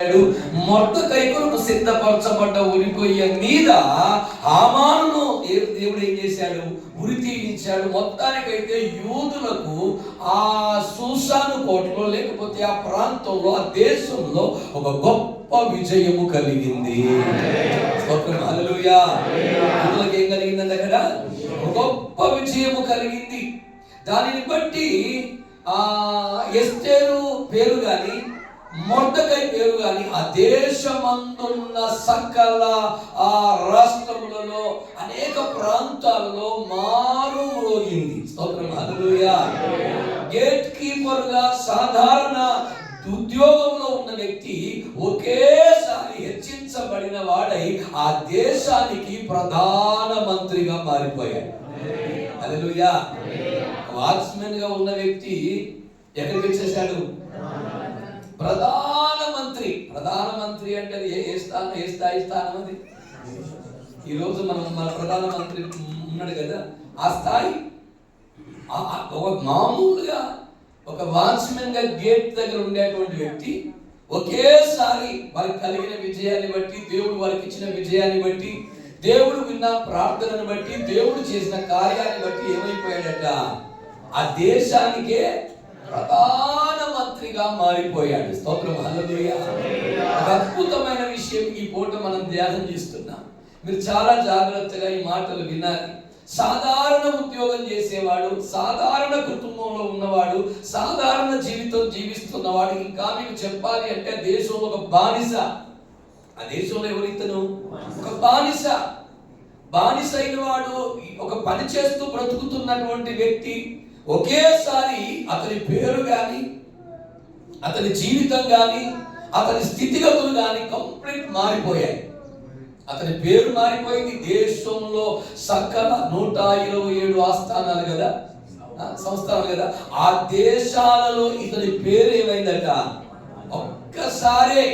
Mordecai కొరకు సిద్ధపరచబడ్డ ఉరికొయ్య మీద హామానును దేవుడు ఏం చేశాడు? ఉరి తీయించాడు. మొత్తానికైతే యూదులకు ఆ షూషాను కోటలో లేకపోతే ఆ ప్రాంతంలో ఆ దేశంలో ఒక గొప్ప విజయము కలిగింది. హల్లెలూయా. యూదులకు ఏం కలిగిందండి? అక్కడ గొప్ప విజయము కలిగింది. దానిని బట్టి ఎస్తేరు పేరు గాని మొర్దెకై పేరు గాని ఆ దేశమందున్న సకల ఆ రాష్ట్రములలో అనేక ప్రాంతాలలో మారు మ్రోగింది. స్తోత్రం. హల్లెలూయా. గేట్ కీపర్ గా సాధారణ ఉద్యోగంలో ఉన్న వ్యక్తి ఒకేసారి హెచ్చించబడిన వాడై ఆ దేశానికి ప్రధాన మంత్రిగా మారిపోయాడు. హల్లెలూయా. వాచ్మెన్ గా ఉన్న వ్యక్తి ఎక్కడికి వచ్చేసాడు? ప్రధానమంత్రి. ప్రధానమంత్రి అంటే ఏ స్థాయి స్థానం అది? ఈరోజు మన ప్రధానమంత్రి ఉన్నాడు కదా, ఆ స్థాయి. ఒక మామూలుగా ఒక వాచ్మెన్ గా గేట్ దగ్గర ఉండేటువంటి వ్యక్తి ఒకేసారి వారికి కలిగిన విజయాన్ని బట్టి, దేవుడు వారికి ఇచ్చిన విజయాన్ని బట్టి, దేవుడు విన్న ప్రార్థనను బట్టి, దేవుడు చేసిన కార్యాన్ని బట్టి ఏమైపోయాడట? ఆ దేశానికే ప్రధాన మంత్రిగా మారిపోయాడు. స్తోత్రం. హల్లెలూయా. ఒక అద్భుతమైన విషయం ఈ పూట మనం ధ్యానం చేస్తున్నాం. మీరు చాలా జాగ్రత్తగా ఈ మాటలు వినాలి. సాధారణ ఉద్యోగం చేసేవాడు, సాధారణ కుటుంబంలో ఉన్నవాడు, సాధారణ జీవితం జీవిస్తున్నవాడు, ఇంకా మీకు చెప్పాలి అంటే దేశంలో ఒక బానిస. ఆ దేశంలో ఎవరితను? ఒక బానిస. బానిస అయిన వాడు, ఒక పని చేస్తూ బ్రతుకుతున్నటువంటి వ్యక్తి ఒకేసారి అతని పేరు గాని, అతని జీవితం గాని, అతని స్థితిగతులు గాని కంప్లీట్ మారిపోయాయి. అతని పేరు మారిపోయింది. దేశంలో సకల 127 ఆస్థానాలు కదా, సంస్థానాలు కదా, ఆ దేశాలలో ఇతని పేరు ఏమైందట? ఒక్కసారే.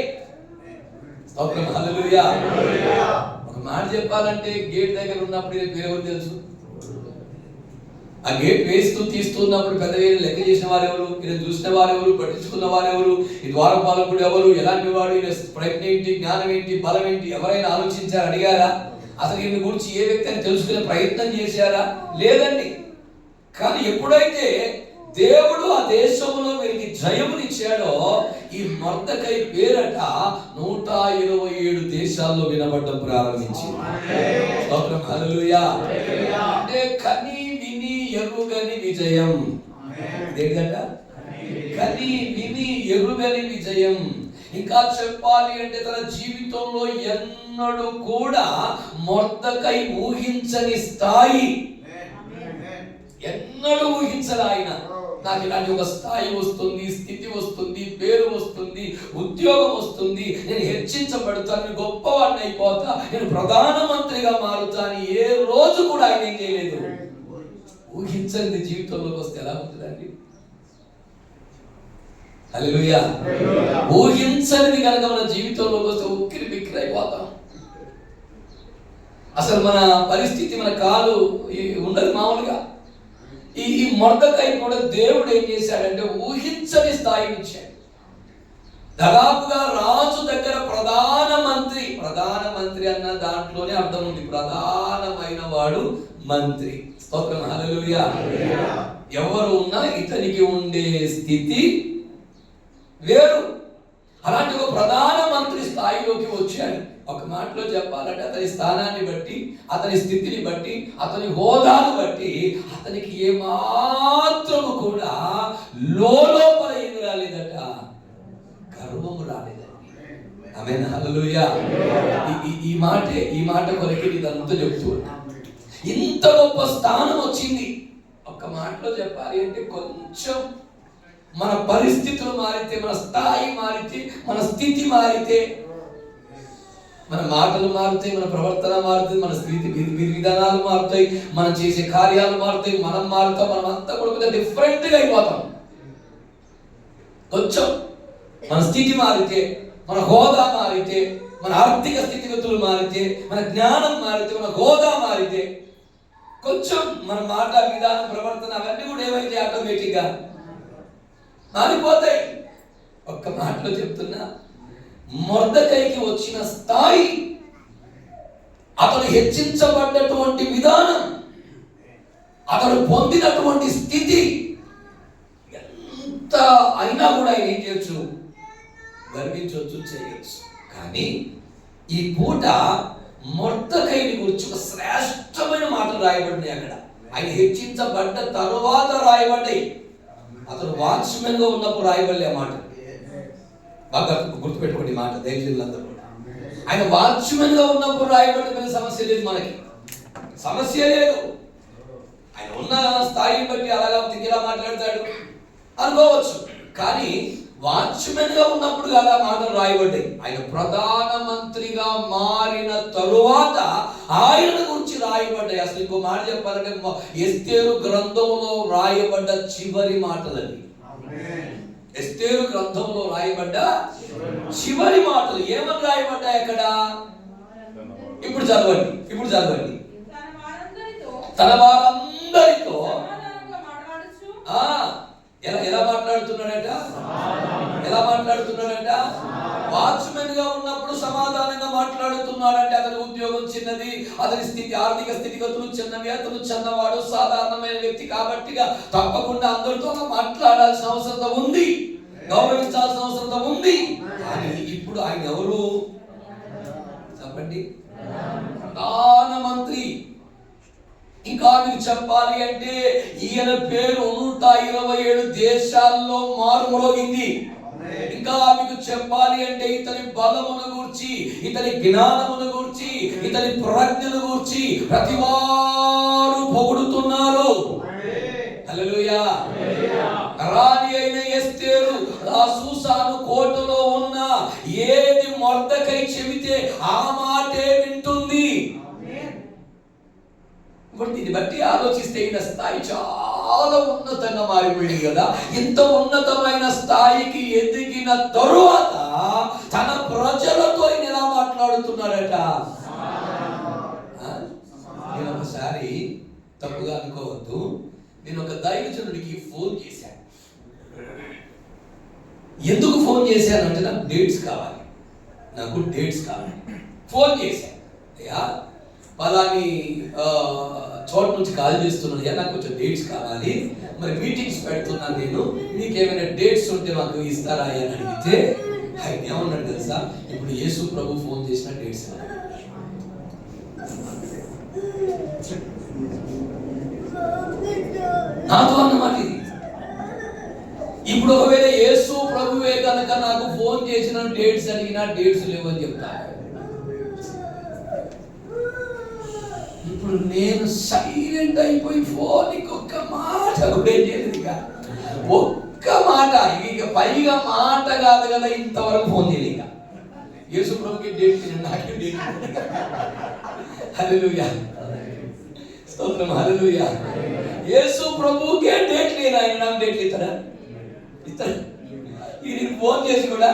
హల్లెలూయా. ఒక మాట చెప్పాలంటే గేట్ దగ్గర ఉన్నప్పుడు ఇది పేరు ఎవరు తెలుసు? ఆ గేట్ వేస్తూ తీస్తున్నప్పుడు పెద్ద లెక్క చేసిన వారు ఎవరు? ఈయన చూసిన వారు ఎవరు? పట్టించుకున్న వారు ఎవరు? ఈ ద్వారపాలకుడు ఎవరు? ఎలాంటి వాడు? ఈయన ప్రజ్ఞ ఏంటి? జ్ఞానం ఏంటి? బలం ఏంటి? ఎవరైనా ఆలోచించారా? అడిగారా? అసలు ఈయన గురించి ఏ వ్యక్తి అని తెలుసుకునే ప్రయత్నం చేశారా? లేదండి. కానీ ఎప్పుడైతే దేవుడు ఆ దేశంలో వీరికి జయమునిచ్చాడో ఈ మొర్దెకై పేరట 127 దేశాల్లో వినబడడం ప్రారంభించింది. స్తోత్రం. హల్లెలూయా. అంటే కని విని ఎరుగని విజయం. ఏంటంట? కని విని ఎరుగని విజయం. ఇంకా చెప్పాలి అంటే తన జీవితంలో ఎన్నడూ కూడా మొర్దెకై ఊహించని స్థాయి, ఎన్నడూ ఊహించలే ఆయన. నాకు ఇలాంటి ఒక స్థాయి వస్తుంది, స్థితి వస్తుంది, పేరు వస్తుంది, ఉద్యోగం వస్తుంది, నేను హెచ్చించబడతాను, గొప్పవాడిని అయిపోతా, నేను ప్రధానమంత్రిగా మారుతాను. ఏ రోజు కూడా ఆయన ఏం చేయలేదు. ఊహించండి జీవితంలోకి వస్తే ఎలా ఉంటుందండి? హల్లెలూయా. ఊహించనిది కనుక మన జీవితంలోకి వస్తే ఉక్కిరి బిక్కిరి అయిపోతాం. అసలు మన పరిస్థితి, మన కాలు ఉండదు మామూలుగా. ఈ మొర్దెకై కూడా దేవుడు ఏం చేశాడంటే ఊహించని స్థాయిని ఇచ్చాడు. దాదాపుగా రాజు దగ్గర ప్రధానమంత్రి. ప్రధానమంత్రి అన్న దాంట్లోనే అర్థం ఉంది, ప్రధానమైన వాడు మంత్రి. స్తోత్రం. హల్లెలూయా. ఎవరు ఉన్నా ఇతనికి ఉండే స్థితి వేరు. అలాంటి ఒక ప్రధానమంత్రి స్థాయిలోకి వచ్చాడు. ఒక మాటలో చెప్పాలంటే అతని స్థానాన్ని బట్టి, అతని స్థితిని బట్టి, అతని హోదాను బట్టి అతనికి ఏమాత్రము కూడా లోపల ఏమి రాలేదట? గర్వము రాలేదండి. ఆమేన్. హల్లెలూయా. ఈ మాట కొరకే ఇదంతా చెప్తూ ఉన్నా. ఇంత గొప్ప స్థానం వచ్చింది. ఒక్క మాటలో చెప్పాలి అంటే కొంచెం మన పరిస్థితులు మారితే, మన స్థాయి మారితే, మన స్థితి మారితే, మన మాటలు మారుతాయి, మన ప్రవర్తన మారుతుంది, మన స్థితి విధానాలు మారుతాయి, మనం చేసే కార్యాలు మారుతాయి, మనం మారుతాం. మనం అంతా కూడా డిఫరెంట్ గా అయిపోతాం. కొంచెం మన స్థితి మారితే, మన హోదా మారితే, మన ఆర్థిక స్థితిగతులు మారితే, మన జ్ఞానం మారితే, మన హోదా మారితే, కొంచెం మన మాట విధానం ప్రవర్తన అవన్నీ కూడా ఏమైతే ఆటోమేటిక్ గా మారిపోతాయి. ఒక్క మాటలో చెప్తున్నా, మొర్దెకైకి వచ్చిన స్థాయి, అతను హెచ్చించబడ్డటువంటి విధానం, అతను పొందినటువంటి స్థితి ఎంత అయినా కూడా ఆయన ఏం చేయొచ్చు, గర్వించవచ్చు, చేయొచ్చు. కానీ ఈ పూట మొర్దెకైని గురించి ఒక శ్రేష్టమైన మాటలు రాయబడినాయి. అక్కడ ఆయన హెచ్చించబడ్డ తరువాత రాయబడ్డాయి. అతను వాచ్మెన్ గా ఉన్నప్పుడు రాయబడలే మాట. బాగా గుర్తుపెట్టుకోండి మాట, దైవజనులందరూ. ఆయన వాచ్మెన్ గా ఉన్నప్పుడు రాయబడిన సమస్య లేదు, మనకి సమస్య లేదు. ఆయన ఉన్న స్థాయిని బట్టి అలాగా ఇలా మాట్లాడతాడు అనుకోవచ్చు. కానీ వాచ్మెన్ గా ఉన్నప్పుడు కదా మాటలు రాయబడ్డాయి. ఆయన ప్రధానమంత్రిగా మారిన తరువాత ఆయన గురించి రాయబడ్డాయి. అసలు ఇంకో మాట చెప్పాలంటే ఎస్తేరు గ్రంథంలో రాయబడ్డ చివరి మాటలని. ఎస్తేరు గ్రంథంలో రాయబడ్డ చివరి మాటలు ఏమని రాయబడ్డాయి అక్కడ? ఇప్పుడు చదవండి. తన వారందరితో ఎలా మాట్లాడుతున్నాడట? వాచ్మెన్ గా ఉన్నప్పుడు సమాధానంగా మాట్లాడుతున్నాడంటే అతని ఉద్యోగం చిన్నది, అతని స్థితి, ఆర్థిక స్థితిగతులు చిన్నవి, అతను చిన్నవాడు, సాధారణమైన వ్యక్తి కాబట్టి తప్పకుండా అందరితో మాట్లాడాల్సిన అవసరం ఉంది, గౌరవించాల్సిన అవసరం ఉంది. కానీ ఇప్పుడు ఆయన ఎవరు చెప్పండి? ప్రధానమంత్రి. ఇంకా మీకు చెప్పాలి అంటే ఈయన పేరు 127 దేశాల్లో మారుమోగింది. ఇంకా మీకు చెప్పాలి అంటే ఇతని బలమును గూర్చి, ఇతని జ్ఞానమును గూర్చి, ఇతని ప్రజ్ఞను గూర్చి ప్రతి వారు పొగుడుతున్నారు. హల్లెలూయా. రాణి అయిన ఎస్తేరు ఆ సూసాను కోటలో ఉన్న ఏది మొర్దెకై చెబితే ఆ మాటే వింటుంది. ఇప్పుడు దీన్ని బట్టి ఆలోచిస్తే ఈయన స్థాయి చాలా ఉన్నతంగా మారిపోయింది కదా. ఇంత ఉన్నతమైన స్థాయికి ఎదిగిన తరువాత తన ప్రజలతో ఈయన ఎలా మాట్లాడుతున్నాడట? నేను ఒకసారి తప్పుగా అనుకోవద్దు, నేను ఒక దైవజనుడికి ఫోన్ చేశాను. ఎందుకు ఫోన్ చేశానంటే నాకు డేట్స్ కావాలి. ఫోన్ చేశాను, అయ్యా పలాని చోట నుంచి కాల్ చేస్తున్నాను, నాకు కొంచెం డేట్స్ కావాలి, మరి మీటింగ్స్ పెడుతున్నాను నేను, మీకు ఏమైనా డేట్స్ ఉంటే మాకు ఇస్తారా అని అడిగితే ఆయన ఏమన్నాడు తెలుసా? ఇప్పుడు యేసు ప్రభు ఫోన్ చేసిన డేట్స్ నాతో అన్నమాట ఇది. ఇప్పుడు ఒకవేళ యేసు ప్రభువే కనుక నాకు ఫోన్ చేసిన డేట్స్ అడిగినా డేట్స్ లేవని చెప్తా. ఇప్పుడు నేను సైలెంట్ అయిపోయి ఫోన్ ఒక్క మాట కూడా చేయలేదు. ఒక్క మాట, ఇక పైగా మాట కాదు కదా, ఇంతవరకు ఫోన్ చేయలేదు. ఇక యేసు ప్రభుకి డేట్ నాకే డేట్. హల్లెలూయా, స్తోత్రం, హల్లెలూయా. యేసు ప్రభుకే డేట్ లేదు, ఆయన నాకు డేట్ ఇస్తాడు. ఇది ఫోన్ చేసి కూడా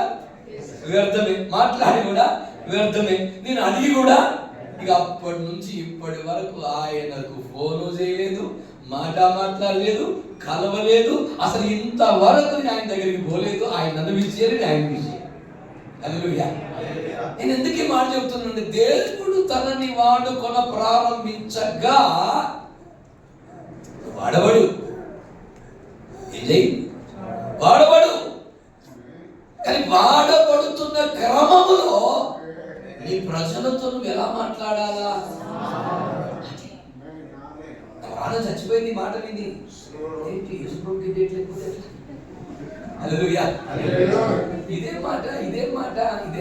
వ్యర్థమే, మాట్లాడి కూడా వ్యర్థమే, నేను అడిగి కూడా. ఇక అప్పటి నుంచి ఇప్పటి వరకు ఆయనకు ఫోను చేయలేదు, మాట మాట్లాడలేదు, కలవలేదు, అసలు ఇంతవరకు ఆయన దగ్గరికి పోలేదు. ఆయన నన్ను పిలిచేది, ఆయన పిలిచేది. హల్లెలూయా. నేను ఎందుకు ఈ మాట చెప్తున్నానంటే, దేవుడు తనని వాడుకొన ప్రారంభించగా వాడబడు, వాడబడు. కానీ వాడబడుతున్న క్రమములో నీ ప్రజలతో నువ్వు ఎలా మాట్లాడాలా? ప్రాణం చచ్చిపోయింది మాట విని. హల్లెలూయా. ఇదే మాట అంటే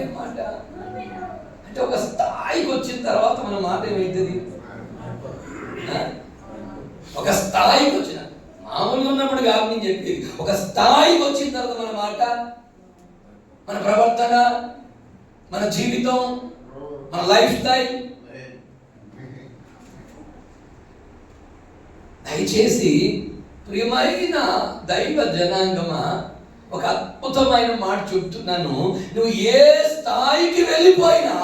ఒక స్థాయికి వచ్చిన తర్వాత మన మాట ఏమైతుంది? ఒక స్థాయికి వచ్చిన, మామూలుగా ఉన్నప్పుడు కాదు నేను చెప్పేది, ఒక స్థాయికి వచ్చిన తర్వాత మన మాట, మన ప్రవర్తన, మన జీవితం, మన లైఫ్ స్టైల్. దయచేసి ప్రియమైన దైవ జనాంగమా, ఒక అద్భుతమైన మాట చెప్తున్నాను. నువ్వు ఏ స్థాయికి వెళ్ళిపోయినా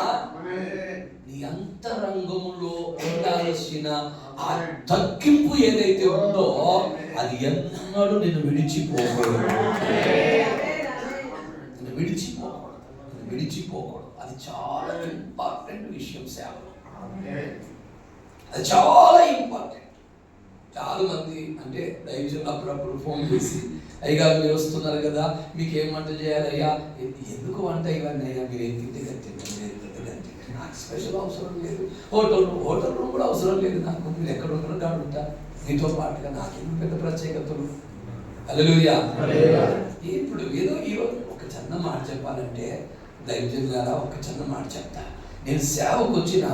నీ అంతరంగములో ఉండాల్సిన ఆ తగ్గింపు ఏదైతే ఉందో అది ఎన్నడూ నిన్ను విడిచిపోకూడదు. విడిచిపోకూడదు. అది చాలా ఇంపార్టెంట్ విషయం సేవలో. అది చాలా ఇంపార్టెంట్. చాలా మంది అంటే దైవజనులు అప్పుడప్పుడు ఫోన్ చేసి, అయ్యా మీరు వస్తున్నారు కదా, మీకు ఏం వంట చేయాలి అయ్యా? ఎందుకు వంట ఇవన్నీ అయ్యా? మీరు ఏం తింటే నాకు స్పెషల్ అవసరం లేదు. హోటల్ రూమ్ కూడా అవసరం లేదు నాకు. మీరు ఎక్కడ ఉంటారో కాడు ఉంటా, మీతో పాటుగా నాకేం పెద్ద ప్రత్యేకతలు. హల్లెలూయా. ఇప్పుడు ఏదో ఈరోజు ఒక చిన్న మాట చెప్పాలంటే దైవజనులారా, ఒక చిన్న మాట చెప్తా. నేను సేవకు వచ్చిన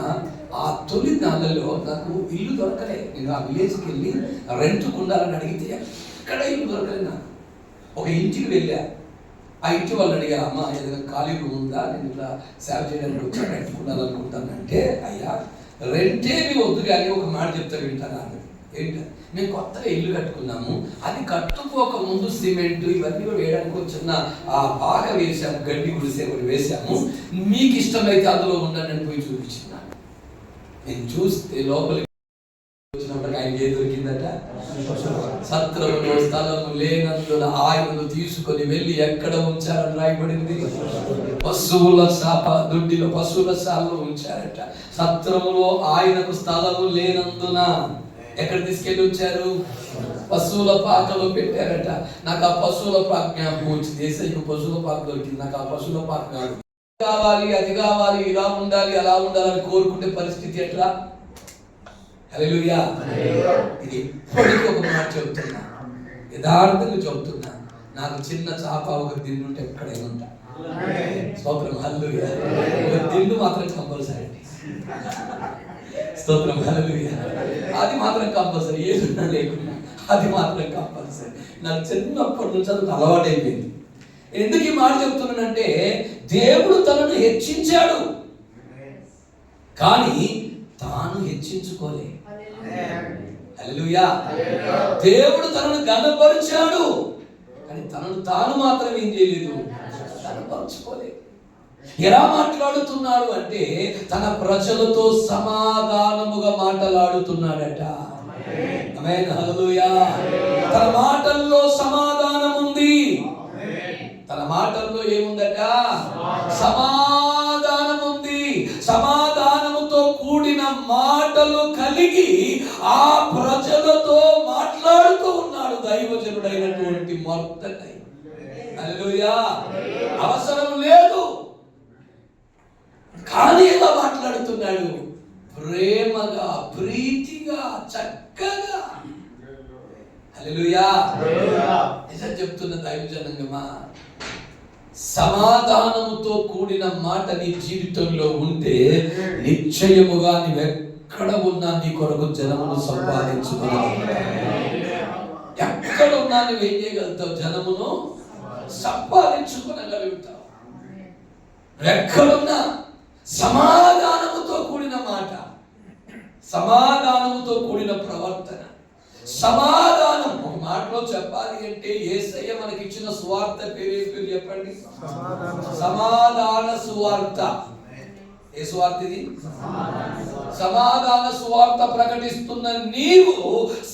ఆ తొలి నెలలో నాకు ఇల్లు దొరకలే. నేను ఆ విలేజ్కి వెళ్ళి రెంట్కు ఉండాలని అడిగితే ఎక్కడ ఇల్లు దొరకలేదు నాకు. ఒక ఇంటికి వెళ్ళా. ఆ ఇంటి వాళ్ళని అడిగా, అమ్మ ఏదైనా ఖాళీ రూమ్ ఉందా, నేను ఇట్లా సేవ చేయడానికి వచ్చా, రెంట్కు ఉండాలనుకుంటానంటే, అయ్యా రెంటేమి వద్దు కానీ ఒక మాట చెప్తా వింటాను అన్నది. ఏంటి? మేము కొత్తగా ఇల్లు కట్టుకున్నాము, అది కట్టుకోక ముందు సిమెంట్ ఇవన్నీ కూడా వేయడానికి ఒక చిన్న బాగా వేసాము, గడ్డి గుడిసే కూడా వేసాము, మీకు ఇష్టమైతే అందులో ఉండండి అని పోయి చూపించినాను. నేను చూస్తే లోపలికి వచ్చినప్పుడు ఆయనకి ఏం దొరికిందట? సత్రములో స్థలము లేనందున ఆయనను తీసుకొని వెళ్ళి ఎక్కడ ఉంచారని రాయబడింది? పశువుల దొడ్డిలో పశువుల శాలలో ఉంచారట. సత్రములో ఆయనకు స్థలము లేనందున ఎక్కడ తీసుకెళ్ళి ఉంచారు? పశువుల పాకలో పెట్టారట. నాకు ఆ పశువుల పాక జ్ఞాపకం వచ్చింది. దేశానికి పశువుల పాక దొరికింది. నాకు ఆ పశువుల పాక కావాలి, అది కావాలి, ఇలా ఉండాలి, అలా ఉండాలని కోరుకుంటే పరిస్థితి ఎట్లా? హల్లెలూయా. ఇది ఎప్పటికీ ఒక మాట చెబుతున్నా, యథార్థంగా చెబుతున్నా. నాకు చిన్న చాప ఒక దిండు ఉంటే ఎక్కడైనా ఉంటా. స్తోత్రం. హల్లెలూయా. ఒక దిండు మాత్రం కంపల్సరీ అండి. స్తోత్రం. హల్లెలూయా. అది మాత్రం కంపల్సరీ, ఏదున్నా లేకున్నా అది మాత్రం కంపల్సరీ. నాకు చిన్నప్పటి నుంచి అది అలవాటు అయిపోయింది. ఎందుకు ఈ మాట చెప్తున్నానంటే, దేవుడు తనను హెచ్చించాడు కానీ తాను హెచ్చించుకోలే. హల్లెలూయా. దేవుడు తనను ఘనపరిచాడు కానీ తనను తాను మాత్రం ఏం చేయలేదు? ఘనపరచుకోలేదు. ఎలా మాట్లాడుతున్నాడు అంటే తన ప్రజలతో సమాధానముగా మాట్లాడుతున్నాడట. ఆమేన్. హల్లెలూయా. తన మాటల్లో సమాధానం ఉంది. తన మాటల్లో ఏముందట? సమాధానం ఉంది. సమాధానముతో కూడిన మాటలు కలిగి ఆ ప్రజలతో మాట్లాడుతూ ఉన్నాడు దైవజనుడైనటువంటి మర్దకై. హల్లెలూయా. అవసరం లేదు కానీ ఎలా మాట్లాడుతున్నాడు? ప్రేమగా, ప్రీతిగా, చక్కగా. హల్లెలూయా. నిజం చెప్తున్న దైవజనంగమా, సమాధానముతో కూడిన మాట నీ జీవితంలో ఉంటే నిశ్చయముగా నీవెక్కడ ఉన్నా నీ కొరకు జనమును సంపాదించుకోగలుగుతావు. ఎక్కడ ఉన్నా నువ్వేం చేయగలుగుతావు? జనమును సంపాదించుకోగలుగుతావు. ఎక్కడున్నా సమాధానముతో కూడిన మాట, సమాధానముతో కూడిన ప్రవర్తన, సమాధానం. ఒక మాటలో చెప్పాలి అంటే యేసయ్య మనకి ఇచ్చిన సువార్త పేరు చెప్పండి? సమాధాన సువార్త. ఏ సువార్త ఇది? సమాధాన సువార్త ప్రకటిస్తున్న నీవు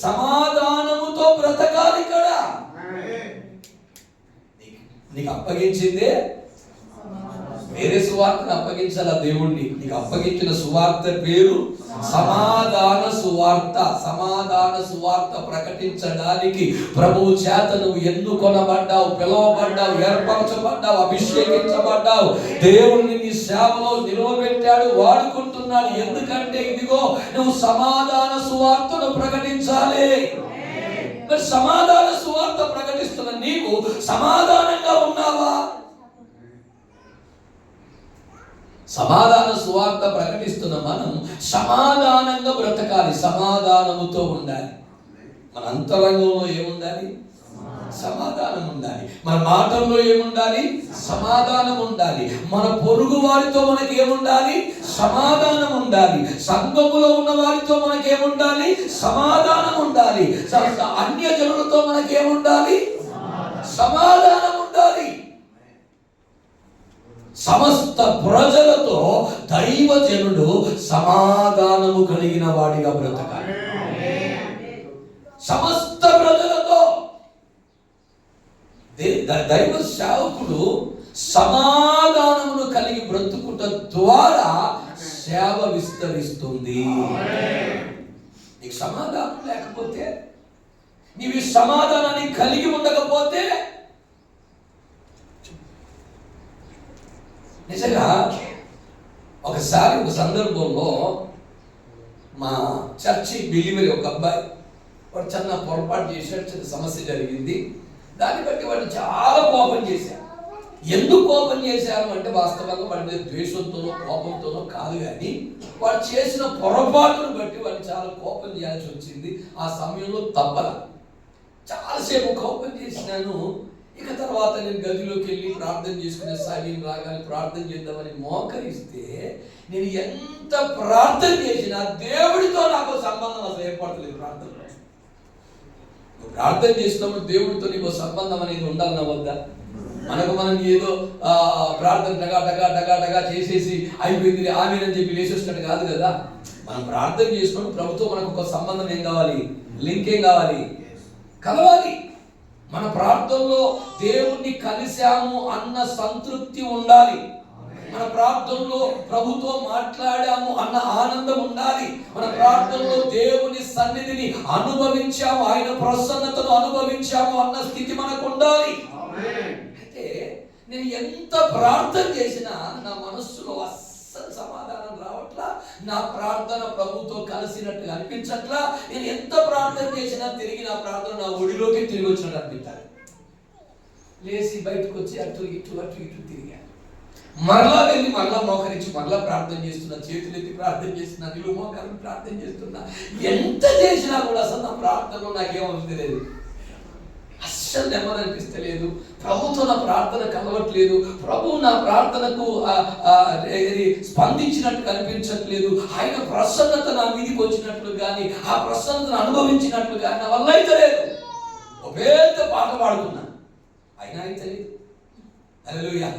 సమాధానముతో బ్రతకాలి కదా. నీకు అప్పగించిందే వేరే సువార్తను అప్పగించాల దేవుణ్ణి. నీకు అప్పగించిన సువార్త పేరు సమాధాన సువార్త. సమాధాన సువార్త ప్రకటించడానికి ప్రభువు చేత నువ్వు ఎన్నుకొనబడ్డావు, పిలువబడ్డావు, ఏర్పరచబడ్డావు, అభిషేకించబడ్డావు. దేవుడిని నీ సేవలో నిలవబెట్టాడు, వాడుకుంటున్నాడు. ఎందుకంటే ఇదిగో నువ్వు సమాధాన సువార్తను ప్రకటించాలి. మరి సమాధాన సువార్త ప్రకటిస్తున్న నీవు సమాధానంగా ఉన్నావా? సమాధాన సువార్త ప్రకటిస్తున్న మనం సమాధానంగా బ్రతకాలి, సమాధానముతో ఉండాలి. మన అంతరంగంలో ఏముండాలి? సమాధానం ఉండాలి. మన మాటల్లో ఏముండాలి? సమాధానం ఉండాలి. మన పొరుగు వారితో మనకి ఏముండాలి? సమాధానం ఉండాలి. సంఘములో ఉన్న వారితో మనకి ఏముండాలి? సమాధానం ఉండాలి. అన్య జనులతో మనకి ఏముండాలి? సమాధానం ఉండాలి. సమస్త ప్రజలతో దైవజనుడు సమాధానము కలిగిన వాడిగా బ్రతకాలి. సమస్త ప్రజలతో దైవ సేవకుడు సమాధానమును కలిగి బ్రతుకుట ద్వారా సేవ విస్తరిస్తుంది. నీకు సమాధానం లేకపోతే, నీవు సమాధానాన్ని కలిగి ఉండకపోతే, నిజంగా ఒకసారి ఒక సందర్భంలో మా చర్చి బిలీవరి ఒక అబ్బాయి వాడు చిన్న పొరపాటు చేశాడు, చిన్న సమస్య జరిగింది. దాన్ని బట్టి వాడు చాలా కోపం చేశారు. ఎందుకు కోపం చేశారు అంటే వాస్తవంగా వాడి మీద ద్వేషంతోనో కోపంతోనో కాదు, కానీ వాడు చేసిన పొరపాటును బట్టి వాడు చాలా కోపం చేయాల్సి వచ్చింది. ఆ సమయంలో తప్పల చాలాసేపు కోపం చేసినాను. ఇక తర్వాత నేను గదిలోకి వెళ్ళి ప్రార్థన చేసుకునే సమయం రాగానే ప్రార్థన చేద్దామని మోకరిస్తే, నేను ఎంత ప్రార్థన చేసినా దేవుడితో నాకు సంబంధం అసలు ఏర్పడలేదు. ప్రార్థనలో నువ్వు ప్రార్థన చేసినప్పుడు దేవుడితో నీకు సంబంధం అనేది ఉండాలన్నా వద్దా? మనం ఏదో ప్రార్థన డగా డగా డగా డగా చేసేసి అయిపోయింది ఆమెనని చెప్పి లేచేసినట్టు కాదు కదా. మనం ప్రార్థన చేసుకుని ప్రభుత్వం మనకు ఒక సంబంధం ఏం కావాలి? లింక్ ఏం కావాలి? కలవాలి. మన ప్రార్థనలో దేవుణ్ణి కలిశాము అన్న సంతృప్తి ఉండాలి. మన ప్రార్థనలో ప్రభుతో మాట్లాడాము అన్న ఆనందం ఉండాలి. మన ప్రార్థనలో దేవుని సన్నిధిని అనుభవించాము, ఆయన ప్రసన్నతను అనుభవించాము అన్న స్థితి మనకు ఉండాలి. అయితే నేను ఎంత ప్రార్థన చేసినా నా మనస్సులో అస్సలు సమాధానం రావట్లా. నా ప్రార్థన ప్రభుతో కలిసినట్టు అనిపించట్లా. నేను ఎంత ప్రార్థన చేసినా తిరిగి నా ప్రార్థన నా ఒడిలోకి తిరిగి వచ్చినట్టు అనిపించాలి. లేచి బయటకు వచ్చి అటు ఇటు తిరిగాను. మరలా వెళ్ళి మరలా మోకరించి మరలా ప్రార్థన చేస్తున్నా, చేతులెత్తి ప్రార్థన చేస్తున్నా, నిలువు మోకరించి ప్రార్థన చేస్తున్నా. ఎంత చేసినా కూడా అసలు నా ప్రార్థనలో నాకేమనిపించలేదు, అస్సలు నెమ్మది అనిపిస్తలేదు. ప్రభుతో నా ప్రార్థన కలవట్లేదు, ప్రభు నా ప్రార్థనకు స్పందించినట్టు కనిపించట్లేదు. ఆయన ప్రసన్నత నా మీదికి వచ్చినట్లు కానీ, ఆ ప్రసన్నతను అనుభవించినట్లు కానీ నా వల్ల అయితే లేదు. ఒక పెద్ద పాట పాడుతున్నా, అయినా అయితే లేదు. హల్లెలూయా.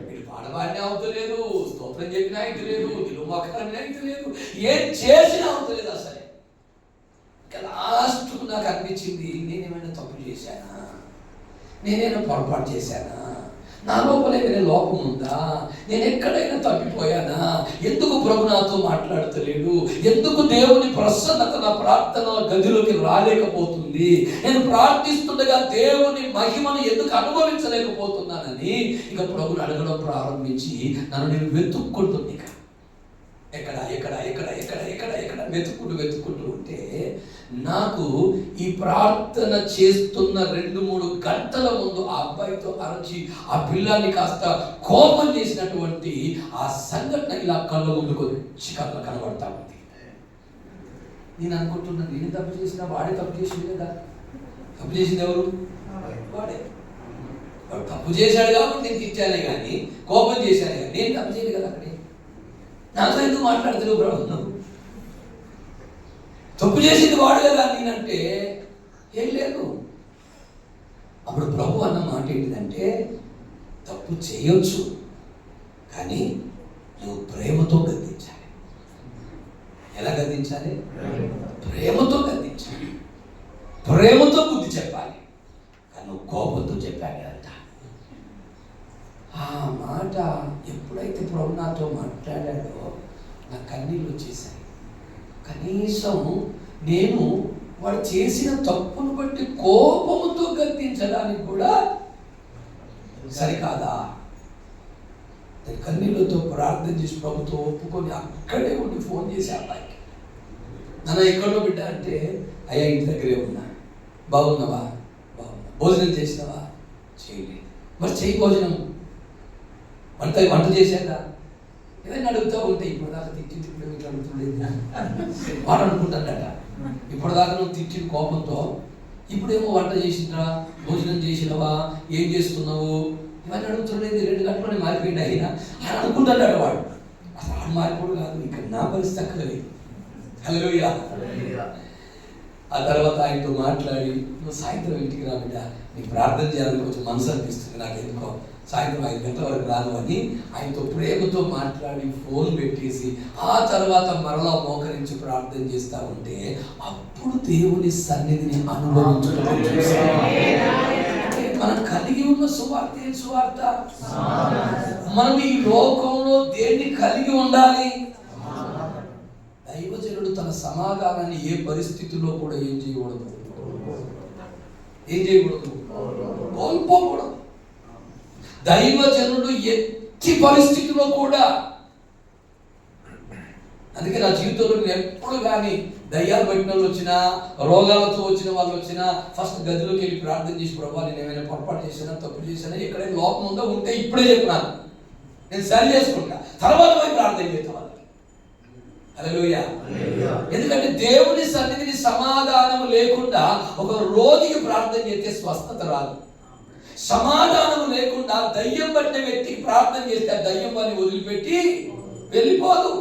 వీడు పాట పాడినా అవుతలేదు, స్తోత్రం చెప్పినా అయితే లేదు, నిలువు మోకాలన్నా అయితే లేదు, ఏం చేసినా అవుతలేదు. అసలే లాస్ట్కు నాకు అనిపించింది, నేనేమైనా తప్పు చేశానా, నేనేమైనా పొరపాటు చేశానా, నా లోపల ఏమైనా లోపం ఉందా, నేను ఎక్కడైనా తప్పిపోయానా, ఎందుకు ప్రభు నాతో మాట్లాడతలేడు, ఎందుకు దేవుని ప్రసన్నత నా ప్రార్థన గదిలోకి రాలేకపోతుంది, నేను ప్రార్థిస్తుండగా దేవుని మహిమను ఎందుకు అనుభవించలేకపోతున్నానని ఇక ప్రభుని అడగడం ప్రారంభించి నన్ను నేను వెతుక్కుంటుంది. ఎక్కడ ఎక్కడ ఎక్కడ ఎక్కడ ఎక్కడ ఎక్కడ వెతుక్కుంటూ ఉంటే నాకు ఈ ప్రార్థన చేస్తున్న 2-3 గంటల ముందు ఆ అబ్బాయితో అరచి ఆ పిల్లాన్ని కాస్త కోపం చేసినటువంటి ఆ సంఘటన ఇలా కళ్ళ ముందుకు వచ్చి కనబడతా ఉంది. నేను అనుకుంటున్నాను, నేను తప్పు చేసినా వాడే తప్పు చేసింది కదా. తప్పు చేసింది ఎవరు? వాడే. వాడు తప్పు చేశాడు కాబట్టి నేను తిట్టానే కానీ, కోపం చేశాను కానీ నేను తప్పు చేయలేదు కదా. అక్కడే నాతో ఎందుకు మాట్లాడతావు ప్రభు? తప్పు చేసింది వాడు కదా నేనంటే ఏం లేదు. అప్పుడు ప్రభు అన్న మాట ఏంటిదంటే, తప్పు చేయొచ్చు కానీ నువ్వు ప్రేమతో గద్దించాలి. ఎలా గద్దించాలి? ప్రేమతో గద్దించాలి, ప్రేమతో బుద్ధి చెప్పాలి. కానీ నువ్వు కోపంతో చెప్పాలి అంట. ఆ మాట ఎప్పుడైతే ప్రభు నాతో మాట్లాడాడో నా కన్నీళ్ళు వచ్చేసాయి. కనీసం నేను వాడు చేసిన తప్పును బట్టి కోపముతో గద్దించడానికి కూడా సరికాదా? కన్నీళ్ళతో ప్రార్థన చేసి ప్రభుతో ఒప్పుకొని అక్కడే ఉండి ఫోన్ చేసి అబ్బాయికి, నన్ను ఎక్కడో బిడ్డ అంటే, అయ్యా ఇంటి దగ్గరే ఉన్నా, బాగున్నావా? బాగున్నా. భోజనం చేసినావా? చేయలేదు. మరి చెయ్యి భోజనం. వంట చేశాక ఏదైనా అడుగుతూ ఉంటే, ఇప్పుడు దాకా తిట్టింది ఇప్పుడు మీకు అడుగుతుండేది వాడు అనుకుంటాడట. ఇప్పుడు దాకా నువ్వు తిట్టిన కోపంతో ఇప్పుడేమో వంట చేసిండ్రా, భోజనం చేసినవా, ఏం చేస్తున్నావు, ఇవన్నీ అడుగుతుండేది 2 గంటలోనే మారిపోయింది అయినా అని అనుకుంటాడట వాడు. అసలు వాడు మారిపోడు కాదు, ఇక్కడ నా పరిస్థితి అక్కడ లేదు. హల్లెలూయా. ఆ తర్వాత ఆయనతో మాట్లాడి, నువ్వు సాయంత్రం ఇంటికి రా బిడ్డ, నీకు ప్రార్థన చేయాలని కొంచెం మనసు అనిపిస్తుంది, నాకు ఎందుకో సాయంత్రం 5 గంటల వరకు రాను అని ఆయనతో ప్రేమతో మాట్లాడి ఫోన్ పెట్టేసి ఆ తర్వాత మరలా మోకరించి ప్రార్థన చేస్తూ ఉంటే అప్పుడు దేవుని సన్నిధిని అనుభవించడం. మనం కలిగి ఉన్న సువార్త ఏం సువార్త? మనం ఈ లోకంలో దేన్ని కలిగి ఉండాలి? దైవజనుడు తన సమాధానాన్ని ఏ పరిస్థితుల్లో కూడా ఏం చేయకూడదు, కోల్పోకూడదు. దైవజనుడు ఎట్టి పరిస్థితుల్లో కూడా, అందుకే నా జీవితంలో నేను ఎప్పుడు కానీ దయ్యాలు పట్టిన వాళ్ళు వచ్చినా, రోగాలతో వచ్చిన వాళ్ళు వచ్చినా, ఫస్ట్ గదిలోకి వెళ్ళి ప్రార్థన చేసి, ప్రభా నేను ఏమైనా పొరపాటు చేసినా, తప్పు చేసినా, ఎక్కడైనా లోపం ఉందో ఉంటే ఇప్పుడే చెప్పినాను, నేను సరి చేసుకుంటా, తర్వాత పోయి ప్రార్థన చేస్తాను. హల్లెలూయా. ఎందుకంటే దేవుని సన్నిధిని సమాధానం లేకుండా ఒక రోగికి ప్రార్థన చేస్తే స్వస్థత రాదు. సమాధానం లేకుండా దయ్యం పట్టిన వ్యక్తికి ప్రార్థన చేస్తే ఆ దయ్యం వారిని వదిలిపెట్టి వెళ్ళిపోదు.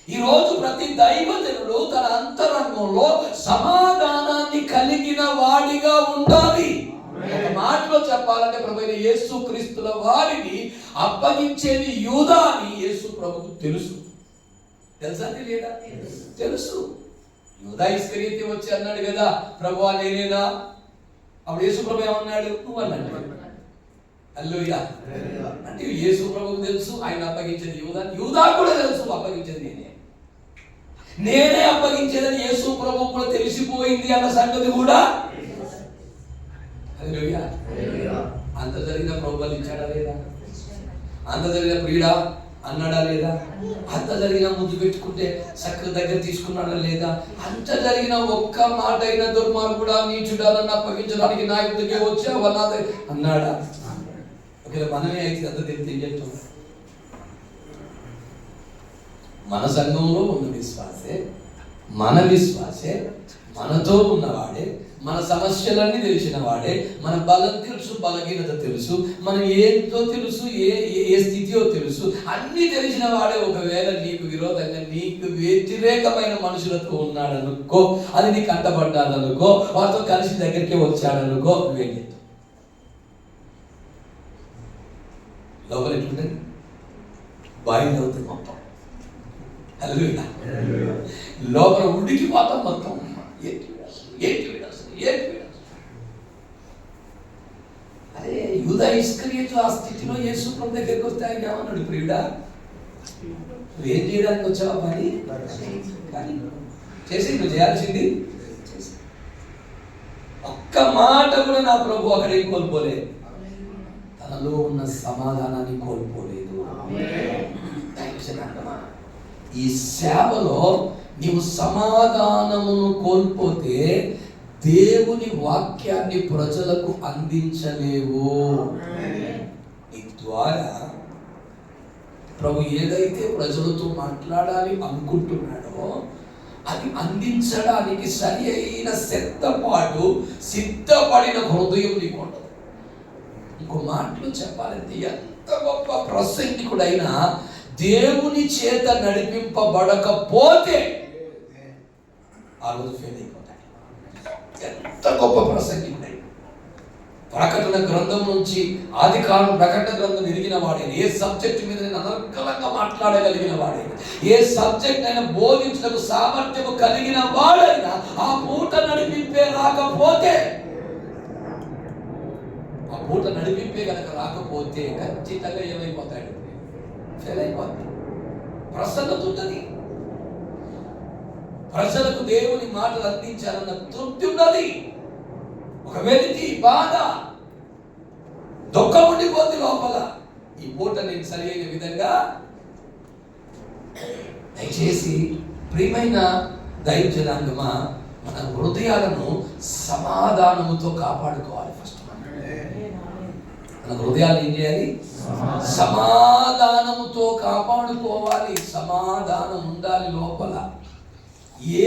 ఈ రోజు ప్రతి దైవజనుడు తన అంతరంగంలో సమాధానాన్ని కలిగిన వాడిగా ఉండాలి. ఒక మాటలో చెప్పాలంటే ప్రభువైన యేసు క్రీస్తుల వారిని అప్పగించేది యూదా అని యేసు ప్రభుకు తెలుసు. తెలుసా తెలియదా? తెలుసు. యూదా ఇస్కరియోతు వచ్చి అన్నాడు కదా, ప్రభువా నేనేనా? అప్పుడు యేసు ప్రభు ఏమన్నాడు? నువ్వు అన్నాడు. హల్లెలూయా. అంటే యేసు ప్రభుకు తెలుసు ఆయన అప్పగించేది యూదా, యూదా కూడా తెలుసు అప్పగించేది నేనే అప్పగించేదని యేసు ప్రభువు కూడా తెలిసిపోయింది అన్న సంగతి కూడా. హల్లెలూయా. అంత జరిగిన ప్రభు ఇచ్చాడా లేదా? అంత జరిగిన ప్రియుడా అన్నాడా లేదా? అంత జరిగిన ముద్దు పెట్టుకుంటే చక్కగా దగ్గర తీసుకున్నాడా లేదా? అంత జరిగిన ఒక్క మాట అయినా దుర్మార్గుడా నీచుడా నన్ను అప్పగించడానికి నా యుద్ధకే వచ్చావా అన్నాడా? ఒకవేళ మనమే అయితే అంత తెలిసి ఏం చెప్తాం? మన సంఘంలో ఉన్న విశ్వాసే, మన విశ్వాసే, మనతో ఉన్నవాడే, మన సమస్యలన్నీ తెలిసిన వాడే, మన బలం తెలుసు, బలహీనత తెలుసు, మనం ఏంటో తెలుసు, ఏ స్థితియో తెలుసు, అన్ని తెలిసిన వాడే ఒకవేళ నీకు విరోధంగా నీకు వ్యతిరేకమైన మనుషులతో ఉన్నాడనుకో, అది నీకు అంటపడ్డాదనుకో, వారితో కలిసి దగ్గరికి వచ్చాడనుకో, నువ్వేం చెప్తావు? లోపల ఎట్లుంటుంది? బాయిల్ అవుతుంది మొత్తం. హల్లెలూయా. లోపల ఉడికిపోతాం మొత్తం. అరే యూదా ఇస్కరియోతు ఆ స్థితిలో యేసు ప్రభు దగ్గరికి వస్తే ఆయన ఏమన్నాడు? ప్రియుడా నువ్వేం చేయడానికి వచ్చావా పని? కానీ చేసి నువ్వు చేయాల్సింది ఒక్క మాట కూడా నా ప్రభు అక్కడికి కోల్పోలేదు. తనలో ఉన్న సమాధానాన్ని కోల్పోలేదు. ఈ సేవలో నీవు సమాధానమును కోల్పోతే దేవుని వాక్యాన్ని ప్రజలకు అందించలేవు. నీ ద్వారా ప్రభు ఏదైతే ప్రజలతో మాట్లాడాలి అనుకుంటున్నాడో అది అందించడానికి సరి అయిన సిద్ధపడిన హృదయం నీకు ఉండదు. ఇంకో మాటలు చెప్పాలంటే ఎంత గొప్ప ప్రసంగికుడైనా దేవుని చేత నడిపింపబడకపోతే ఆ రోజు ఫెయిల్ అయిపోతాడు. ఎంత గొప్ప ప్రసంగికుడై ప్రకటన గ్రంథం నుంచి ఆదికాండం ప్రకటన గ్రంథం ఎరిగిన వాడైనా, ఏ సబ్జెక్ట్ మీద నేను అనర్గళంగా మాట్లాడగలిగిన వాడైనా, ఏ సబ్జెక్ట్ అయినా బోధించడానికి సామర్థ్యము కలిగిన వాడైనా ఆ పూట నడిపింపే రాకపోతే కనుక రాకపోతే ఖచ్చితంగా ఏమైపోతాడు? ఫెయిల్ అయిపోతాడు. ప్రసన్నత ఉన్నది, ప్రజలకు దేవుని మాటలు అందించాలన్న తృప్తి ఉన్నది, ఒక వెలితి బాధ దుఃఖం ఉండిపోద్ది లోపల. ఈ పూట నేను సరి అయిన విధంగా దయచేసి ప్రియమైన దైవ జనాంగమా మన హృదయాలను సమాధానముతో కాపాడుకోవాలి. ఫస్ట్ మన హృదయాలు ఏం చేయాలి? సమాధానముతో కాపాడుకోవాలి. సమాధానం ఉండాలి లోపల.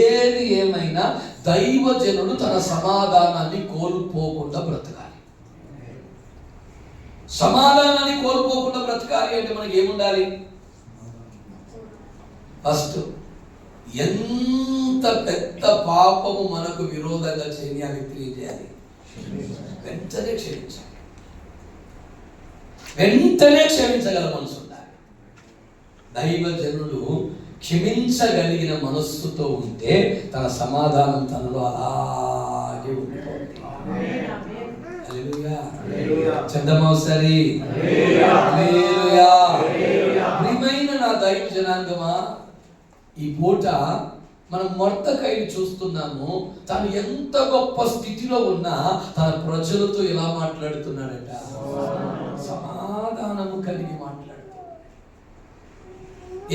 ఏది ఏమైనా దైవజనుడు తన సమాధానాన్ని కోల్పోకుండా బ్రతకాలి. సమాధానాన్ని కోల్పోకుండా బ్రతకాలి అంటే మనకి ఏముండాలి? ఫస్ట్ ఎంత పెద్ద పాపము మనకు విరోధంగా చేయని ఆ వ్యక్తిని ఏం చేయాలి? వెంటనే క్షమించాలి. వెంటనే క్షమించగల మనసు ఉండాలి. దైవజనుడు క్షమించగలిగిన మనస్సుతో ఉంటే తన సమాధానం తనలో అలాగే ఉంటుంది. చందమౌసరి ప్రియమైన నా దైవ జనాంగమా, ఈ పూట మనం మొర్దెకైని చూస్తున్నాము. తను ఎంత గొప్ప స్థితిలో ఉన్నా తన ప్రజలతో ఎలా మాట్లాడుతున్నాడట, సమాధానము కలిగి మాట్లాడుతున్నాడు.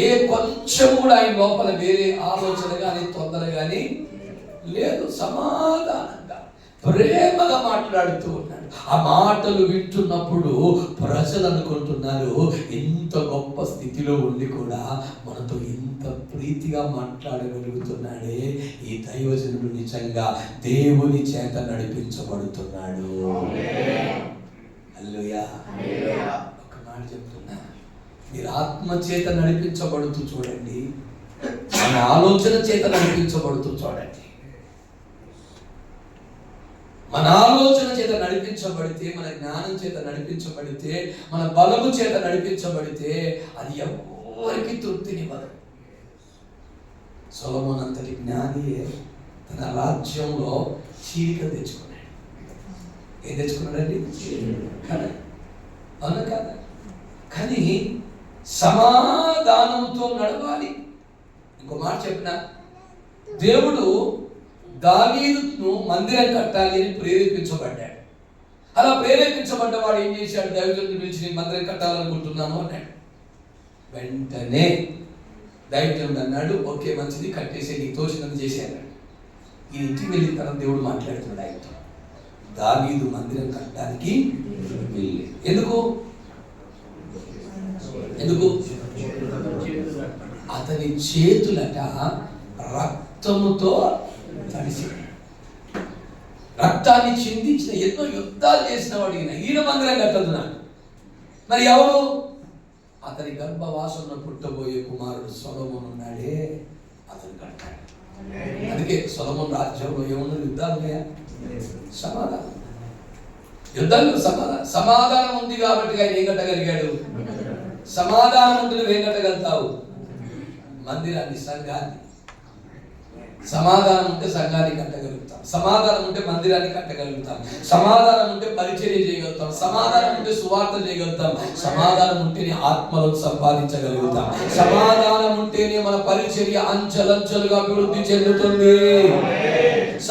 ఏ కొంచెం కూడా ఆయన లోపల వేరే ఆలోచన కానీ తొందర కానీ లేదు. సమాధానంగా ప్రేమగా మాట్లాడుతూ ఉన్నాడు. ఆ మాటలు వింటున్నప్పుడు ప్రజలు అనుకుంటున్నారు, ఇంత గొప్ప స్థితిలో ఉండి కూడా మనతో ఇంత ప్రీతిగా మాట్లాడగలుగుతున్నాడే, ఈ దైవజనుడు నిజంగా దేవుని చేత నడిపించబడుతున్నాడు. హల్లెలూయా. ఒక మాట చెప్తున్నా, మీరు ఆత్మ చేత నడిపించబడుతూ చూడండి, మన ఆలోచన చేత నడిపించబడుతూ చూడండి. మన ఆలోచన చేత నడిపించబడితే, మన జ్ఞానం చేత నడిపించబడితే, మన బలము చేత నడిపించబడితే అది ఎవరికి తృప్తినివ్వదు. సొలొమోను అంతటి జ్ఞానియే తన రాజ్యంలో చీలిక తెచ్చుకున్నాడు. ఏం తెచ్చుకున్నాడండి? కదా, అవునా కదా? కానీ సమాధానంతో నడవాలి. ఇంకో మాట చెప్పిన, దేవుడు దావీదును మందిరం కట్టాలి అని ప్రేరేపించబడ్డాడు. అలా ప్రేరేపించబడ్డవాడు ఏం చేశాడు? దైవజనుడిని పిలిచి నేను మందిరం కట్టాలనుకుంటున్నాను అన్నాడు. వెంటనే దైవజనుడు అన్నాడు, ఓకే మంచిది, కట్టేసే, నీకు తోచినంత చేసేయాడు. ఈ ఇంటికి వెళ్ళిన తర్వాత దేవుడు మాట్లాడుతున్నాడు ఆయనతో. దావీదు మందిరం కట్టడానికి వెళ్ళి ఎందుకు అతని చేతులట రక్తముతో తడిసి, రక్తాన్ని చిందించిన, ఎన్నో యుద్ధాలు చేసిన వాడు ఈయన మందిరం కట్టదున్నాడు. మరి ఎవరు? అతని గర్భవాసంలో పుట్టబోయే కుమారుడు సొలొమోను ఉన్నాడే, అతను కట్టాడు. అందుకే సొలొమోను రాజ్యంలో ఏమన్నా యుద్ధాలు ఉన్నాయా? సమాధానం. యుద్ధాలు సమాధానం ఉంది కాబట్టి ఆయన ఏం కట్టగలిగాడు? సమాధానం ఉంటే నువ్వేం కట్టగలుగుతావు? మందిరాన్ని, సంఘాన్ని. సమాధానం ఉంటే సంఘాన్ని కట్టగలుగుతాం, సమాధానం ఉంటే మందిరాన్ని కట్టగలుగుతాం, సమాధానం ఉంటే పరిచర్య చేయగలుగుతాం, సమాధానం ఉంటే సువార్త చేయగలుగుతాం, సమాధానం ఉంటేనే ఆత్మలను సంపాదించగలుగుతాం, సమాధానం ఉంటేనే మన పరిచర్య అంచెలంచెలుగా అభివృద్ధి చెందుతుంది.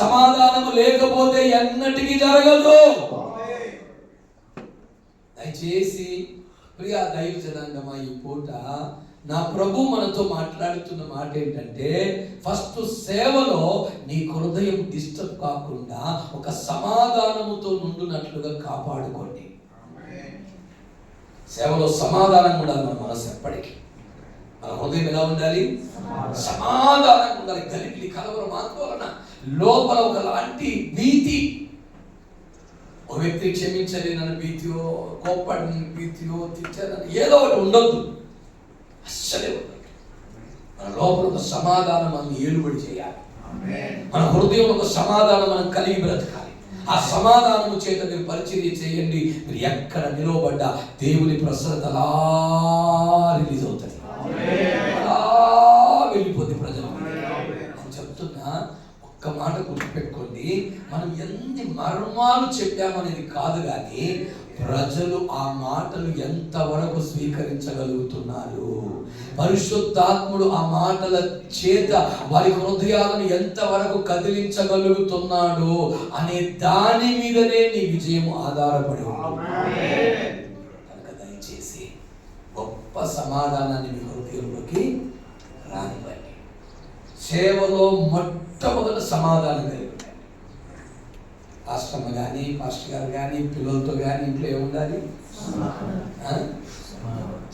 సమాధానం లేకపోతే ఎన్నటికీ జరగదు. దయచేసి ప్రియా దైవ జనాంగమా, ఈ పూట నా ప్రభు మనతో మాట్లాడుతున్న మాట ఏంటంటే, ఫస్ట్ సేవలో నీ హృదయం డిస్టర్బ్ కాకుండా ఒక సమాధానముతో నుండునట్లుగా కాపాడుకోండి. సేవలో సమాధానం ఉండాలి. మన మనసు ఎప్పటికీ, మన హృదయం ఎలా ఉండాలి? సమాధానం ఉండాలి. గలిబిలి, కలవరం, ఆందోళన, లోపల ఒకలాంటి భీతి, ఒక వ్యక్తి క్షమించలేనని భీతియో, కోప్పడిన భీతియో, తిట్టారని ఏదో ఒకటి ఉండొద్దు. అస్సలే ఉండదు. మన లోపల ఒక సమాధానం మనం ఏలుబడి చేయాలి. మన హృదయంలో ఒక సమాధానం మనం కలిగి బ్రతకాలి. ఆ సమాధానము చేత మీరు పరిచర్య చేయండి. మీరు ఎక్కడ నిలవబడ్డా దేవుని ప్రసన్నత అలా రిలీజ్ అవుతుంది, అలా వెళ్ళిపోద్ది ప్రజలు. నేను చెప్తున్నా, ఒక్క మాట గుర్తుపెట్టుకోండి, మనం ఎన్ని మర్మాలు చెప్పామనేది కాదు, కానీ ప్రజలు ఆ మాటలు ఎంతవరకు స్వీకరించగలుగుతున్నారు, పరిశుద్ధాత్ముడు ఆ మాటల చేత వారి హృదయాలను ఎంతవరకు కదిలించగలుగుతున్నాడు అనే దాని మీదనే నీ విజయం ఆధారపడి ఉంటుంది. కనుక దయచేసి గొప్ప సమాధానాన్ని మీ హృదయంలోకి రానివ్వండి. సేవలో మొట్టమొదటి సమాధానం కలిగి పాస్టమ్మ కానీ, పాస్టర్ గారు కానీ, పిల్లలతో కానీ ఇంట్లో ఏముండాలి?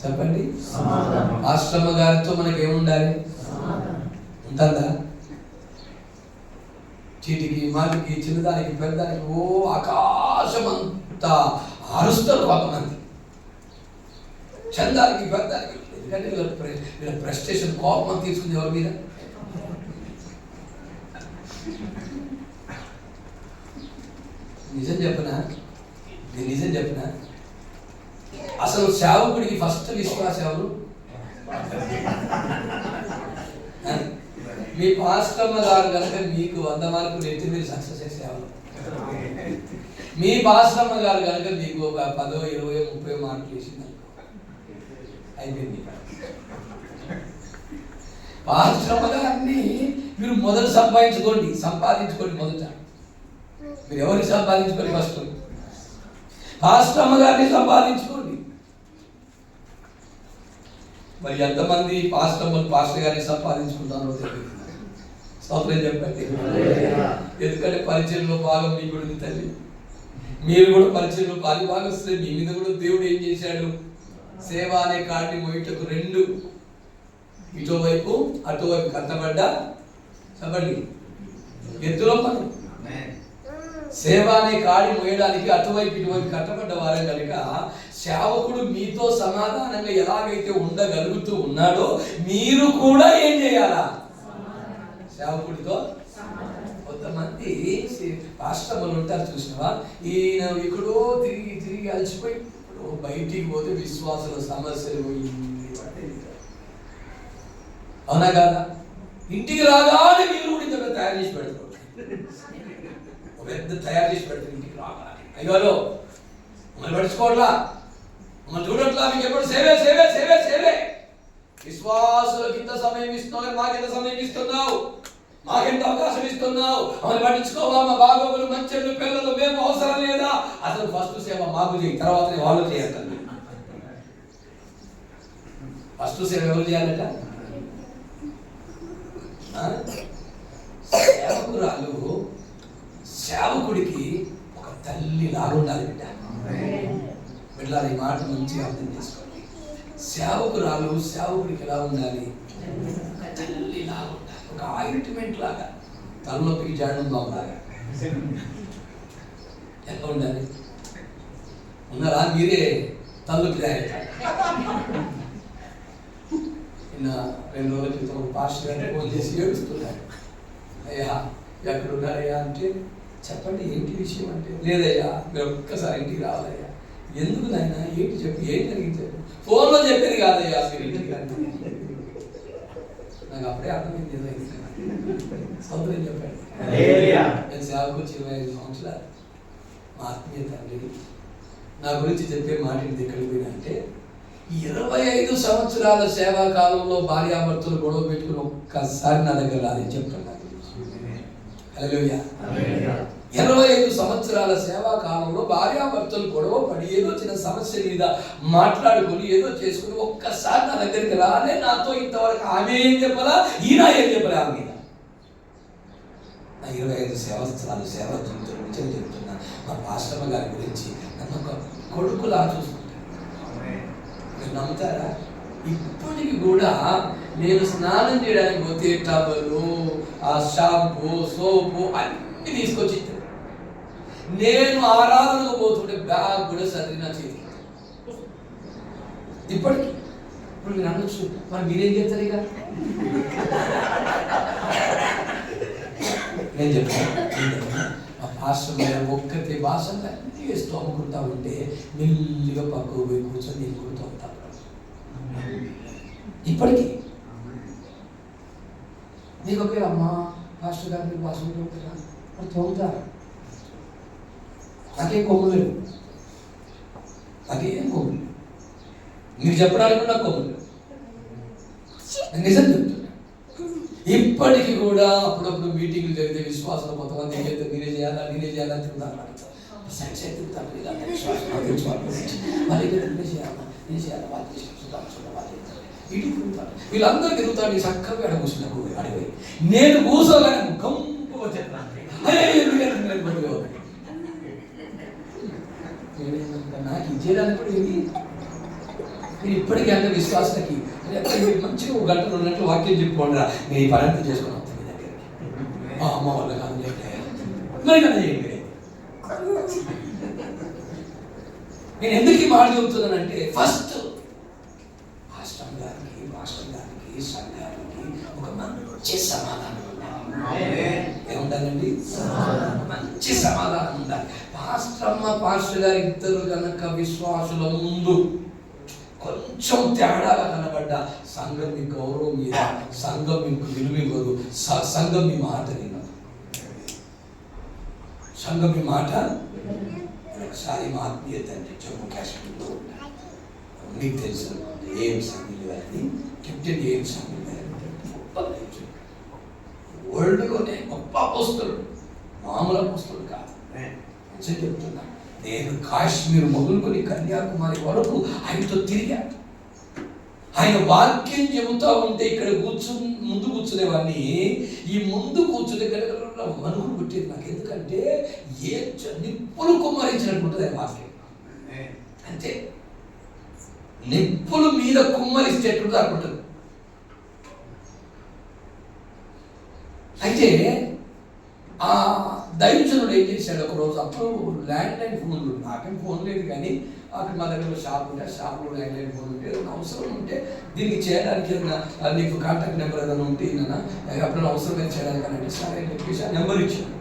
చెప్పండి. పాస్టమ్మ గారితో మనకి ఏముండాలి? ఉంటుందా? చీటికి మాటికి, చిన్నదానికి పెద్దదానికి ఓ ఆకాశం అంతా అరుస్తారు కొంతమంది. చందానికి పెద్దదానికి, ఎందుకంటే వీళ్ళ ప్రెస్టేషన్, కోపం తీసుకుంది ఎవరి మీద? నిజం చెప్పనా? నేను నిజం చెప్పనా? అసలు సేవకుడికి ఫస్ట్ విశ్వాసం ఎవరు? మీ పాస్టమ్మ గారు కనుక మీకు 100 మార్కులు ఎత్తి మీరు సక్సెస్ చేసేవాళ్ళు. మీ పాస్టమ్మ గారు కనుక మీకు 10, 20, 30 మార్కులు వేసింది అయిపోయింది. పాస్టమ్మ గారిని మీరు మొదట సంపాదించుకోండి. మొదట మీరు ఎవరిని సంపాదించుకోండి? ఫస్ట్ పాస్టమ్మ గారిని సంపాదించుకోండి. మరి ఎంతమంది పాస్టర్ గారిని సంపాదించుకుంటారో తెలియదు. స్తోత్రం చెప్పండి. ఎందుకంటే పరిచయంలో భాగం మీ కూడా తల్లి, మీరు కూడా పరిచయంలో పాలిభాగస్తులే. మీ మీద కూడా దేవుడు ఏం చేశాడు? సేవ అనే కాడిని మోయటకు 2 ఇటువైపు అటువైపు కట్టబడ్డ చెప్పండి ఎత్తులో పని. సేవ అనే కాడి మోయడానికి అటువైపు ఇటువైపు కట్టబడ్డ వారే కనుక సేవకుడు మీతో సమాధానంగా ఎలాగైతే ఉండగలుగుతూ ఉన్నాడో మీరు కూడా ఏం చేయాలా? సేవకుడితో. కొంతమంది పాస్టర్లు ఉంటారు చూసినవా, ఈయన ఇక్కడో తిరిగి అలసిపోయి బయటికి పోతే విశ్వాసుల సమస్యలు అవునా కాదా? ఇంటికి రాగానే మీరు కూడా ఇంత తయారు చేసి పెడతారు, తయారు చేసి పెడతారు. ఇంటికి రాగానే అయ్యో మమ్మల్ని పడుచుకోవట్లా, మమ్మల్ని చూడట్లా, మీకు ఎప్పుడు సేవే సేవే సేవే సేవే. విశ్వాసులకు ఇంత సమయం ఇస్తున్నావు, మాకెంత సమయం ఇస్తున్నావు, మాకెంత అవకాశం ఇస్తున్నావు, మమ్మల్ని పట్టించుకోవా, మా బాగోగులు మంచెళ్ళు పిల్లలు మేము అవసరం లేదా? అసలు ఫస్ట్ సేవ మాకు చేయి, తర్వాత వాళ్ళు చేయాలి. ఫస్ట్ సేవ ఎవరు చేయాలట? సేవకుడికి ఒక తల్లి లాగుండాలి బిడ్డ. బిడ్డలారా ఈ మాట మంచిగా అర్థం చేసుకోండి. సేవకుడికి ఎలా ఉండాలి? తల్లి లాగా ఉండాలి, ఒక ఆయింట్మెంట్ లాగా, తలనొప్పికి జాడం బాగులాగా. ఎలా ఉండాలి? ఉన్నారా? మీరే తలనొప్పి తయారవుతారు. నిన్న 2 రోజుల క్రితం ఒక పాస్టర్ గారిని ఫోన్ చేసి ఏడుస్తున్నాడు. అయ్యా ఎక్కడున్నారయ్యా అంటే, చెప్పండి ఏంటి విషయం అంటే, లేదయ్యా మీరు ఒక్కసారి ఇంటికి రావాలయ్యా. ఎందుకు నాయన? ఏంటి చెప్పి, ఏం జరిగింది చెప్పు. ఫోన్లో చెప్పేది కాదయ్యా మీరు ఇంటికి రండి. నాకు అప్పుడే అర్థమైంది సౌదర్యం చెప్పాడు. నేను సేవకు వచ్చి 25 సంవత్సరాలు. మా ఆత్మీయ తండ్రి నా గురించి చెప్పే మాట ఎక్కడికి పోయినా అంటే, 25 సంవత్సరాల సేవా కాలంలో భార్యాభర్తలు గొడవ పెట్టుకుని ఒక్కసారి నా దగ్గర రాదని చెప్తున్నాను. హల్లెలూయా. 25 సంవత్సరాల సేవా కాలంలో భార్యాభర్తలు గొడవ పడి ఏదో చిన్న సమస్య మీద మాట్లాడుకుని ఏదో చేసుకుని ఒక్కసారి నా దగ్గరికి రాలే. నాతో ఇంతవరకు ఆమె ఏం చెప్పాలా, ఈయన ఏం చెప్పలే ఆమె మీద. నా 25 సంవత్సరాల సేవా జీవితం నిజం చెప్తున్నా. మా పాస్టమ్మ గారి గురించి నన్ను ఒక కొడుకులా చూసుకుంటాను. మీరు నమ్ముతారా? ఇప్పటికి కూడా నేను స్నానం చేయడానికి పోతే టవలు, ఆ షాంపూ, సోపు అన్ని తీసుకొచ్చి నేను ఆరాధనకు పోతుంటే బ్యాగ్ కూడా సర్ది నా చేతి. ఇప్పటికి ఇప్పుడు మీరు అనొచ్చు, మరి మీరేం చేస్తారు? ఇక నేను చెప్తాను, ఆ పాస్టర్ ఒక్కతే భాషలు అన్ని వేస్తూ అమ్ముకుంటా ఉంటే మెల్లిగా పక్కకు పోయి కూర్చొని నేను కూడా తోముతాను. ఇప్పటికీ నీకు ఒకే అమ్మా పాస్టర్ గారు మీరు భాషలు తోముతారా? మరి తోముతారా? నాకేం కొమ్ము లేవు, నాకేం కొమ్ము లేవు. మీరు చెప్పడానికి కూడా నాకు కొమ్ము లేవు. నేను నిజం చెప్తున్నా. ఇప్పటికీ కూడా అప్పుడప్పుడు మీటింగ్లు జరిగితే విశ్వాసాలు కొంతమంది ఏం చేస్తే నేనే చేయాలని తిరుగుతాను. వీళ్ళందరూ తిరుగుతాడు. చక్కగా అక్కడ కూర్చున్నాను అడిగి నేను కూర్చోగానే గంపు వచ్చేస్తాను. నాకు ఇచ్చేదానికి కూడా ఏంటి? మీరు ఇప్పటికీ అంటే విశ్వాసానికి మంచిగా 1 గంట 2 గంటలు వాక్యం చెప్పుకోండిరా, నేను ఈ పని అంతా చేసుకుని వస్తాను మీ దగ్గరికి. మా అమ్మ వాళ్ళ కాదు మరి కదా చేయండి. నేను ఎందుకు ఈ మాట చెబుతున్నానంటే, ఫస్ట్ మాస్టర్ గారికి సంఘానికి ఒక మంచి సమాధానం ఏముండాలండి? మంచి సమాధానం ఉండాలి. పాస్టర్ గారు ఇద్దరు కనుక విశ్వాసుల ముందు కొంచెం తేడాగా కనబడ్డ సంఘం మీ గౌరవం మీద, సంఘం మీకు విలువివ్వదు, సంఘం మీ మాట వినదు. సంఘం మీ మాట ఒకసారి మా ఆత్మీయ తండ్రి జమ్మూ కాశ్మీర్లో ఉంటారు. మీకు తెలుసు ఏం సమీల్ గారిని, కెప్టెన్ ఏం సమీల్ గారిని గొప్ప నాయకుడు, వరల్డ్లోనే గొప్ప అపోస్తలుడు, మామూలు అపోస్తలుడు కాదు. మంచిగా చెప్తున్నా, నేను కాశ్మీర్ మొదలుకొని కన్యాకుమారి వరకు ఆయనతో తిరిగాను. ఆయన వాక్యం చెబుతా ఉంటే ఇక్కడ ముందు కూర్చునేవాడిని, ఈ ముందు కూర్చునే మనుగులు పుట్టేది నాకు. ఎందుకంటే ఏ నిప్పులు కుమ్మరించినట్టు ఉంటుంది ఆయన వాక్యం. అంతే, నిప్పులు మీద కుమ్మరిస్తేట్టు దాకుంటుంది. అయితే ఆ దైవజనుడు ఏం చేశాడు, ఒకరోజు అప్పుడు ల్యాండ్ లైన్ ఫోన్లు, నాకేం ఫోన్ లేదు కానీ అక్కడ మా దగ్గర షాప్ ఉంటే షాప్లో ల్యాండ్ లైన్ ఫోన్ ఉంటే ఏదైనా అవసరం ఉంటే దీనికి చేయడానికి ఏదైనా నీకు కాంటాక్ట్ నెంబర్ ఏదైనా ఉంటే అప్పుడు అవసరమైన చేయడానికి అని అంటే సరే అని చెప్పేసి ఆ నెంబర్ ఇచ్చాను.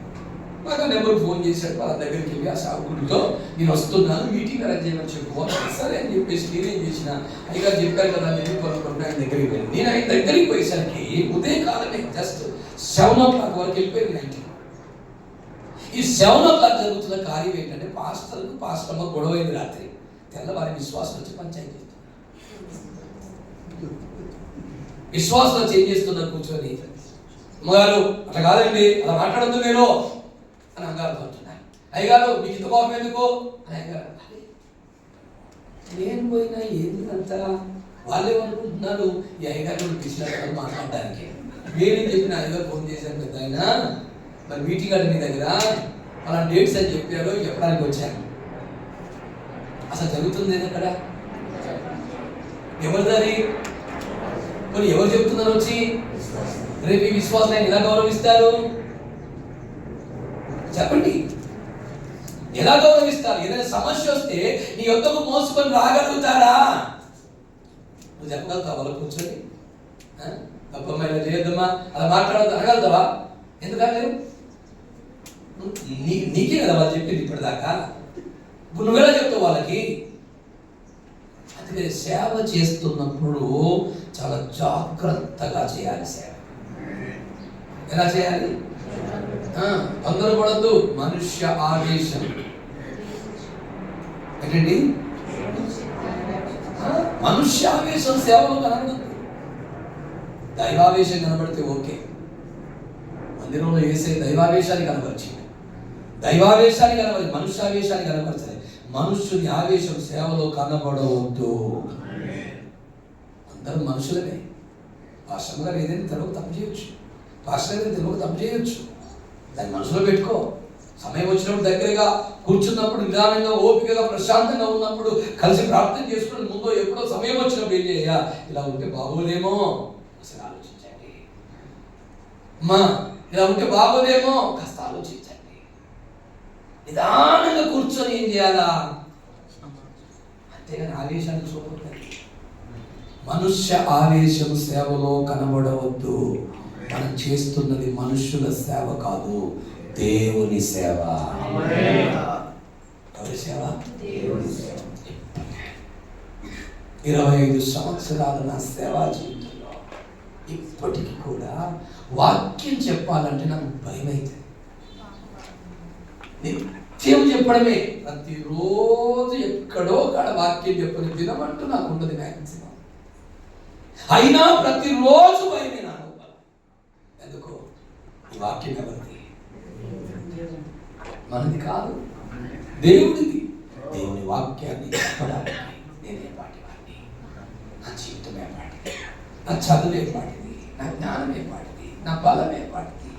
నాకు ఆ నెంబర్ ఫోన్ చేశాడు. వాళ్ళ దగ్గరికి వెళ్ళి ఆ షాపుడితో నేను వస్తున్నాను, మీటింగ్ అరేంజ్ చేయమని చెప్పుకోవాలి. సరే అని చెప్పేసి నేనేం చేసిన, అయ్యగారు చెప్పారు కదా అని చెప్పి ఆయన దగ్గరికి వెళ్ళి నేను ఆయన దగ్గరికి పోయేసరికి ఉదయకాలమే జస్ట్ 7 o'clock వరకు వెళ్ళిపోయింది. నైట్ ఈ 7 o'clock జరుగుతున్న కార్యం ఏంటంటే పాస్టర్మ గొడవైంది. రాత్రి తెల్లవారి విశ్వాసం వచ్చి పంచాయతీ చేస్తున్నారు. విశ్వాసం వచ్చి ఏం చేస్తున్నారు, కూర్చొని అమ్మగారు అట్లా కాదండి, అలా మాట్లాడద్దు మీరు అని అమ్మగారు అంటున్నారు. అయ్యగారు మీకు ఇంత కోపం ఎందుకు అని అయ్యగారు. నేను పోయినా ఎందుకంతా వాళ్ళేమనుకుంటున్నారు, ఈ అయ్యగారు పిలిచినారు మాట్లాడడానికి. నేనేం చెప్పిన, అయ్యగారు ఫోన్ చేశాను పెద్ద ఆయన, మరి మీటింగ్ అంటే మీ దగ్గర అలా డేట్స్ అని చెప్పారు, చెప్పడానికి వచ్చాను. అసలు జరుగుతుంది అక్కడ ఎవరి దారి, మరి ఎవరు చెప్తున్నారు వచ్చి, రేపు ఈ విశ్వాసాన్ని ఎలా గౌరవిస్తారు చెప్పండి, ఎలా గౌరవిస్తారు? ఏదైనా సమస్య వస్తే నీ యొద్దకు మోసుకొని రాగలుగుతారా? నువ్వు చెప్పగలుగుతావు వాళ్ళు కూర్చొని, గొప్పమ్మ ఇలా చేయొద్దమ్మా, అలా మాట్లాడద్దు అనగలుగుతావా? ఎందుకంటే నీకే కదా వాళ్ళు చెప్పింది ఇప్పటిదాకా, ఇప్పుడు నువ్వెలా చెప్తావు వాళ్ళకి? అందుకే సేవ చేస్తున్నప్పుడు చాలా జాగ్రత్తగా చేయాలి. సేవ ఎలా చేయాలి? తొందరపడద్దు. మనుష్య ఆవేశం ఏంటండి? మనుష్య ఆవేశం సేవలో కనబడదు. దైవావేశం కనబడితే ఓకే. మందిరంలో వేసే దైవావేశాన్ని కనబరిచింది, దైవావేశాన్ని కనబడి మనుష్యావేశాన్ని కనబరచాలి. మనుష్యుని ఆవేశం సేవలో కనబడవద్దు. అందరూ మనుషులనే. పాస్టర్ గారు ఏదైనా తెలుగు తప్పు చేయొచ్చు, పాస్టర్ గారు తెలుగు తప్పు చేయొచ్చు, దాన్ని మనసులో పెట్టుకో. సమయం వచ్చినప్పుడు దగ్గరగా కూర్చున్నప్పుడు నిదానంగా ఓపికగా ప్రశాంతంగా ఉన్నప్పుడు కలిసి ప్రార్థన చేసుకుని ముందో ఎప్పుడో సమయం వచ్చినప్పుడు ఏం చేయ, ఇలా ఉంటే బాగోదేమో అసలు ఆలోచించండి. అమ్మా ఇలా ఉంటే బాగోదేమో కాస్త ఆలోచించండి. నిదానంగా కూర్చొని ఏం చేయాలా, అంతేగాని ఆవేశాన్ని చూపకూడదు. మనుష్య ఆవేశం సేవలో కనబడవద్దు. మనం చేస్తున్నది మనుష్యుల సేవ కాదు, దేవుని సేవ. ఎవరి సేవ? 25 సంవత్సరాల నా సేవా జీవితంలో ఇప్పటికీ కూడా వాక్యం చెప్పాలంటే నాకు భయం అవుతుంది. నిత్యం చెప్పడమే, ప్రతిరోజు ఎక్కడో కాడ వాక్యం చెప్పని దినమంటూ నాకు ఉండదు మ్యాక్సిమం. అయినా ప్రతిరోజు భయమే నాకు. ఎందుకో ఈ వాక్యం ఎవరిది? మనది కాదు, దేవుడిది. దేవుని వాక్యాన్ని చెప్పడానికి నేనే పాటివాడిని. నా జీవితం ఏ పాటిది, నా చదువు ఏ పాటిది, నా జ్ఞానం ఏ పాటిది, నా బలం ఏ పాటిది,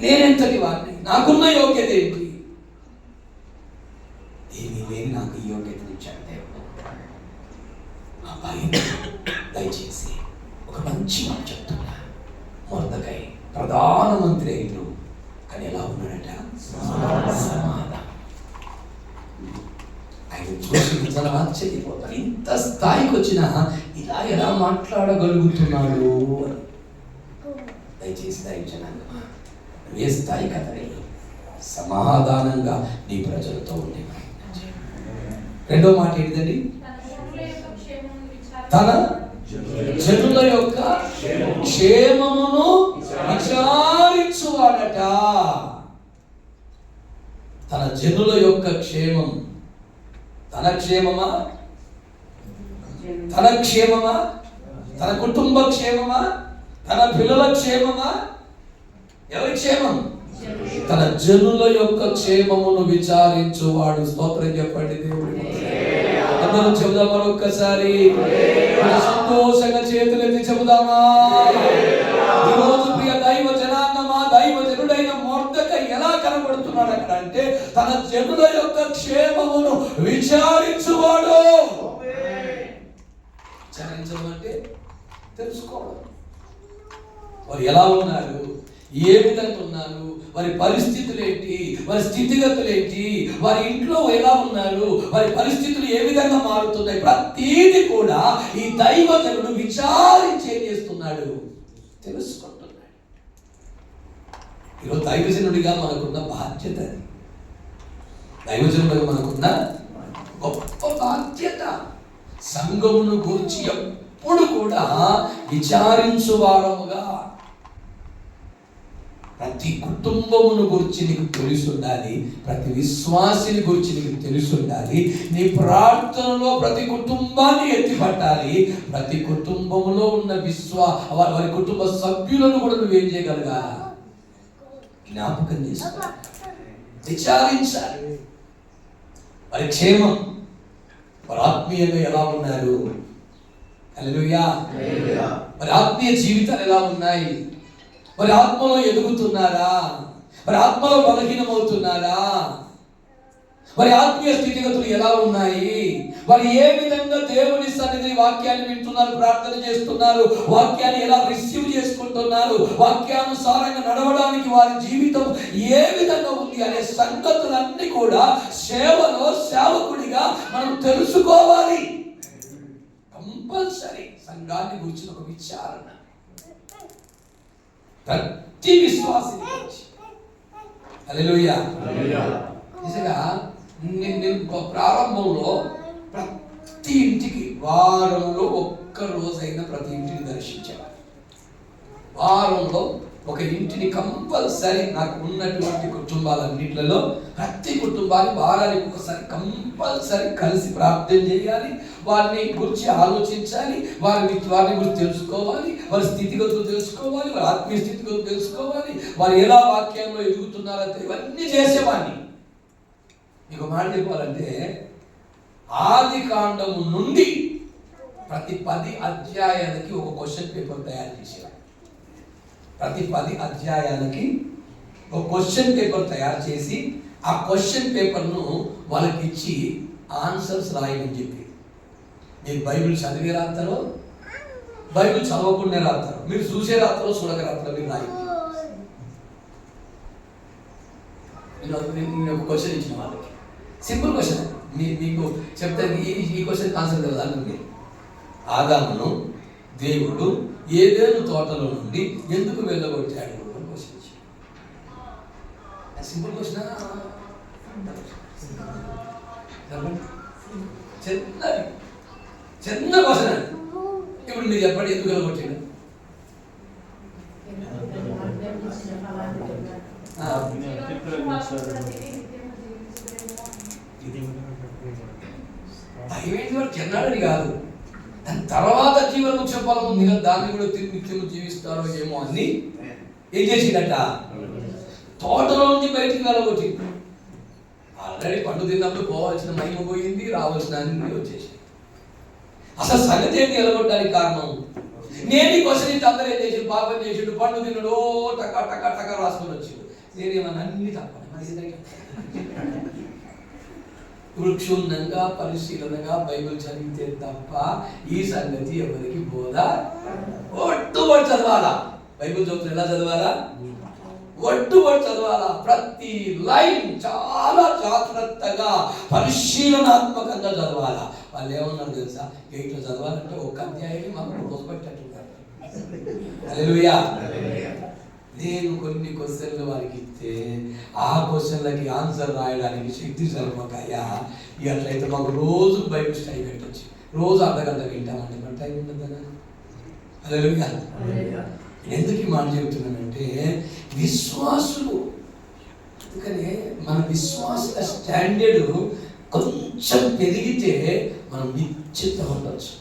నేనెంతటి వాడిని, నాకున్న యోగ్యత ఏంటి? ఏమీ లేని నాకు ఈ యోగ్యతను ఇచ్చాడు దేవుడు. ఆ భయం దయచేసి ఒక మంచి మాట చెప్తున్నా. మొర్దెకై ప్రధానమంత్రి అయిండు, కానీ ఎలా ఉన్నాడట? సమాధానం. ఆయన చూసి నిజంగా ఆశ్చర్యపోతాడు. ఇంత స్థాయికి వచ్చినా ఇలా ఎలా మాట్లాడగలుగుతున్నాడు అని. దయచేసి దయచేసి ఏ స్థాయి కథ సమాధానంగా నీ ప్రజలతో ఉండే. రెండో మాట ఏంటిదండి? తన జనుల యొక్క క్షేమమును విచారించువాడట. తన జనుల యొక్క క్షేమం తన క్షేమమా, తన క్షేమమా, తన కుటుంబ క్షేమమా, తన పిల్లల క్షేమమా, ఎవరి క్షేమం? తన జనుల యొక్క క్షేమమును విచారించువాడు. స్తోత్రం చెప్పండి దేవుడి. అందరూ చెబుదాం మరొక్కసారి, సంతోషంగా చేతులెత్తి చెబుదామా? ఈరోజు ప్రియ దైవ జనాంగమా, దైవ జనుడైన మొర్దెకై ఎలా కనబడుతున్నాడు అక్కడ అంటే తన జనుల యొక్క క్షేమమును విచారించువాడు. విచారించడం అంటే తెలుసుకోవడం. వారు ఎలా ఉన్నారు, ఏ విధంగా ఉన్నారు, వారి పరిస్థితులు ఏంటి, వారి స్థితిగతులు ఏంటి, వారి ఇంట్లో ఎలా ఉన్నారు, వారి పరిస్థితులు ఏ విధంగా మారుతున్నాయి, ప్రతిదీ కూడా ఈ దైవజనుడు విచారించి ఏం చేస్తున్నాడు, తెలుసుకుంటున్నాడు. ఈరోజు దైవజనుడిగా మనకున్న బాధ్యత, దైవజనుడిగా మనకున్న గొప్ప బాధ్యత సంఘమును గురించి ఎప్పుడు కూడా విచారించు వారముగా, ప్రతి కుటుంబమును గురించి నీకు తెలిసి ఉండాలి, ప్రతి విశ్వాసిని గురించి నీకు తెలిసి ఉండాలి. నీ ప్రార్థనలో ప్రతి కుటుంబాన్ని ఎత్తిపట్టాలి. ప్రతి కుటుంబములో ఉన్న వారి కుటుంబ సభ్యులను కూడా నువ్వేం చేయగలగాలి, జ్ఞాపకం చేసుకోవాలి, విచారించాలి. వారి క్షేమం, వారు ఆత్మీయంగా ఎలా ఉన్నారు, హల్లెలూయా, వారి ఆత్మీయ జీవితాలు ఎలా ఉన్నాయి, మరి ఆత్మలో ఎదుగుతున్నారా, మరి ఆత్మలో బలహీనమవుతున్నారా, మరి ఆత్మీయ స్థితిగతులు ఎలా ఉన్నాయి, మరి ఏ విధంగా దేవుని సన్నిధి వాక్యాన్ని వింటున్నారు, ప్రార్థన చేస్తున్నారు, వాక్యాన్ని ఎలా రిసీవ్ చేసుకుంటున్నారు, వాక్యానుసారంగా నడవడానికి వారి జీవితం ఏ విధంగా ఉంది అనే సంగతులన్నీ కూడా సేవలో సేవకుడిగా మనం తెలుసుకోవాలి. కంపల్సరీ సంఘాన్ని గురించిన ఒక విచారణ ప్రతి విశ్వాసి. హల్లెలూయా. నిజంగా నేను ప్రారంభంలో ప్రతి ఇంటికి వారంలో ఒక్క రోజైనా ప్రతి ఇంటిని దర్శించేవాడు. వారంలో ఒక ఇంటిని కంపల్సరీ, నాకు ఉన్నటువంటి కుటుంబాలన్నింటిలో ప్రతి కుటుంబాన్ని వారానికి ఒకసారి కంపల్సరీ కలిసి ప్రార్థన చేయాలి, వారిని గురించి ఆలోచించాలి, వారిని గురించి తెలుసుకోవాలి, వారి స్థితిగతులు తెలుసుకోవాలి, వారి ఆత్మీయ స్థితిగతులు తెలుసుకోవాలి, వారు ఎలా వాక్యంలో ఎదుగుతున్నారో ఇవన్నీ చేసేవాడిని. మీకు మాట చెప్పాలంటే ఆది కాండము నుండి ప్రతి 10 అధ్యాయాలకి ఒక క్వశ్చన్ పేపర్ తయారు చేసేవాడు. ప్రతి 10 అధ్యాయాలకి ఒక క్వశ్చన్ పేపర్ తయారు చేసి ఆ క్వశ్చన్ పేపర్ను వాళ్ళకి ఇచ్చి ఆన్సర్స్ రాయమని చెప్పి, మీరు బైబిల్ చదివే రాస్తారో, బైబిల్ చదవకుండా రాస్తారో, మీరు చూసే రాస్తారో చూడక రాస్తారో మీరు రాయి. నేను ఒక క్వశ్చన్ ఇచ్చిన వాళ్ళకి, సింపుల్ క్వశ్చన్, మీకు చెప్తే ఈ క్వశ్చన్ ఆన్సర్ తెలియదు. ఆదామును దేవుడు ఏదేను తోటలో నుండి ఎందుకు వెళ్ళగొట్టాడు అని క్వశ్చన్ ఇచ్చాడు. సింపుల్ క్వశ్చన్, చిన్న క్వశ్చన్. ఇప్పుడు మీరు చెప్పండి, ఎందుకు వెళ్ళగొట్టాడు? చిన్నాడని కాదు, దాని తర్వాత జీవన చెప్పాలని ఉంది కదా, దాన్ని కూడా నిత్యము జీవిస్తారో ఏమో అని ఏం చేసిందట, తోటలో నుంచి బయటికి వెళ్ళగొచ్చి. ఆల్రెడీ పండు తిన్నప్పుడు పోవాల్సిన మహిమ పోయింది, రావాల్సిన అన్ని వచ్చేసి. అసలు సంగతి ఏంటి వెళ్ళగొట్టడానికి కారణం? నేను ఈ క్వశ్చన్ ఇచ్చి అందరూ ఏం చేసి పాపం చేసిండు, పండు తిన్నాడు, టకా టకా టకా రాసుకొని వచ్చిండు. నేనేమన్నా అన్ని తప్పని ఇప్పుడు క్షుణ్ణంగా పరిశీలనగా బైబిల్ చదివితే తప్ప ఈ సంగతి ఎవరికి బోధ. ఒట్టుబడి చదవాలా, బైబిల్ చదువుతున్న ఎలా చదవాలా, ఒట్టుబడి చదవాలా. ప్రతి లైన్ చాలా జాగ్రత్తగా పరిశీలనాత్మకంగా చదవాలా. వాళ్ళు ఏమన్నారు తెలుసా, 8లో చదవాలంటే ఒక అధ్యాయం మాకు రోజు పెట్టట్టున్నారు. హల్లెలూయా. నేను కొన్ని క్వశ్చన్లు వారికి ఇస్తే ఆ క్వశ్చన్లకి ఆన్సర్ రాయడానికి శక్తి సరిపోకాయా. అట్లయితే మాకు రోజు బైబిల్ స్టడీ పెట్టచ్చు, రోజు అర్ధగంట వింటామంటే మన టైం ఉండదా? హల్లెలూయా. ఎందుకు ఈ మాట చెబుతున్నానంటే విశ్వాసులు, అందుకనే మన విశ్వాస స్టాండర్డ్ కొంచెం కొంచెం పెరిగితే మనం నిశ్చిత ఉండొచ్చు.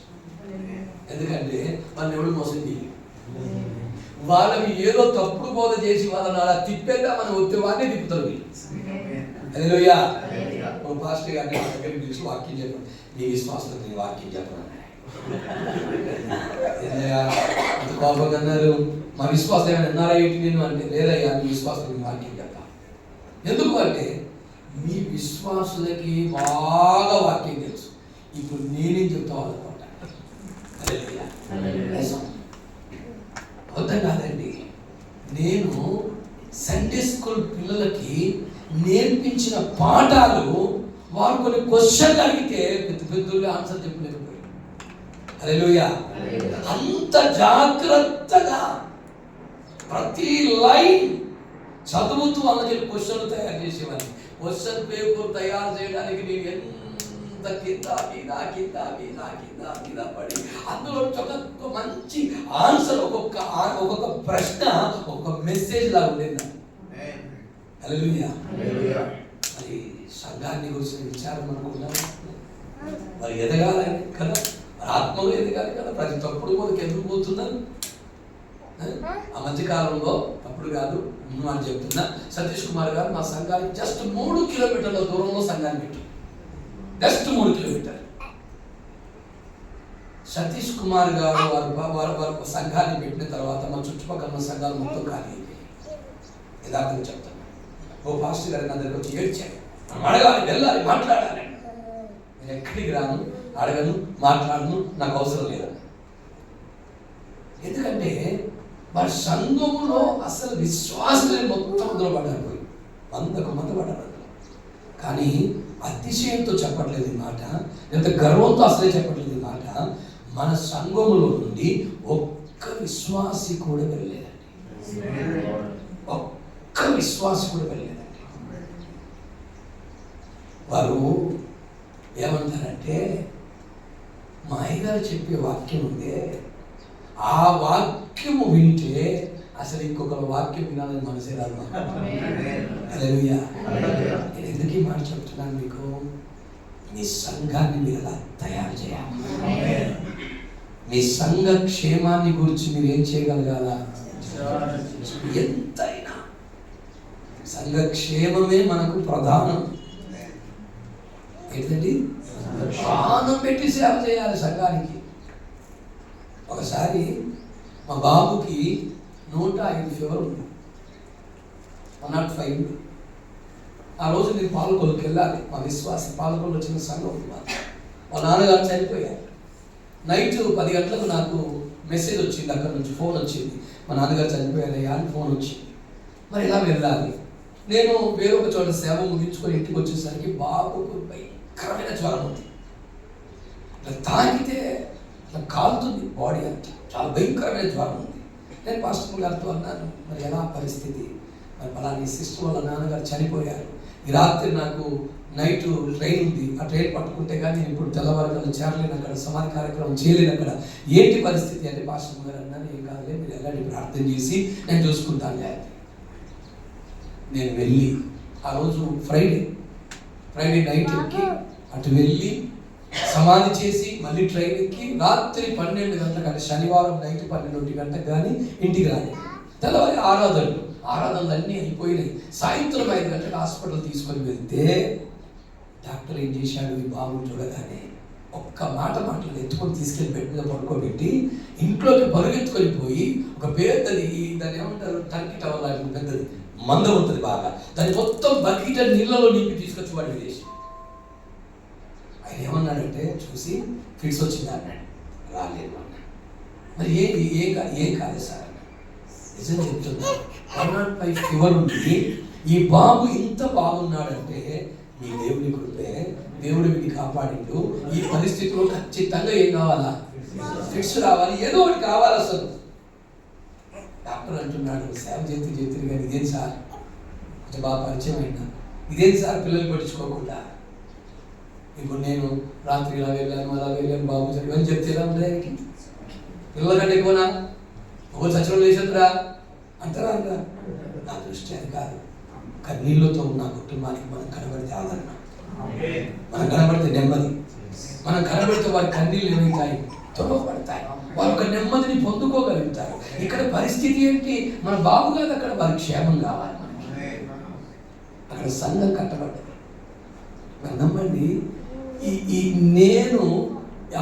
ఎందుకంటే మనం ఎవడు మోసం చేయాలి. వాళ్ళని ఏదో తప్పుడు బోధ చేసి వాళ్ళని అలా తిప్పేదా మనం వచ్చే వాడిని తిప్పుతారు. హల్లెలూయా. ఓ పాస్టర్ గారిని దగ్గరికి పిలిచి వాక్యం చెప్పండి, నీ విశ్వాసం నీ వాక్యం చెప్పండి. అంత కోపంగా అన్నారు. మా విశ్వాసం ఏమైనా విన్నారా ఏంటి నేను అంటే, లేదయ్యా నీ విశ్వాసం నీ వాక్యం చెప్పాలి. ఎందుకు అంటే మీ విశ్వాసులకి బాగా వాక్యం తెలుసు. ఇప్పుడు నేనేం చెప్తా వాళ్ళనుకుంటా. అర్థం కాదండి. నేను సండే స్కూల్ పిల్లలకి నేర్పించిన పాఠాలు వారు కొన్ని క్వశ్చన్లు అడిగితే పెద్ద ఆన్సర్ చెప్పలేకపోయారు. హల్లెలూయా. అంత జాగ్రత్తగా ప్రతి లైన్ చదువుతూ వాళ్ళకి క్వశ్చన్లు తయారు చేసేవాడిని. క్వశ్చన్ పేపర్ తయారు చేయడానికి నేను ఎంత కింద పడి అందులో ఒక మంచి ఆన్సర్, ఒక్కొక్క ప్రశ్న ఒక మెసేజ్ లాగా ఉండేది. హల్లెలూయా. మరి సంఘాన్ని గురించి విచారం అనుకున్నాం. మరి ఎదగాలని కదా, ఆత్మలో ఎదగాలి కదా. ప్రతి తప్పుడు కూడా ఎందుకు పోతున్నారు? ఆ మధ్యకాలంలో తప్పుడు కాదు అని చెప్తున్నా. సతీష్ కుమార్ గారు మా సంఘానికి జస్ట్ 3 కిలోమీటర్ల దూరంలో సంఘాన్ని పెట్టారు. జస్ట్ 3 కిలోమీటర్లు. సతీష్ కుమార్ గారు వారు సంఘాన్ని పెట్టిన తర్వాత మా చుట్టుపక్కల ఉన్న సంఘాలు మొత్తం ఖాళీ అయిపోయాయి. యథార్థంగా చెప్తాను. ఓ పాస్టర్ గారి నా దగ్గర వచ్చి ఏడ్చాను. అడగాలి, వెళ్ళాలి, మాట్లాడాలి. నేను ఎక్కడికి రాను, అడగను, మాట్లాడను, నాకు అవసరం లేదని. ఎందుకంటే వారి సంఘంలో అసలు విశ్వాసమే మొత్తం అందులో పడ్డారు. 100 మంది పడ్డారు. కానీ అతిశయంతో చెప్పట్లేదు ఈ మాట, ఎంత గర్వంతో అసలే చెప్పట్లేదు ఈ మాట. మన సంఘములో నుండి ఒక్క విశ్వాసి కూడా వెళ్ళలేదండి. ఒక్క విశ్వాసి కూడా వెళ్ళలేదండి. వారు ఏమంటారంటే, మా అయ్యగారు చెప్పే వాక్యం ఉందే, ఆ వాక్యము వింటే అసలు ఇంకొక వాక్యం వినాలని మనసే రాదు. హల్లెలూయా. నేను ఎందుకు ఈ మాట చెప్తున్నాను మీకు? మీ సంఘాన్ని మీరు ఎలా తయారు చేయాలి, మీ సంఘ క్షేమాన్ని గురించి మీరు ఏం చేయగలగాల? ఎంతైనా సంఘ క్షేమమే మనకు ప్రధానం. ఏంటండి? ప్రాణం పెట్టి సేవ చేయాలి సంఘానికి. ఒకసారి మా బాబుకి 105 ఫీవర్ ఉంది, 105. ఆ రోజు నేను పాలకొల్లుకి వెళ్ళాలి. మా విశ్వాస పాలకొల్లు వచ్చిన సంఘం ఉంది. మా నాన్నగారు చనిపోయారు. నైట్ 10 గంటలకు నాకు మెసేజ్ వచ్చింది, అక్కడ నుంచి ఫోన్ వచ్చింది, మా నాన్నగారు చనిపోయారయ్యా అని ఫోన్ వచ్చింది. మరి ఇలా వెళ్ళాలి. నేను వేరొక చోట సేవ ముగించుకొని ఇంటికి వచ్చేసరికి బాబుకు భయంకరమైన జ్వరం ఉంది. ఇట్లా తాగితే ఇట్లా కాలుతుంది బాడీ అంతా, చాలా భయంకరమైన జ్వరం ఉంది. నేను పాస్టర్ గారితో అన్నాను, మరి ఎలా పరిస్థితి? మరి పలాని సిస్టర్ వాళ్ళ నాన్నగారు చనిపోయారు, ఈ రాత్రి నాకు నైట్ ట్రైన్ ఉంది, ఆ ట్రైన్ పట్టుకుంటే కానీ నేను ఇప్పుడు తెల్లవారుగా చేరలేను, అక్కడ సమాధి కార్యక్రమం చేయలేను, అక్కడ ఏంటి పరిస్థితి అంటే పాస్టర్ గారు అన్నాను, ఏం కాదులే మీరు వెళ్ళండి, ప్రార్థన చేసి నేను చూసుకుంటాను. నేను వెళ్ళి ఆ రోజు ఫ్రైడే నైట్ ఎక్కి అటు వెళ్ళి సమాధి చేసి మళ్ళీ ట్రైన్ ఎక్కి రాత్రి 12 గంటలకు, అంటే శనివారం నైట్ 12 గంటలకు కానీ ఇంటికి రాలి. తెల్లవారి ఆరాధనలు అన్నీ అయిపోయినాయి. సాయంత్రం 5 గంటలకు హాస్పిటల్ తీసుకొని వెళ్తే డాక్టర్ ఏం చేశాడు, ఈ బాబుని చూడగానే ఒక్క మాట మాట్లాడి ఎత్తుకొని తీసుకెళ్ళి బెడ్ మీద పడుకోబెట్టి ఇంట్లోకి పరుగెత్తుకొని పోయి ఒక పెద్దది, దాన్ని ఏమంటారు, టర్కీ టవర్ లాంటి పెద్దది మందం ఉంటుంది బాగా, దాన్ని మొత్తం బకెట్ నీళ్ళలో నింపి తీసుకొచ్చి వాడి విదేశీ. ఆయన ఏమన్నాడంటే చూసి ఫిట్స్ వచ్చింది అన్నాడు. రాలేదు అన్నాడు. మరి ఏం కాదు సార్ అన్నాడు. నిజం చెప్తున్నా, 105 ఫీవర్ ఉంది, ఈ బాబు ఇంత బాగున్నాడంటే మీ దేవుని కృపే, దేవుడు వీడిని కాపాడిండు. ఈ పరిస్థితిలో ఖచ్చితంగా ఏం కావాలా? ఫిట్స్ రావాలి, ఏదో ఒకటి కావాలి. అసలు డాక్టర్ అంటున్నాడు, సేవ చేతి కానీ ఇదేం సార్, కొంచెం బాగా పరిచయం అయినా, ఇదేం సార్ పిల్లలు పట్టించుకోకుండా. ఇప్పుడు నేను రాత్రి ఇలా వెళ్ళాను బాబు అని చెప్తే ఎలా ఉంటుంది ఆయనకి? పిల్లల కంటే ఎక్కువనా? ఒక సచివం లేచొద్దురా అంటారా? నా దృష్టి అది కాదు. కన్నీళ్ళతో నా కుటుంబానికి మనం కనబడితే ఆదరణ. మనం కనబడితే నెమ్మది, మనం కనబడితే వారి కన్నీళ్ళు ఏమవుతాయి, తొలగబడతాయి, వారు ఒక నెమ్మదిని పొందుకోగలుగుతారు. ఇక్కడ పరిస్థితి ఏంటి, మన బాబు కాదు, అక్కడ వారి క్షేమం కావాలి. మనకి అక్కడ సంఘం కట్టబడ్డది. నమ్మండి, ఈ నేను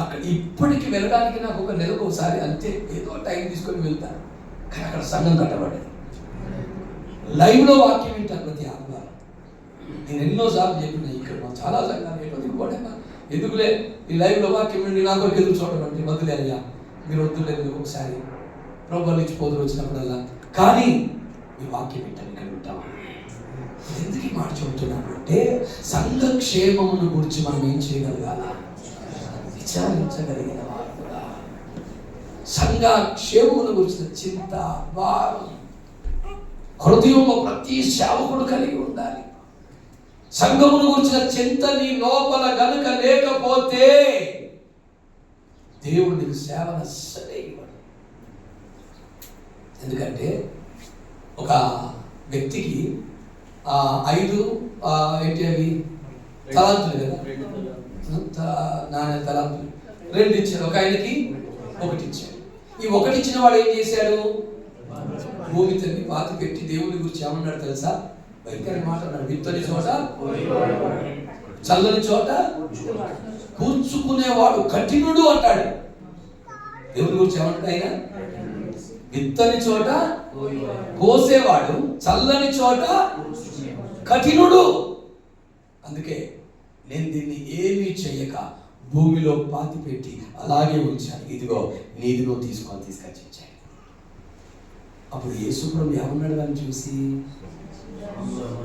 అక్కడ ఇప్పటికి వెళ్ళడానికి నాకు ఒక నెలకు ఒకసారి అంతే, ఏదో టైం తీసుకొని వెళ్తాను. కానీ అక్కడ సంఘం కట్టబడ్డది. లైవ్లో వాక్యం వింటాను ప్రతి ఆదివారం. నేను ఎన్నోసార్లు చెప్పిన, ఇక్కడ మా చాలా సంఘాలు ఏటో దిగుబడేమా ఎందుకులే ఈ లైవ్లో వాక్యం విండి నా కొరకు ఎదురు చూడడం అంటే వద్దులే అయ్యా, మీరు వద్దులేదు ఒకసారి ప్రభుత్వం నుంచి పోదురు వచ్చినప్పుడల్లా. కానీ ఈ వాక్యం వింటాను, ఇక్కడ వింటామా. ఎందుకు ఈ మాట చెబుతున్నాను అంటే, సంఘ క్షేమమును గురించి మనం ఏం చేయగలగాల, విచారించగలిగిన వారుగా. సంఘ క్షేమమును గురించిన చింత, భారం హృదయంలో ప్రతి సేవకుడు కలిగి ఉండాలి. సంఘమును గురించిన చింత నీ లోపల గనుక లేకపోతే దేవుడు నీకు సేవను అస్సలే ఇవ్వడు. ఎందుకంటే ఒక వ్యక్తికి 5 ఏంటి అవి తలాంతులు కదా, నాణ్య తలాంతులు 2 ఇచ్చాడు. ఒక ఆయనకి 1 ఇచ్చాడు. ఈ 1 ఇచ్చిన వాడు ఏం చేశాడు, భూమి తల్లి పాతి పెట్టి దేవుని గురించి ఏమన్నాడు తెలుసా, భయంకరమైన మాట అన్నాడు. విత్తని చోట చల్లని చోట కూర్చుకునేవాడు కఠినుడు అంటాడు. దేవుని గురించి ఏమంటాడు ఆయన, విత్తని చోట కోసేవాడు, చల్లని చోట కఠినుడు. అందుకే నేను దీన్ని ఏమీ చేయక భూమిలో పాతి పెట్టి అలాగే ఉంచాను, ఇదిగో నీదిగో తీసుకొచ్చి ఇచ్చాను. అప్పుడు యేసు ప్రభు ఏమన్నాడు అని చూసి,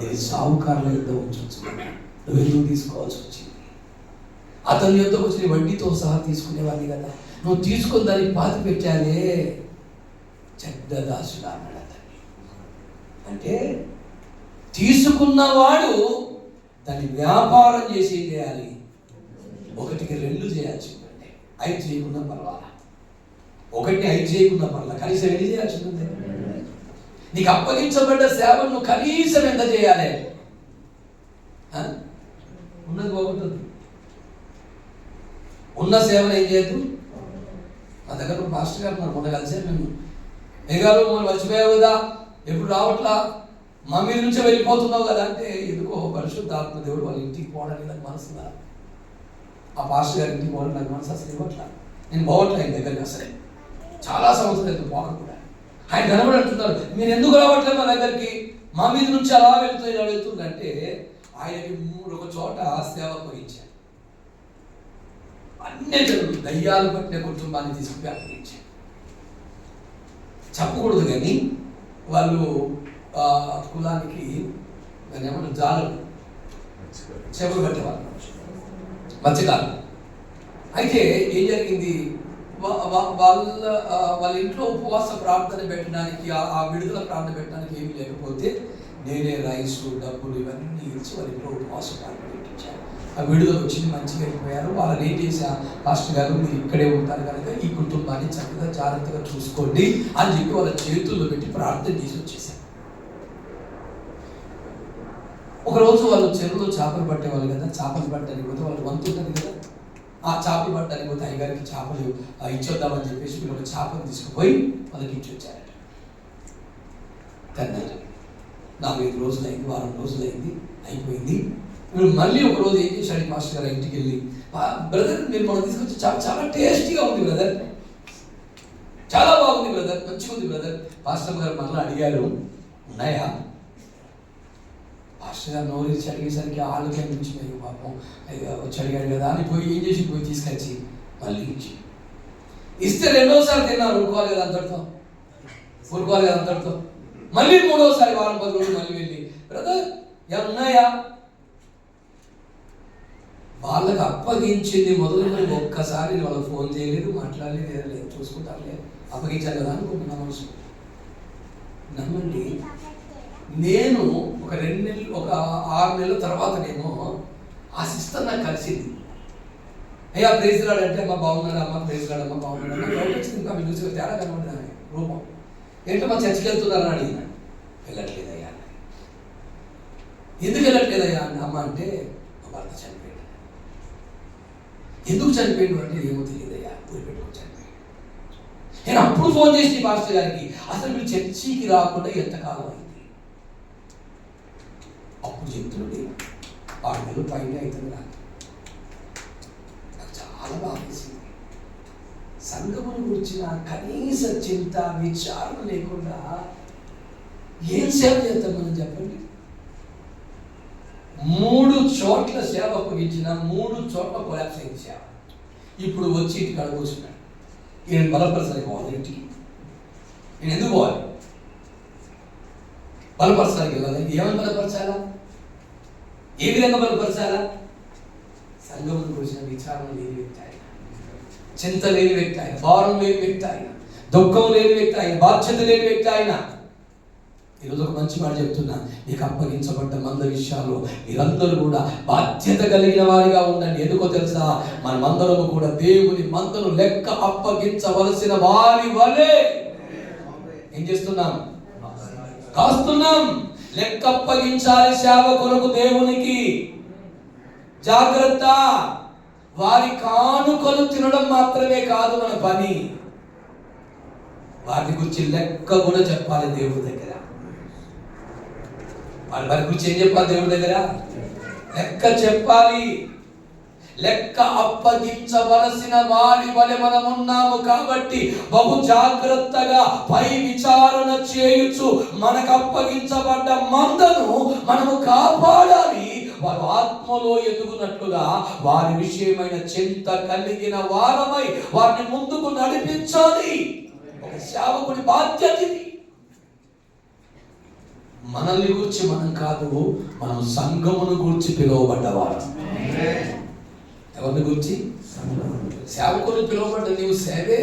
ఇది సావుకారుల యుద్ధ ఉంచవచ్చు, నువ్వు ఎందుకు తీసుకోవాల్సి వచ్చింది, అతని యుద్ధకు వచ్చి వడ్డీతో సహా తీసుకునేవాడిని కదా, నువ్వు తీసుకుని దాన్ని పాతి పెట్టాలే, చెడ్డ దాసుడా అన్నాడు అతన్ని. అంటే తీసుకున్నవాడు దాన్ని వ్యాపారం చేసి ఏం చేయాలి, 1కి 2 చేయాల్సి ఉంటుంది. 5 చేయకుండా పర్వాలా, 1ని 5 చేయకుండా పర్వాలా, కనీసం 2 చేయాల్సి ఉంటుంది. నీకు అప్పగించబడ్డ సేవను నువ్వు కనీసం ఎంత చేయాలి, ఉన్నది పోగొట్టదు. ఉన్న సేవను ఏం చేయద్దు. మా దగ్గర పాస్టర్ గారు మరి మొన్న కలిసే, మేము మేఘాలు మనం మర్చిపోయావు కదా, ఎప్పుడు రావట్లా, మా మీద నుంచే వెళ్ళిపోతున్నావు కదా అంటే, ఎందుకో పరిశుద్ధాత్మ దేవుడు వాళ్ళ ఇంటికి పోవడానికి నాకు మనసుందా, ఆ పాస్టర్ గారి ఇంటికి పోవడం నాకు మనసు అసలు ఇవ్వట్లా. నేను పోవట్లే ఆయన దగ్గరికి, అసలే చాలా సంవత్సరాలు పోకుండా. ఆయన కనబడి అంటున్నారు, మీరు ఎందుకు రావట్లేదు మా దగ్గరికి, మా మీద నుంచి అలా వెళ్తుందంటే, ఆయనకి 3 చోట సేవ అప్పగించారు. అన్నీ దయ్యాలు పట్టిన కుటుంబాన్ని తీసుకుని అప్పగించారు. చెప్పకూడదు కానీ వాళ్ళు కులానికి దాన్ని ఏమన్నా జాలరు, చేపలు పట్టేవాళ్ళు, మత్స్యకారులు. అయితే ఏం జరిగింది, వాళ్ళ ఇంట్లో ఉపవాస ప్రార్థన పెట్టడానికి, ఆ విడుదల ప్రార్థన పెట్టడానికి ఏమీ లేకపోతే నేనే రైస్ డబ్బులు ఇవన్నీ ఇచ్చి వాళ్ళ ఇంట్లో ఉపవాస ప్రార్థన పెట్టించాను. ఆ విడుదల వచ్చింది, మంచిగా అయిపోయారు. వాళ్ళని ఏం చేశా, పాస్టర్ గారు మీరు ఇక్కడే ఉంటారు కనుక ఈ కుటుంబాన్ని చక్కగా జాగ్రత్తగా చూసుకోండి అని చెప్పి వాళ్ళ చేతుల్లో పెట్టి ప్రార్థన చేసి వచ్చేసాను. ఒకరోజు వాళ్ళు చెరువులో చేపలు పట్టేవాళ్ళు కదా, చేపలు పట్టడానికి పోతే వాళ్ళు వంతుంటుంది కదా, ఆ చేపలు పట్టడానికి పోతే అయ్యగారికి చేపలు ఇచ్చొద్దామని చెప్పేసి వీళ్ళు ఒక చేపలు తీసుకుపోయి వాళ్ళకి ఇచ్చొచ్చారట. తిన్నారు. 4-5 రోజులైంది, వారం రోజులైంది, అయిపోయింది. వీళ్ళు మళ్ళీ ఒక రోజు ఏం చేశాడు, మాస్టర్ గారు ఇంటికి వెళ్ళి, బ్రదర్ మీరు మనం తీసుకొచ్చి చాలా టేస్టీగా ఉంది బ్రదర్, చాలా బాగుంది బ్రదర్, మంచిగా ఉంది బ్రదర్. పాస్టర్ గారు మళ్ళీ అడిగారు, ఉన్నాయా? పాస్టర్ గారు నోరేసి అడిగేసరికి ఆలోచన నుంచి పాపం వచ్చి అడిగాడు కదా అని పోయి ఏం చేసి తీసుకొచ్చి మళ్ళీ ఇస్తే 2వసారి తిన్నారు. ఊరుకోవాలి కదా అంతటితో. మళ్ళీ 3వసారి వారం 10 రోజులు మళ్ళీ వెళ్ళి, బ్రదర్ ఏమన్నాయా? వాళ్ళకి అప్పగించింది మొదలు ఒక్కసారి వాళ్ళకి ఫోన్ చేయలేదు, మాట్లాడలేదు, లేదు చూసుకుంటారు, లేదు అప్పగించారు కదా అనుకుంటున్నా మనసు. నమ్మండి, నేను ఒక 2 నెలలు, ఒక 6 నెలల తర్వాత నేను ఆ సిస్టర్ నాకు కలిసింది. అయ్యా ప్రైజ్ రాడు అంటే, అమ్మ బాగున్నాడు, అమ్మ ప్రైజ్ రాడు, అమ్మ బాగున్నాడు అన్న డౌట్ వచ్చింది. ఇంకా మీరు చూసి తేడా కనబడింది రూపం. ఏంటో మా చర్చికి వెళ్తున్నారని అడిగినాడు. వెళ్ళట్లేదయ్యా. ఎందుకు వెళ్ళట్లేదయ్యా అమ్మ అంటే, మా భర్త చనిపోయిండు అంటే ఏమో తెలియదయ్యా, ఊరి పెట్టుకుని చనిపోయాడు. నేను అప్పుడు ఫోన్ చేసి పాస్టర్ గారికి, అసలు మీరు చర్చికి రాకుండా ఎంతకాలం అయింది? అప్పుడు చెప్తున్నాడు 6 నెలలు పైన అవుతుంది. నాకు చాలా బాగా వేసింది. సంఘమును గురించిన కనీస చింత విచారణ లేకుండా ఏం సేవ చేస్తాం మనం చెప్పండి? 3 చోట్ల సేవ అప్పగించిన 3 చోట్ల కొలాప్స్ అయింది సేవ. ఇప్పుడు వచ్చి ఇంటికి అడుగుతున్నాడు, ఈయన బలపరచాలి పోవాలి ఇంటికి. నేను ఎందుకు పోవాలి? బలపరచాలి వెళ్ళాలి. ఏమని బలపరచాలా? ఏ విధంగా బలపరచాలా? సంఘమును గురించిన విచారణ లేని వ్యక్తి ఆయన, చింత లేని వ్యక్తి ఆయన, భారం లేని వ్యక్తి ఆయన, దుఃఖం లేని వ్యక్తి ఆయన, బాధ్యత లేని వ్యక్తి ఆయన. ఈరోజు ఒక మంచి మాట చెప్తున్నా, మీకు అప్పగించబడ్డ మంద విషయాల్లో మీరందరూ కూడా బాధ్యత కలిగిన వారిగా ఉండండి. ఎందుకో తెలుసా? మనమందరము కూడా దేవుని మందను లెక్క అప్పగించవలసిన వారి వలె ఏం చేస్తున్నాం? కాస్తున్నాం. లెక్క అప్పగించాలి సేవ కొరకు దేవునికి. జాగ్రత్త. వారి కానుకలు తినడం మాత్రమే కాదు మన పని, వాటి గురించి లెక్క కూడా చెప్పాలి దేవుడి దగ్గర. వారి గురించి ఏం చెప్పాలి దేవుడి దగ్గర? లెక్క చెప్పాలి. లెక్క అప్పగించవలసిన వారి వలె మనం ఉన్నాము కాబట్టి బహు జాగ్రత్తగా పై విచారణ చేయుచు మనకు అప్పగించబడ్డ మందను మనము కాపాడాలి. వారు ఆత్మలో ఎదుగునట్లుగా వారి విషయమైన చింత కలిగిన వారమై వారిని ముందుకు నడిపించాలి. ఒక సేవకుడి బాధ్యత ఇది. మనల్ని గురించి మనం కాదు, మనం సంఘమును గురించి పిలువబడ్డవారు. ఎవరిని గురించి? సేవకుని పిలువబడ్డ. నీవు సేవే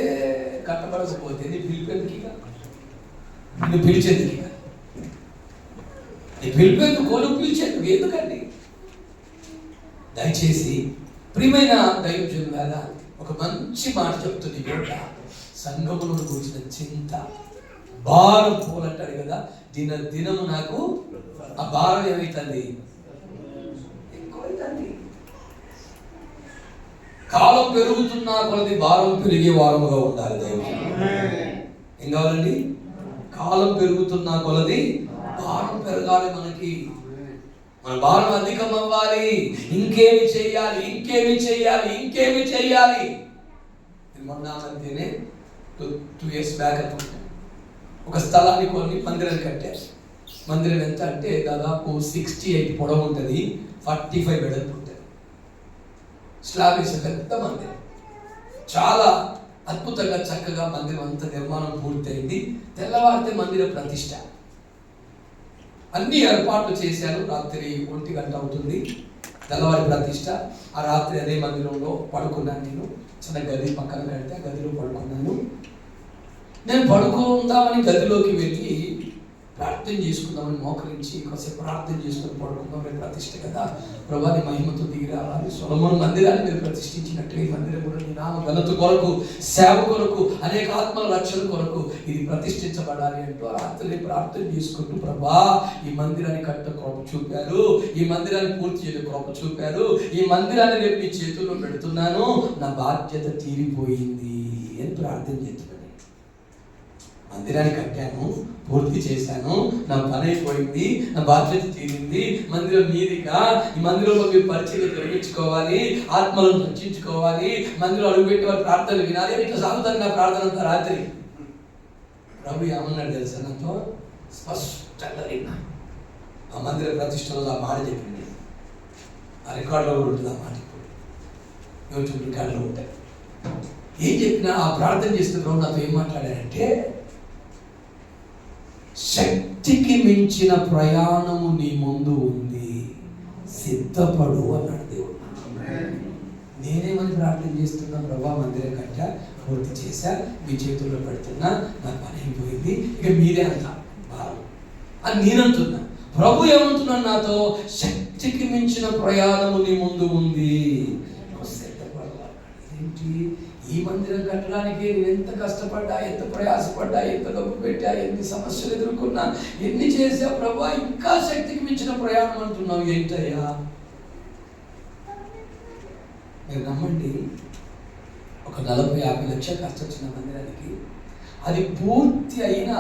కట్టబడకపోతే నీ పిలిపేందుకు? నిన్ను పిలిచేందుకు? నీ పిలిపేందుకు? నువ్వు పిలిచేందుకు ఎందుకండి? దయచేసి ప్రియమైన దైవజనులారా, ఒక మంచి మాట చెప్తుంది కూడా, సంఘములను గురించిన చింత భారం పోలంటాడు కదా, దినము నాకు ఆ భారం ఏమైతుంది? ఎక్కువైతుంది. కాలం పెరుగుతున్నా కొలది భారం పెరిగే వారముగా ఉండాలి. దైవం ఏం కావాలండి? కాలం పెరుగుతున్నా కొలది భారం పెరగాలి. మనకి మన భారం అధికం అవ్వాలి. ఇంకేమి చెయ్యాలి, ఇంకేమి చెయ్యాలి, ఇంకేమి చెయ్యాలి. మొన్న అంటేనే 2 years బ్యాక్ అనుకుంటా ఒక స్థలాన్ని కొని మందిరం కట్టారు. మందిరం ఎంత అంటే దాదాపు 68 పొడవు ఉంటుంది, 45 వెడల్పు ఉంటుంది. స్లాబ్ వేసే పెద్ద మందిరం, చాలా అద్భుతంగా చక్కగా మందిరం అంతా నిర్మాణం పూర్తయింది. తెల్లవారితే మందిర ప్రతిష్ట, అన్ని ఏర్పాట్లు చేశాను. రాత్రి 1 గంట అవుతుంది తెల్లవారి ప్రతిష్ట. ఆ రాత్రి అదే మందిరంలో పడుకున్నాను. నేను చిన్న గది పక్కన కడితే గదిలో పడుకున్నాను. నేను పడుకుందామని గదిలోకి వెళ్ళి ప్రార్థన చేసుకుందామని మోకరించి కాసేపు ప్రార్థన చేసుకుని పడుకుందాం. రేపు ప్రతిష్ట కదా, ప్రభా నీ మహిమతో దిగి రావాలి. సొలొమోను మందిరాన్ని మీరు ప్రతిష్ఠించినట్టు ఈ మందిరం కూడా నీ నామ ఘనత కొరకు, సేవ కొరకు, అనేక ఆత్మల రక్షణ కొరకు ఇది ప్రతిష్ఠించబడాలి అంటూ రాత్రి ప్రార్థన చేసుకుంటూ, ప్రభా ఈ మందిరాన్ని కట్ట కృప చూపారు, ఈ మందిరాన్ని పూర్తి చేయడం కృప చూపారు, ఈ మందిరాన్ని రేపు నీ చేతుల్లో పెడుతున్నాను, నా బాధ్యత తీరిపోయింది అని ప్రార్థన చేస్తున్నాను. మందిరాన్ని కట్టాను, పూర్తి చేశాను, నా పని అయిపోయింది, నా బాధ్యత తీరింది. మందిరం మీదిగా, ఈ మందిరంలో మీరు పరిచయం జరిగించుకోవాలి, ఆత్మలను రక్షించుకోవాలి, మందిరం అడుగుపెట్టి వారి ప్రార్థనలు వినాలి. ఇట్లా సాగుతాను నా ప్రార్థన అంతా రాత్రి. ప్రభు ఏమన్నాడు తెలుసా? నాతో స్పష్టంగా విన్నా. ఆ మందిర ప్రతిష్టలో ఆ మాట చెప్పింది. ఆ రికార్డులో కూడా ఉంటుంది ఆ మాట. ఇప్పుడు యూట్యూబ్ రికార్డులో ఉంటాయి. ఏం చెప్పినా ఆ ప్రార్థన చేస్తున్న ప్రభు నాతో ఏం మాట్లాడాడంటే, శక్తికి మించిన ప్రయాణము నీ ముందు ఉంది, సిద్ధపడు అన్నాడు దేవుడు. నేనేమని ప్రార్థన చేస్తున్నా? ప్రభా మందిరం కట్టా, పూర్తి చేశా, మీ చేతుల్లో పెడుతున్నా, నా పని అయిపోయింది, ఇక మీరే అంత భారం అని నేనంటున్నా. ప్రభు ఏమంటున్నాను నాతో? శక్తికి మించిన ప్రయాణము నీ ముందు ఉంది, సిద్ధపడు. ఏంటి? ఈ మందిరం కట్టడానికి నేను ఎంత కష్టపడ్డా, ఎంత ప్రయాసపడ్డా, ఎంత డబ్బు పెట్టా, ఎన్ని సమస్యలు ఎదుర్కొన్నా, ఎన్ని చేసా ప్రభా, ఇంకా శక్తికి మించిన ప్రయాణం అంటున్నావు ఏంటయ్యా? మీరు నమ్మండి, ఒక 40-50 లక్షలు ఖర్చు వచ్చిన మందిరానికి. అది పూర్తి అయిన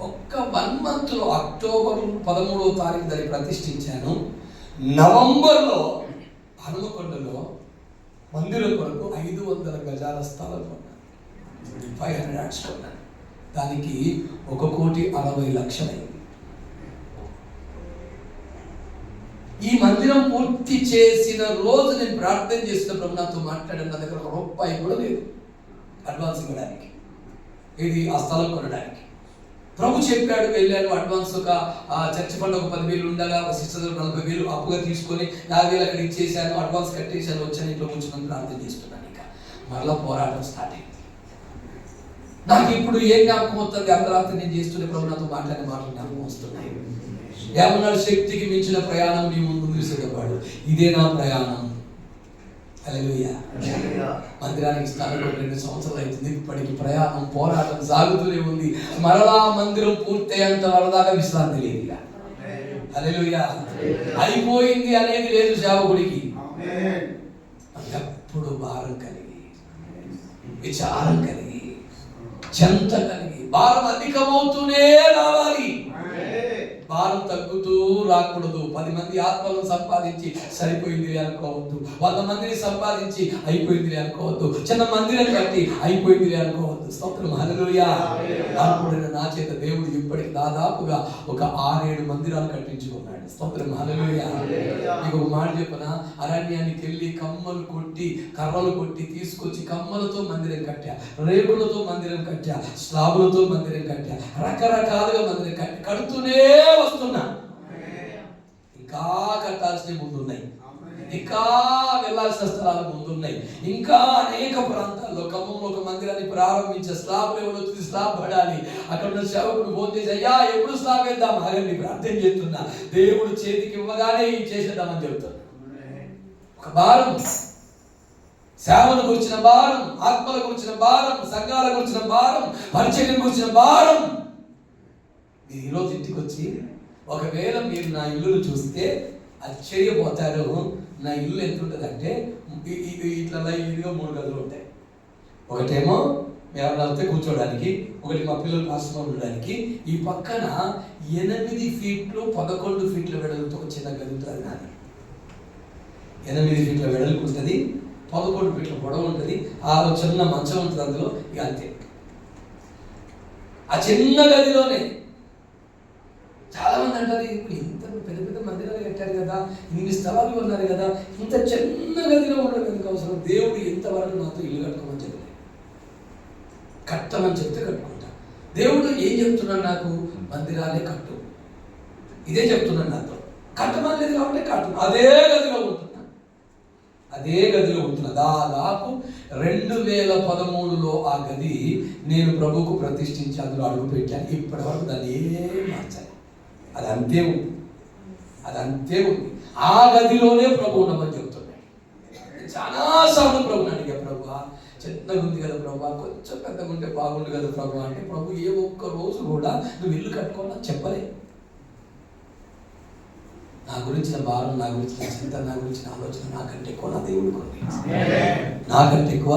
ఒక్క 1 మంత్లో అక్టోబర్ 13వ తారీఖు దాన్ని ప్రతిష్ఠించాను. నవంబర్లో హనుమకొండలో మందిరం కొరకు 500 గజాల స్థలం కొన్నాను. 500 యార్డ్స్ కొన్నాను. దానికి 1,60,00,000 అయింది. ఈ మందిరం పూర్తి చేసిన రోజు నేను ప్రార్థన చేసిన ప్రభు నాతో మాట్లాడాను. నా దగ్గర ₹1 కూడా లేదు అడ్వాన్స్ ఇవ్వడానికి, ఇది ఆ స్థలం కొనడానికి. ప్రభు చెప్పాడు, వెళ్ళాను. అడ్వాన్స్ ఒక చర్చ్ ఫండ్ ఒక 10,000 ఉండగా ఒక 640,000 అప్పుగా తీసుకొని 50,000 అక్కడ ఇచ్చేసాను. అడ్వాన్స్ కట్టేసాను. వచ్చాను, ఇంట్లో కూర్చొని ప్రార్థన చేస్తున్నాను. ఇంకా మరలా పోరాటం స్టార్ట్ అయింది. నాకు ఇప్పుడు ఏం జ్ఞాపకం వస్తుంది? అర్ధరాత్రి నేను చేస్తుంటే ప్రభు నాతో మాట్లాడే మాటలు జ్ఞాపకం వస్తున్నాయి. ఏమన్నాడు? శక్తికి మించిన ప్రయాణం నీ ముందు సిద్ధపడు. ఇదే నా ప్రయాణం. హల్లెలూయా. మందిరానికి స్థలం 2 సంవత్సరాలు అవుతుంది. ఇప్పటికి ప్రయాణం, పోరాటం సాగుతూనే ఉంది. మరలా మందిరం పూర్తయ్యేంత వరదాకా విశ్రాంతి లేదు. హల్లెలూయా. అయిపోయింది అనేది లేదు సేవకుడికి. ఎప్పుడు భారం కలిగి, విచారం కలిగి, చెంత కలిగి, భారం అధికమవుతూనే రావాలి. భారం తగ్గుతూ రాకూడదు. 10 మంది ఆత్మలను సంపాదించి సరిపోయింది అనుకోవద్దు. 100 మందిని సంపాదించి అయిపోయింది అనుకోవద్దు. చిన్న మందిరం కట్టి అయిపోయింది అనుకోవద్దు. స్తోత్రం. హల్లెలూయా. అప్పుడు నా చేత దేవుడు ఇప్పటికి దాదాపుగా ఒక 6-7 మందిరాలు కట్టించుకున్నాడు. స్తోత్రం. హల్లెలూయా. మీకు ఒక మాట చెప్పనా? అరణ్యానికి వెళ్ళి కమ్మలు కొట్టి, కర్రలు కొట్టి తీసుకొచ్చి కమ్మలతో మందిరం కట్టా, రేకులతో మందిరం కట్టా, స్లాబులతో మందిరం కట్టా, రకరకాలుగా మందిరం కడుతూనే వస్తున్నా. ఇంకా కట్టాల్సిన ముందున్నాయి, ఇంకా వెళ్ళాల్సిన స్థలాలు ముందున్నాయి. ఇంకా అనేక ప్రాంతాల్లో ఖమ్మంలో ఒక మందిరాన్ని ప్రారంభించే స్లాబ్ లెవెల్ వచ్చింది. స్లాబ్ పడాలి. అక్కడ ఉన్న సేవకుడు ఫోన్ చేసి, అయ్యా ఎప్పుడు స్లాబ్ వేద్దాం? ఆగండి, ప్రార్థన చేస్తున్నా. దేవుడు చేతికి ఇవ్వగానే చేసేద్దామని చెబుతున్నా. ఒక భారం, సేవను గురించిన భారం, ఆత్మల గురించిన భారం, సంఘాల గురించిన భారం, పరిచయం గురించిన భారం. మీరు ఈరోజు ఇంటికి వచ్చి ఒకవేళ మీరు నా ఇల్లును చూస్తే ఆశ్చర్యపోతారు. నా ఇల్లు ఎంత ఉంటుంది అంటే ఇట్లా ఇదిగా 3 గదులు ఉంటాయి. ఒకటేమో ఎవరైనా కూర్చోడానికి, ఒకటి మా పిల్లలు పాస్టర్లో ఉండడానికి. ఈ పక్కన 8 ఫీట్లు 11 ఫీట్ల వెడల్పుతో ఒక చిన్న గది ఉంటుంది. నాది 8 ఫీట్ల వెడల్పు ఉంటుంది, 11 ఫీట్ల పొడవు ఉంటుంది. ఆ చిన్న మంచం ఉంటుంది అందులో. ఇక అంతే. ఆ చిన్న గదిలోనే చాలా మంది అంటారు, ఇప్పుడు ఇంత పెద్ద పెద్ద మందిరాలు కట్టారు కదా, ఇన్ని స్థలాలు ఉన్నారు కదా, ఇంత చిన్న గదిలో ఉండడం ఎందుకు అవసరం? దేవుడు ఎంతవరకు నాతో ఇల్లు కట్టుకోమని చెప్పలే, కట్టమని చెప్తే కట్టుకుంటా. దేవుడు ఏం చెప్తున్నాడు నాకు? మందిరాలే కట్టు, ఇదే చెప్తున్నాడు నాతో. కట్టమని లేదు కాబట్టి కట్టు. అదే గదిలో ఉంటున్నా, అదే గదిలో ఉంటున్నా. దాదాపు 2013లో ఆ గది నేను ప్రభువుకు ప్రతిష్ఠించి అందులో అడుగు పెట్టాను. ఇప్పటి వరకు దాన్ని ఏం మార్చాలి. అది అంతే ఉంది, అది అంతే ఉంది. ఆ గదిలోనే ప్రభు ఉండమని చెప్తున్నాడు. చాలాసార్లు ప్రభుని అడిగా, ప్రభు చిన్నగా ఉంది కదా ప్రభు, కొంచెం పెద్దగా ఉంటే బాగుండు కదా ప్రభు అంటే, ప్రభు ఏ ఒక్క రోజు కూడా నువ్వు ఇల్లు కట్టుకోవాలని చెప్పలే. నా గురించిన భారం, నా గురించిన చింత, నా గురించిన ఆలోచన నాకంటే ఎక్కువ నా దేవుడికి ఉంది. నాకంటే ఎక్కువ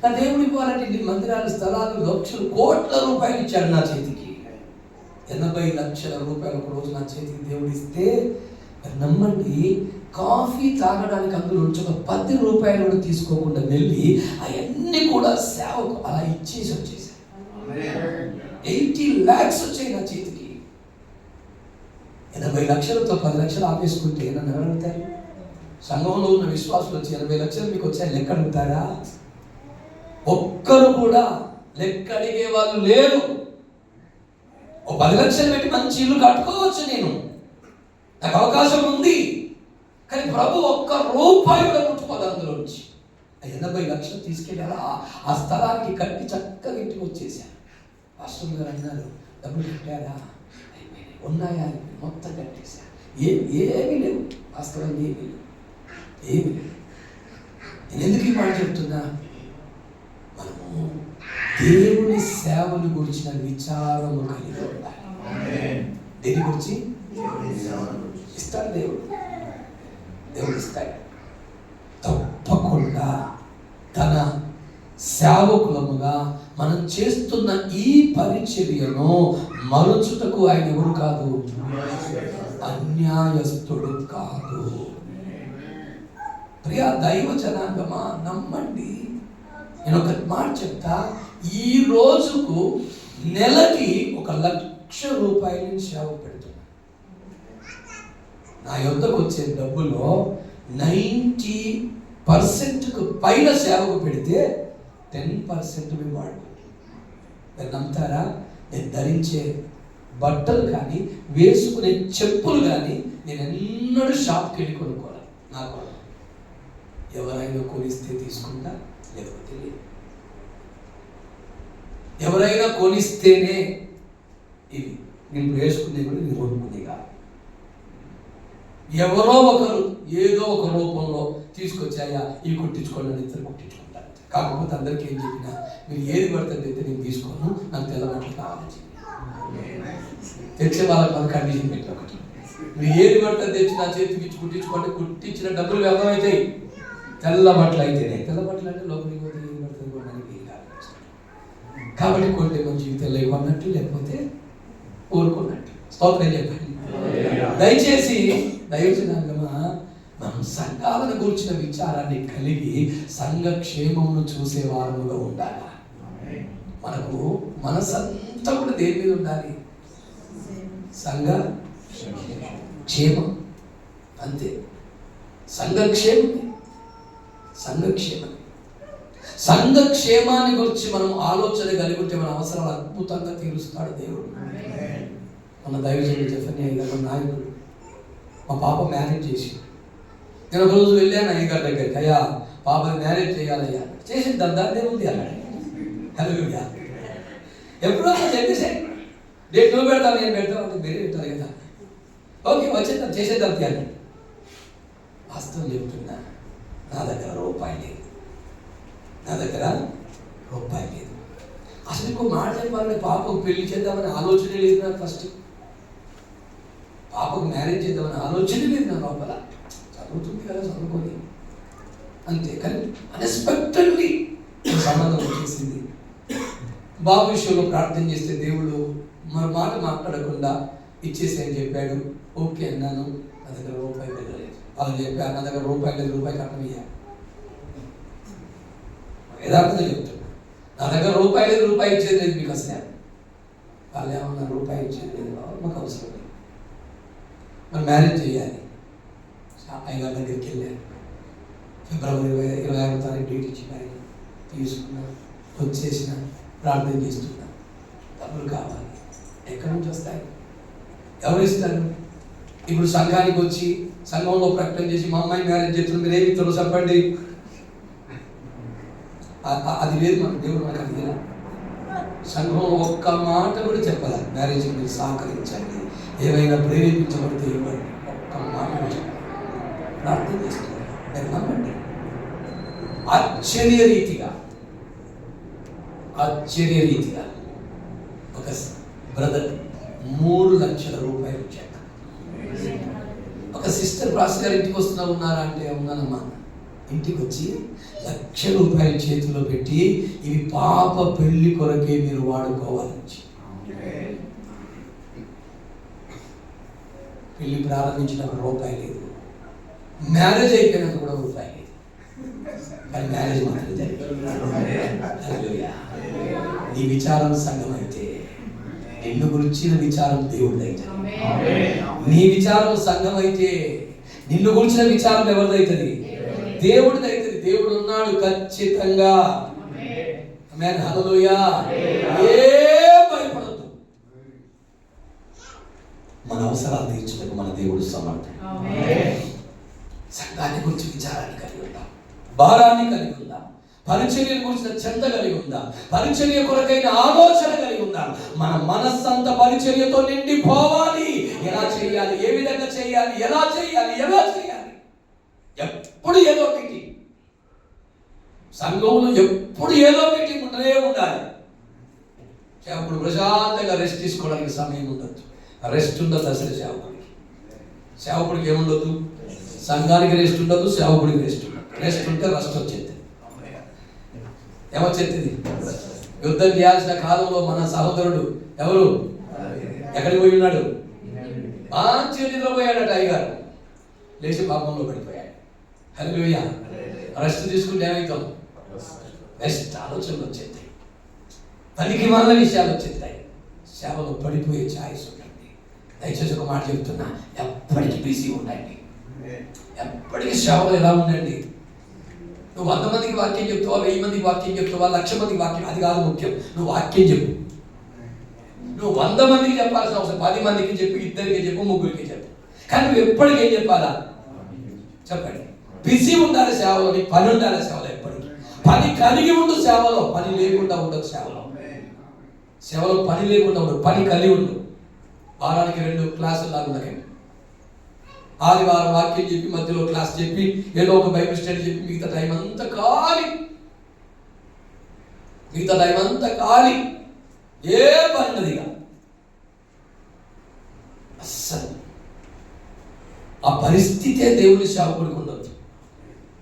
నా దేవుడు ఇవ్వాలంటే ఇన్ని మందిరాలు, స్థలాలు, లక్షలు, కోట్ల రూపాయలు ఇచ్చాడు నా చేతికి. 80 లక్షల రూపాయలు ఒక రోజు నా చేతికి దేవుడు ఇస్తే, నమ్మండి, కాఫీ తాగడానికి అందులో నుంచి ఒక 10 రూపాయలు కూడా తీసుకోకుండా వెళ్ళి అవన్నీ కూడా సేవకు అలా ఇచ్చేసి వచ్చేసాను. 80 lakhs వచ్చాయి నా చేతికి. 80 లక్షలతో 10 లక్షలు ఆపేసుకుంటే నన్ను ఎవరు అడుగుతారు? సంఘంలో ఉన్న విశ్వాసులు వచ్చి 80 లక్షలు మీకు వచ్చాయి లెక్క అడుగుతారా? ఒక్కరు కూడా లెక్క అడిగే వాళ్ళు లేరు. ఓ 10 లక్షలు పెట్టి మంచి ఇల్లు కట్టుకోవచ్చు, నేను, నాకు అవకాశం ఉంది. కానీ ప్రభు ఒక్క రూపాయి కూడా ముట్టుకోదు అందులో నుంచి. 80 లక్షలు తీసుకెళ్ళి అలా ఆ స్థలానికి కట్టి చక్కగా ఇంటికి వచ్చేసాను. పాస్టర్ గారు అన్నారు, డబ్బులు కట్టారా? ఉన్నాయా? మొత్తం కట్టేశా. ఏమీ లేవు, వాస్తవంగా ఏమీ లేవు, ఏమీ లేవు. నేను ఎందుకు ఈ మాట చెప్తున్నా? మనము దేవుని సేవను గురించిన విచారము కలిగి ఉండాలి. దేని గురించి? ఇస్తాడు దేవుడు, దేవుడు ఇస్తాడు తప్పకుండా. తన సేవకులముగా మనం చేస్తున్న ఈ పరిచర్యను మరుచుటకు ఆయన ఎవరు కాదు, అన్యాయస్తుడు కాదు. ప్రియా దైవ జనాంగమా, నమ్మండి. నేను ఒక మాట చెప్తా, ఈ రోజుకు నెలకి 1,00,000 రూపాయలు సేవ పెడుతున్నా. నా యొద్దకు వచ్చే డబ్బులో 90% పైన సేవకు పెడితే 10% మేము వాడుకుంటాం. మీరు నమ్ముతారా? నేను ధరించే బట్టలు కానీ, వేసుకునే చెప్పులు కానీ నేను ఎన్నడూ షాప్కి వెళ్ళి కొనుక్కోవాలి. నాకు ఎవరైనా కొనిస్తే తీసుకుంటా, లేకపోతే లేదు. ఎవరైనా కొనిస్తేనే ఇది నేను వేసుకునే కూడా నేను కొనుక్కునేగా. ఎవరో ఒకరు ఏదో ఒక రూపంలో తీసుకొచ్చాయా, ఇవి కుట్టించుకోండి, ఇద్దరు కుట్టించుకుంటారు. కాకపోతే అందరికీ ఏం చెప్పినా, మీరు ఏది పడుతుంది అయితే నేను తీసుకోను, నాకు తెల్లబట్టలు కావాలి. తెచ్చే వాళ్ళకి మన కండిషన్ పెట్టి ఒకటి, మీరు ఏది పడుతుంది తెచ్చి నా చేతికి ఇచ్చి కుట్టించుకోండి, కుట్టించిన డబ్బులు వ్యర్థం అవుతాయి. తెల్ల బట్టలు అయితేనే, తెల్ల బట్టలు అంటే లోపలికి పోతే ఏది పడుతుంది కొనడానికి కాదు. కాబట్టి కొంటే మన జీవితంలో ఇవ్వన్నట్టు, లేకపోతే ఊరుకున్నట్టు. స్తోత్రం చెప్పండి. దయచేసి దైవజనాంగమా, మనం సంఘాలను గురించిన విచారాన్ని కలిగి సంఘ క్షేమమును చూసే వారముగా ఉండాలి. మనకు మనసంతా కూడా దేని మీద ఉండాలి? సంఘ క్షేమం, అంతే. సంఘ క్షేమాన్ని గురించి మనం ఆలోచన కలిగి ఉంటే మన అవసరాలు అద్భుతంగా తీరుస్తాడు దేవుడు. మన దైవజనుడు జెఫన్యా గారు నాయకుడు, మా పాప మ్యారేజ్ చేసి, నేను ఒక రోజు వెళ్ళాను అయ్యగారి దగ్గరికి. అయ్యా, పాపని మ్యారేజ్ చేయాలయ్యా. చేసేద్దాం, దాన్ని ఏముంది అన్నాడు. హల్లెలూయా. ఎప్పుడో చెప్పేసే, డేట్ నువ్వు పెడతావు, నేను పెడతావు అంటే మీరే పెట్టారు కదా. ఓకే, వచ్చేద్దాం, చేసేద్దాం అన్నాడు. వాస్తవం చెప్తున్నా, నా దగ్గర రూపాయి లేదు. అసలు ఇంకో మాట చెప్పాలని, పాపకు పెళ్లి చేద్దామని ఆలోచన లేదు నాకు. ఫస్ట్ పాపకు మ్యారేజ్ చేద్దామని ఆలోచన లేదు నా లోపల. చదువుతుంది కదా, చదువుకొని అంతే. కానీ అన్ఎక్స్పెక్టెడ్లీ సంబంధం వచ్చేసింది. బాబు విషయంలో ప్రార్థన చేస్తే దేవుడు మరి మాట మాట్లాడకుండా ఇచ్చేసేయని చెప్పాడు. ఓకే అన్నాను. నా దగ్గర రూపాయి లేదు. వాళ్ళు చెప్పారు, నా దగ్గర రూపాయి లేదు, రూపాయి కట్టం ఇయ్యా. యథార్థంగా చెప్తున్నా, నా దగ్గర రూపాయి లేదు, రూపాయి ఇచ్చేది లేదు మీకు అసలు. వాళ్ళు ఏమన్నా రూపాయి ఇచ్చేది లేదు, మాకు అవసరం లేదు, మరి మ్యారేజ్ చేయాలి. అయ్యగారి దగ్గరికి వెళ్ళాను. ఫిబ్రవరి 26వ తారీఖు డేట్ ఇచ్చి ఆయన తీసుకున్నా, వచ్చేసిన, ప్రార్థన చేస్తున్నా. డబ్బులు కావాలి. ఎక్కడి నుంచి వస్తాయి? ఎవరు ఇస్తారు? ఇప్పుడు సంఘానికి వచ్చి సంఘంలో ప్రకటన చేసి మా అమ్మాయి మ్యారేజ్ చేస్తున్నారు, మీరు ఏమి ఇస్తారు చెప్పండి. అది లేదు మన దేవుడు, మనకు అది లేదు. సంఘంలో ఒక్క మాట కూడా చెప్పాలి, మ్యారేజ్కి మీరు సహకరించండి, ఏమైనా ప్రేరేపించబడితే ఇవ్వండి, ఒక్క మాట కూడా చెప్పాలి. ప్రార్థన చేస్తున్నారు, నేను నమ్మండి. ఆశ్చర్య రీతిగా ఒక బ్రదర్ 3 లక్షల రూపాయలు ఇచ్చాక, ఒక సిస్టర్ ప్రాస్ గారు ఇంటికి ఉన్నారా అంటే ఉన్నానమ్మా. ఇంటికి వచ్చి 1,00,000 రూపాయలు చేతిలో పెట్టి, ఇవి పాప పెళ్లి కొరకే మీరు వాడుకోవాలని. పెళ్లి ప్రారంభించినప్పుడు రూపాయి లేదు, మ్యారేజ్ అయిపోయినాక కూడా రూపాయి లేదు. కానీ మ్యారేజ్ మాత్రం జరిగింది. నీ విచారం సంఘం అయితే, నిన్ను గురించిన విచారం దేవుడిదైతే. నీ విచారం సంఘం అయితే, నిన్ను గురించిన విచారం ఎవరిదైతుంది? దేవుడిదైతుంది. దేవుడు ఉన్నాడు ఖచ్చితంగా. ఆమేన్, హల్లెలూయా. ఏం భయపడద్దు. మన అవసరాలు తీర్చుటకు మన దేవుడు సమర్థుడు. సంఘాన్ని గురించి విచారాన్ని కలిగి ఉందాం, భారాన్ని కలిగి ఉందాం, పరిచర్య గురించిన చింత కలిగి ఉందాం, పరిచర్య కొరకైన ఆలోచన కలిగి ఉందాం. మన మనస్సంతా పరిచర్యతో నిండిపోవాలి. ఎలా చేయాలి, ఏ విధంగా చేయాలి, ఎలా చేయాలి. ఎప్పుడు ఏదో మీటింగ్, సంఘంలో ఎప్పుడు ఏదో మీటింగ్ ఉంటూనే ఉండాలి. సేవకుడు ప్రశాంతంగా రెస్ట్ తీసుకోవడానికి సమయం ఉండదు. రెస్ట్ ఉండదు అసలు సేవకుడికి ఏముండదు. సంఘానికి రెస్ట్ ఉండదు, సేవకుడికి రెస్ట్ ఉండదు. రెస్ట్ ఉంటే రెస్ట్ వచ్చేది. ఏమొచ్చేది? యుద్ధం చేయాల్సిన కాలంలో మన సహోదరుడు ఎవరు ఎక్కడికి పోయి ఉన్నాడు? మంచిగా నిద్రపోయాడట అయ్యగారు. లేచి పాపంలో పడిపోయాడు. హల్లెలూయా. రెస్ట్ తీసుకుంటే ఏమవుతాం? రెస్ట్ ఆలోచనలు వచ్చేస్తాయి, పనికి మాల విషయాలు వచ్చేస్తాయి, సేవలో పడిపోయే ఛాయిస్ ఉంటుంది. దయచేసి ఒక మాట చెప్తున్నా, ఎప్పటికీ బిజీ ఉండండి, ఎప్పటికీ సేవలు ఎలా ఉండండి. నువ్వు 100 మందికి వాక్యం చెప్తావా, 1000 మందికి వాక్యం చెప్తావా, 1,00,000 మందికి వాక్యం, అది కాదు ముఖ్యం. నువ్వు వాక్యం చెప్పు. నువ్వు 100 మందికి చెప్పాల్సిన అవసరం 10 మందికి చెప్పు, 2కి చెప్పు, 3కి చెప్పు. కానీ నువ్వు ఎప్పటికేం చెప్పాలా? చెప్పండి. బిజీ ఉండాలి సేవలో, నీకు పని ఉండాలి సేవలో. ఎప్పటికీ పని కలిగి ఉండు సేవలో, పని లేకుండా ఉండదు సేవలో. సేవలో పని లేకుండా ఉండదు, పని కలిగి ఉండు. వారానికి 2 క్లాసులు లాగా ఉండకండి. ఆదివారం వాక్యం చెప్పి, మధ్యలో క్లాస్ చెప్పి, ఏదో ఒక బైబిల్ స్టడీ చెప్పి, మిగతా టైం అంతా ఖాళీ, ఏ పనిదిగా అస్సలు. ఆ పరిస్థితే దేవుని సేవకుడికి ఉండదు.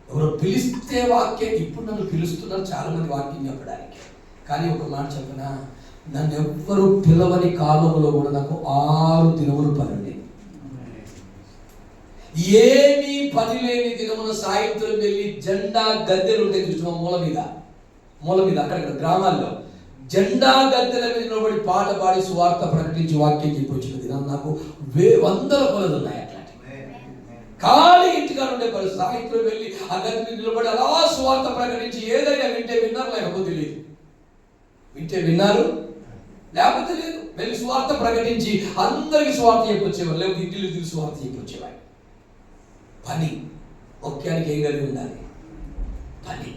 ఎవరో పిలిస్తే వాక్యం, ఇప్పుడు నన్ను పిలుస్తున్నారు చాలా మంది వాక్యం చెప్పడానికి. కానీ ఒక మాట చెప్పనా, నన్ను ఎవ్వరూ పిలవని కాలంలో కూడా నాకు 6 దినములు పని ఉండేది. ఏమీ పని లేని దినమున సాయంత్రం వెళ్ళి జెండా గద్దెలు ఉంటాయి చూసిన మూల మీద అక్కడ గ్రామాల్లో జెండా గద్దెల మీద నిలబడి పాట పాడి సువార్త ప్రకటించి వాక్యం చెప్పి వచ్చిన దినం నాకు 100 పనులు ఉన్నాయి. అట్లాంటి ఖాళీ ఇంటిగా ఉండే పని. సాయంత్రం వెళ్ళి ఆ గద్దె మీద నిలబడి అలా సువార్త ప్రకటించి, ఏదైనా వింటే విన్నారు, లేకపోతే లేదు. వింటే విన్నారు, లేకపోతే లేదు. వెళ్ళి సువార్త ప్రకటించి అందరికి సువార్త చెప్పొచ్చేవారు, లేకపోతే ఇంటికి సువార్త చెప్పొచ్చేవారు. పని ముఖ్యానికి ఏం కలిగి ఉండాలి? పని.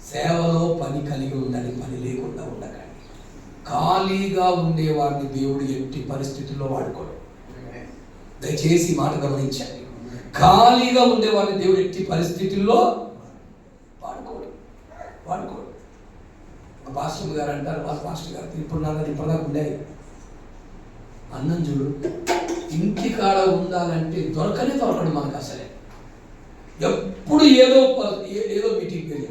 సేవలో పని కలిగి ఉండాలి, పని లేకుండా ఉండకండి. ఖాళీగా ఉండేవాడిని దేవుడు ఎట్టి పరిస్థితుల్లో వాడుకోడు. దయచేసి మాట గమనించండి. ఖాళీగా ఉండేవాడిని దేవుడు ఎట్టి పరిస్థితుల్లో వాడుకోడు. పాస్టర్ గారు అంటారు, పాస్టర్ గారు ఇప్పటిదాకా ఉండేది అన్నం చూడు, ఇంటి కాడ ఉండాలంటే దొరకడు మనకు అసలే. ఎప్పుడు ఏదో మీటింగ్ వెళ్ళి,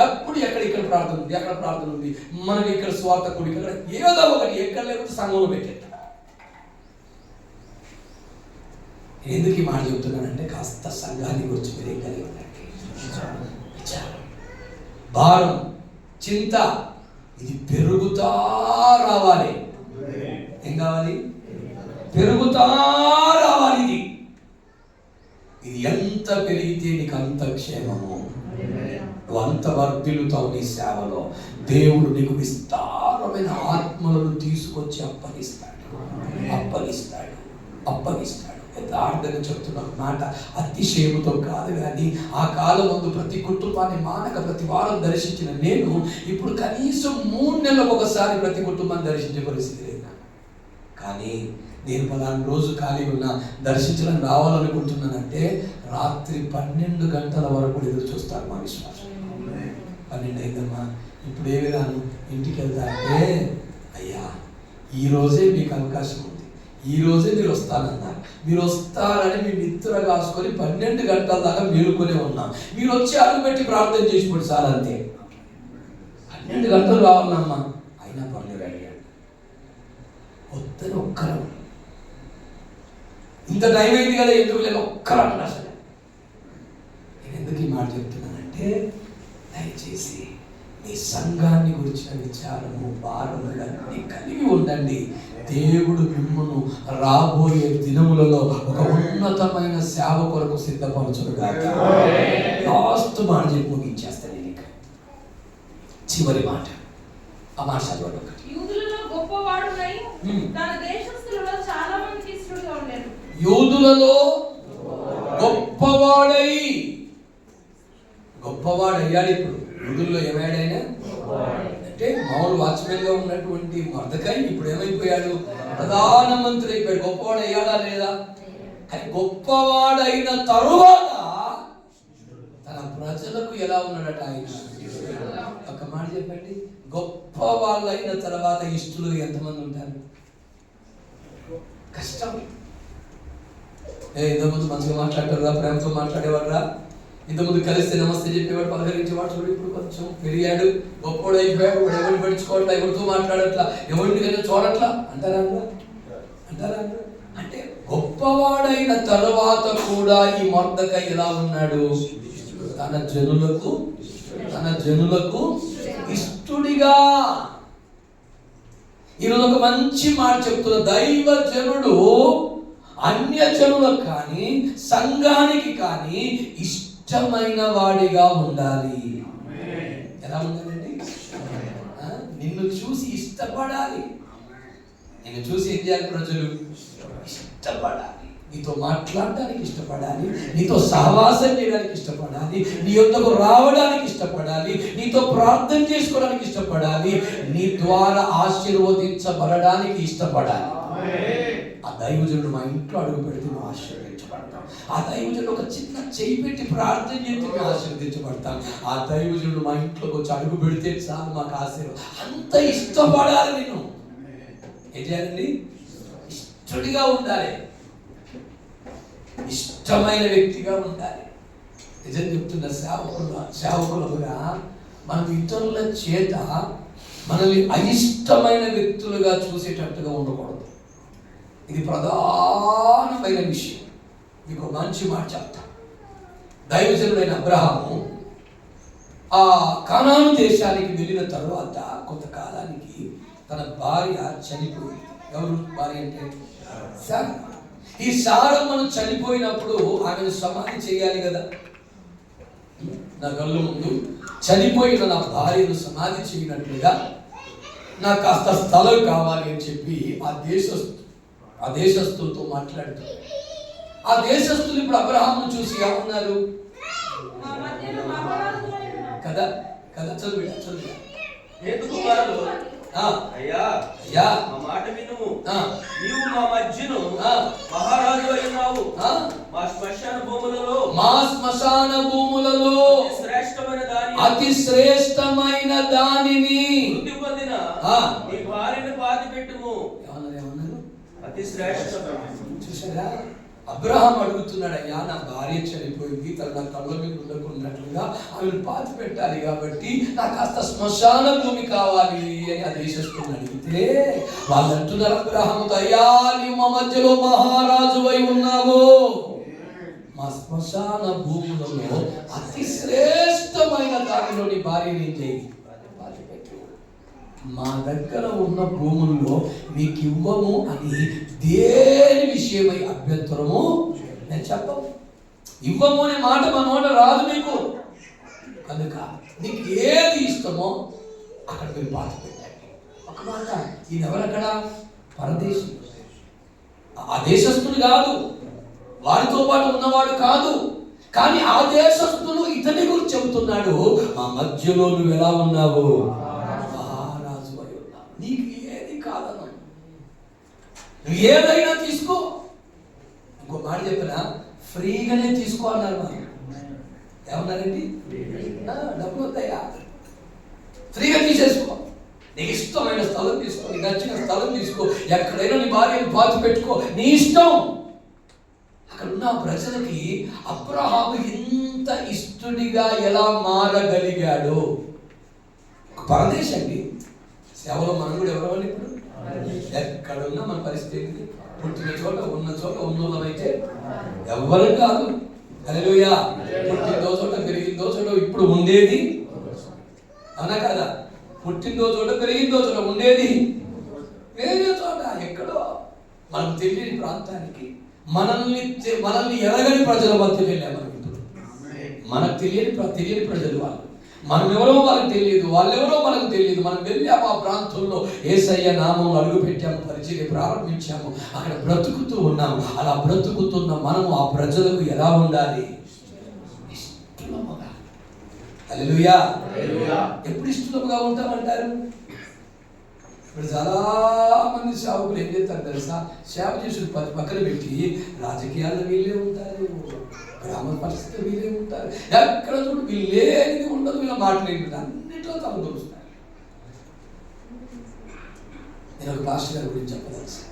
ఎప్పుడు ఇక్కడ ప్రార్థన ఉంది, అక్కడ ప్రార్థన ఉంది, మనకి ఇక్కడ స్వార్థ కూడి, ఇక్కడ ఏదో ఒకటి, ఎక్కడ లేకపోతే సంఘంలో పెట్టేట. ఎందుకు ఈ మాట చెబుతున్నానంటే, కాస్త సంఘాన్ని గురించి మీరు ఏం కలిగి ఉండండి. విచారం, భారం, చింత, ఇది పెరుగుతా రావాలి. ఏం కావాలి? పెరుగుతా రావాలి. ఇది ఎంత పెరిగితే నీకు అంత క్షేమము, నువ్వు అంత వర్ధిల్లుతావు. నీ సేవలో దేవుడు నీకు విస్తారమైన ఆత్మలను తీసుకొచ్చి అప్పగిస్తాడు. యథార్థంగా చెప్తున్న మాట అతిశయముతో కాదు, కానీ ఆ కాలం ముందు ప్రతి కుటుంబాన్ని మానక ప్రతి వారం దర్శించిన నేను ఇప్పుడు కనీసం 3 నెలలకు ఒకసారి ప్రతి కుటుంబాన్ని దర్శించే పరిస్థితి లేదు. కానీ నేను 10 రోజు ఖాళీ ఉన్నా, దర్శించడం రావాలనుకుంటున్నానంటే రాత్రి 12 గంటల వరకు ఎదురు చూస్తాను. మా విశ్వాసం 12 అయిందమ్మా, ఇప్పుడు ఏ విధానం ఇంటికి వెళ్తా అంటే, అయ్యా ఈరోజే మీకు అవకాశం ఉంది, ఈరోజే మీరు వస్తానన్నారు, మీరు వస్తారని మీ నిద్ర కాసుకొని 12 గంటల దాకా మేలుకొనే ఉన్నాం. మీరు వచ్చి అడుగుపెట్టి ప్రార్థన చేసిపోండి సార్, అంతే. 12 గంటలు రావాలమ్మా, అయినా పర్లేదు అడిగాడు. వద్దని ఒక్కరం, ఇంత టైం అయింది కదా ఎందుకు లేదు ఒక్కరన్నా అసలు. నేను ఎందుకు ఈ మాట చెప్తున్నానంటే, దయచేసి మీ సంఘాన్ని గురించిన విచారము, భారములన్నీ కలిగి ఉండండి. దేవుడు మిమ్మల్ని రాబోయే దినములలో ఒక ఉన్నతమైన సేవ కొరకు సిద్ధపరచుగాక. లాస్ట్ మాట చెప్పి ముగించేస్తాను. నేను ఇంకా చివరి మాట, ఆ మాట చదవండి ఒకటి. యూదులలో గొప్పవాడై గొప్పవాడయ్యాడు. ఇప్పుడు యూదుల్లో ఏమయ్యాడైనా అంటే మామూలు వాచ్మెన్ గా ఉన్నటువంటి మొర్దెకై ఇప్పుడు ఏమైపోయాడు? ప్రధానమంత్రి అయిపోయాడు. గొప్పవాడు అయ్యాడా లేదా? కానీ గొప్పవాడైన తరువాత తన ప్రజలకు ఎలా ఉన్నాడట ఆయన? ఒక మాట చెప్పండి, గొప్ప వాళ్ళైన తర్వాత ఇష్టలు ఎంతమంది ఉంటారు? కష్టం. ఇంతకుముందు మంచిగా మాట్లాడతారా, ప్రేమతో మాట్లాడేవారా? ఇంతకుముందు కలిస్తే నమస్తే చెప్పేవాడు, పలకరించేవాడు. చూడు ఇప్పుడు కొంచెం పెరిగాడు, గొప్పోడు అయిపోయాడు. వాడు ఎవరిని పడుచుకోవట్లా, ఎవరితో మాట్లాడట్లా, ఎవరిని చూడట్లా అంటారా? అంటే గొప్పవాడైన తర్వాత కూడా ఈ మొర్దెకై ఎలా ఉన్నాడు? తన జనులకు ఇష్టుడిగా. ఈరోజు ఒక మంచి మాట చెప్తున్న, దైవ జనుడు అన్య జనులకు కానీ సంఘానికి కానీ ఇష్టమైన వాడిగా ఉండాలి. ఎలా ఉండాలండి? నిన్ను చూసి ఇష్టపడాలి. నిన్ను చూసి ఏం చేయాలి? ప్రజలు ఇష్టపడాలి, నీతో మాట్లాడడానికి ఇష్టపడాలి, నీతో సహవాసం చేయడానికి ఇష్టపడాలి, నీ యొద్దకు రావడానికి ఇష్టపడాలి, నీతో ప్రార్థన చేసుకోవడానికి ఇష్టపడాలి, నీ ద్వారా ఆశీర్వదించబడడానికి ఇష్టపడాలి. ఆ దైవజనుడు మా ఇంట్లో అడుగు పెడితే మేము ఆశీర్వదించబడతాం. ఆ దైవజనుడు ఒక చిన్న చేయి పెట్టి ప్రార్థన చేస్తే మేము ఆశీర్వదించబడతాం. ఆ దైవజనుడు మా ఇంట్లోకి వచ్చి అడుగు పెడితే చాలు మాకు ఆశీర్వాదం. అంత ఇష్టపడాలి. నేను ఏం చేయాలండి? ఇష్టడిగా ఉండాలి, ఇష్టమైన వ్యక్తిగా ఉండాలి. నిజం చెప్తున్న సేవకులుగా మనం ఇతరుల చేత మనల్ని అయిష్టమైన వ్యక్తులుగా చూసేటట్టుగా ఉండకూడదు. ఇది ప్రధానమైన విషయం. మీకు మంచి మాట చెప్తా. దైవజనుడైన అబ్రహాము ఆ కానాను దేశానికి వెళ్ళిన తర్వాత కొంతకాలానికి తన భార్య చనిపోయింది. ఎవరు భార్య అంటే? శారా. ఈ శారమ్మను చనిపోయినప్పుడు ఆమెను సమాధి చేయాలి కదా. నా కళ్ళు ముందు చనిపోయిన నా భార్యను సమాధి చేయనట్లుగా నాకు కాస్త స్థలం కావాలి అని చెప్పి ఆ దేశస్తులతో మాట్లాడుతారు. ఆ దేశస్తులు ఇప్పుడు అబ్రహామును చూసి ఏమన్నారు? కదా చదువు. అయ్యా మా మాట వినుము, నీవు మా మధ్యను మహారాజు అయినావు. మా శ్మశాన భూములలో అతి శ్రేష్టమైన దానిని పొందిన నీ భార్యను పాతి పెట్టుము. ఏమన్నారు? అతి శ్రేష్టమైన. చూసారా? అబ్రహాం అడుగుతున్నాడు, అయ్యా నా భార్య చనిపోయింది, తను నా కళ్ళ మీద ఉండకున్నట్లుగా ఆమెను పాతి పెట్టాలి, కాబట్టి నాకు కాస్త శ్మశాన భూమి కావాలి అని ఆ దేశస్తుని అడిగితే వాళ్ళు అంటున్నారు అబ్రహాముతో, అయ్యా నీవు మా మధ్యలో మహారాజు అయి ఉన్నావు, మా శ్మశాన భూములలో అతి శ్రేష్టమైన దానిలో నీ భార్యని ఏం చేయి? మా దగ్గర ఉన్న భూముల్లో మీకు ఇవ్వము అని దేని విషయమై అభ్యంతరము నేను చెప్పము. ఇవ్వము అనే మాట మా నోట రాదు మీకు. కనుక నీకు ఏది ఇష్టమో అక్కడ మీరు పాతి పెట్టండి. ఒక మాట, ఈయన ఎవరక్కడ? పరదేశి, ఆ దేశస్తుడు కాదు, వారితో పాటు ఉన్నవాడు కాదు. కానీ ఆ దేశస్తుడు ఇతని గురించి చెబుతున్నాడు, మా మధ్యలో నువ్వు ఎలా ఉన్నావు? నీకు ఏది కాదను, నువ్వు ఏదైనా తీసుకో. ఇంకో మాట చెప్పినా ఫ్రీగానే తీసుకో అన్నారు. మనం ఏమన్నారండి? డబ్బులు వస్తాయా? ఫ్రీగా తీసేసుకో. నీకు ఇష్టమైన స్థలం తీసుకో, నీకు నచ్చిన స్థలం తీసుకో, ఎక్కడైనా నీ భార్యను పాతి పెట్టుకో, నీ ఇష్టం. అక్కడ ఉన్న ప్రజలకి అబ్రహాము ఇంత ఇష్టడిగా ఎలా మారగలిగాడు? పరదేశండి. సేవలో మనం కూడా ఎవరని ఇప్పుడు ఎక్కడున్నా మన పరిస్థితి పుట్టిన చోట ఉన్నోళ్ళమైతే ఎవరు కాదు. హల్లెలూయా. పుట్టిందో చోట పెరిగిందో చోట ఇప్పుడు ఉండేది అనా కదా? పుట్టిందో చోట పెరిగిందో చోట ఉండేది వేరే చోట ఎక్కడో మనకు తెలియని ప్రాంతానికి మనల్ని ఎరగని ప్రజల మధ్య వెళ్ళాము. మనం ఇప్పుడు మనకు తెలియని ప్రజలు వాళ్ళు. మనం ఎవరో వాళ్ళకి తెలియదు, వాళ్ళెవరో మనకు తెలియదు. మనం వెళ్ళాము ఆ ప్రాంతంలో, యేసయ్య నామం అడుగు పెట్టాము, పరిచర్య ప్రారంభించాము, అక్కడ బ్రతుకుతూ ఉన్నాము. అలా బ్రతుకుతున్న మనము ఆ ప్రజలకు ఎలా ఉండాలి? ఇష్టముగా. హల్లెలూయా. ఎప్పుడు ఇష్టముగా ఉంటామంటారు? ఇప్పుడు చాలా మంది సేవకులు ఏం చేస్తారు తెలుసా? సేవ చేసి పక్కన పెట్టి రాజకీయాల్లో వీళ్ళే ఉంటారు, గ్రామ పరిస్థితి వీళ్ళే ఉంటారు, ఎక్కడ చూడు వీళ్ళేది ఉండదు, వీళ్ళ మాట్లాడేది అన్నింటిలో తమ దొరుకుతారు. నేను ఒక పాస్టర్ గారి గురించి చెప్పదలుసు.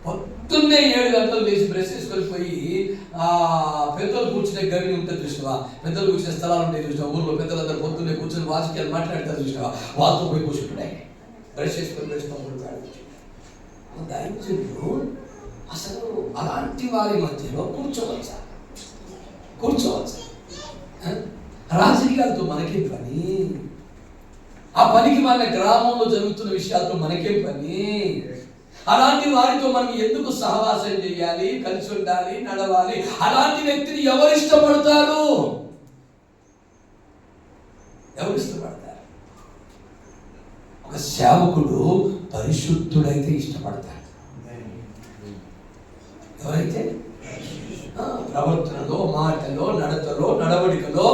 పొద్దున్నే 7 గంటలు లేచి బ్రష్ చేసుకొని పోయి పెద్దలు కూర్చునే గవి ఉంటుంది చూసినావా, పెద్దలు కూర్చునే స్థలాలు ఉంటాయి చూసినా, ఊళ్ళో పెద్దలందరూ పొద్దున్నే కూర్చొని వాసుకి మాట్లాడతారు చూసినావా, వాళ్ళతో పోయి కూర్చుంటున్నాయి బ్రష్ చేసుకొని దైవజనులు అసలు అలాంటి వారి మధ్యలో కూర్చోవచ్చా? రాజకీయాలతో మనకేం పని? ఆ పనికి మన గ్రామంలో జరుగుతున్న విషయాలతో మనకేం పని? అలాంటి వారితో మనం ఎందుకు సహవాసం చేయాలి, కలిసి ఉండాలి, నడవాలి? అలాంటి వ్యక్తిని ఎవరు ఇష్టపడతారు? ఒక సేవకుడు పరిశుద్ధుడైతే ఇష్టపడతాడు. ఎవరైతే ప్రవర్తనలో, మాటలో, నడతలో, నడవడికలో,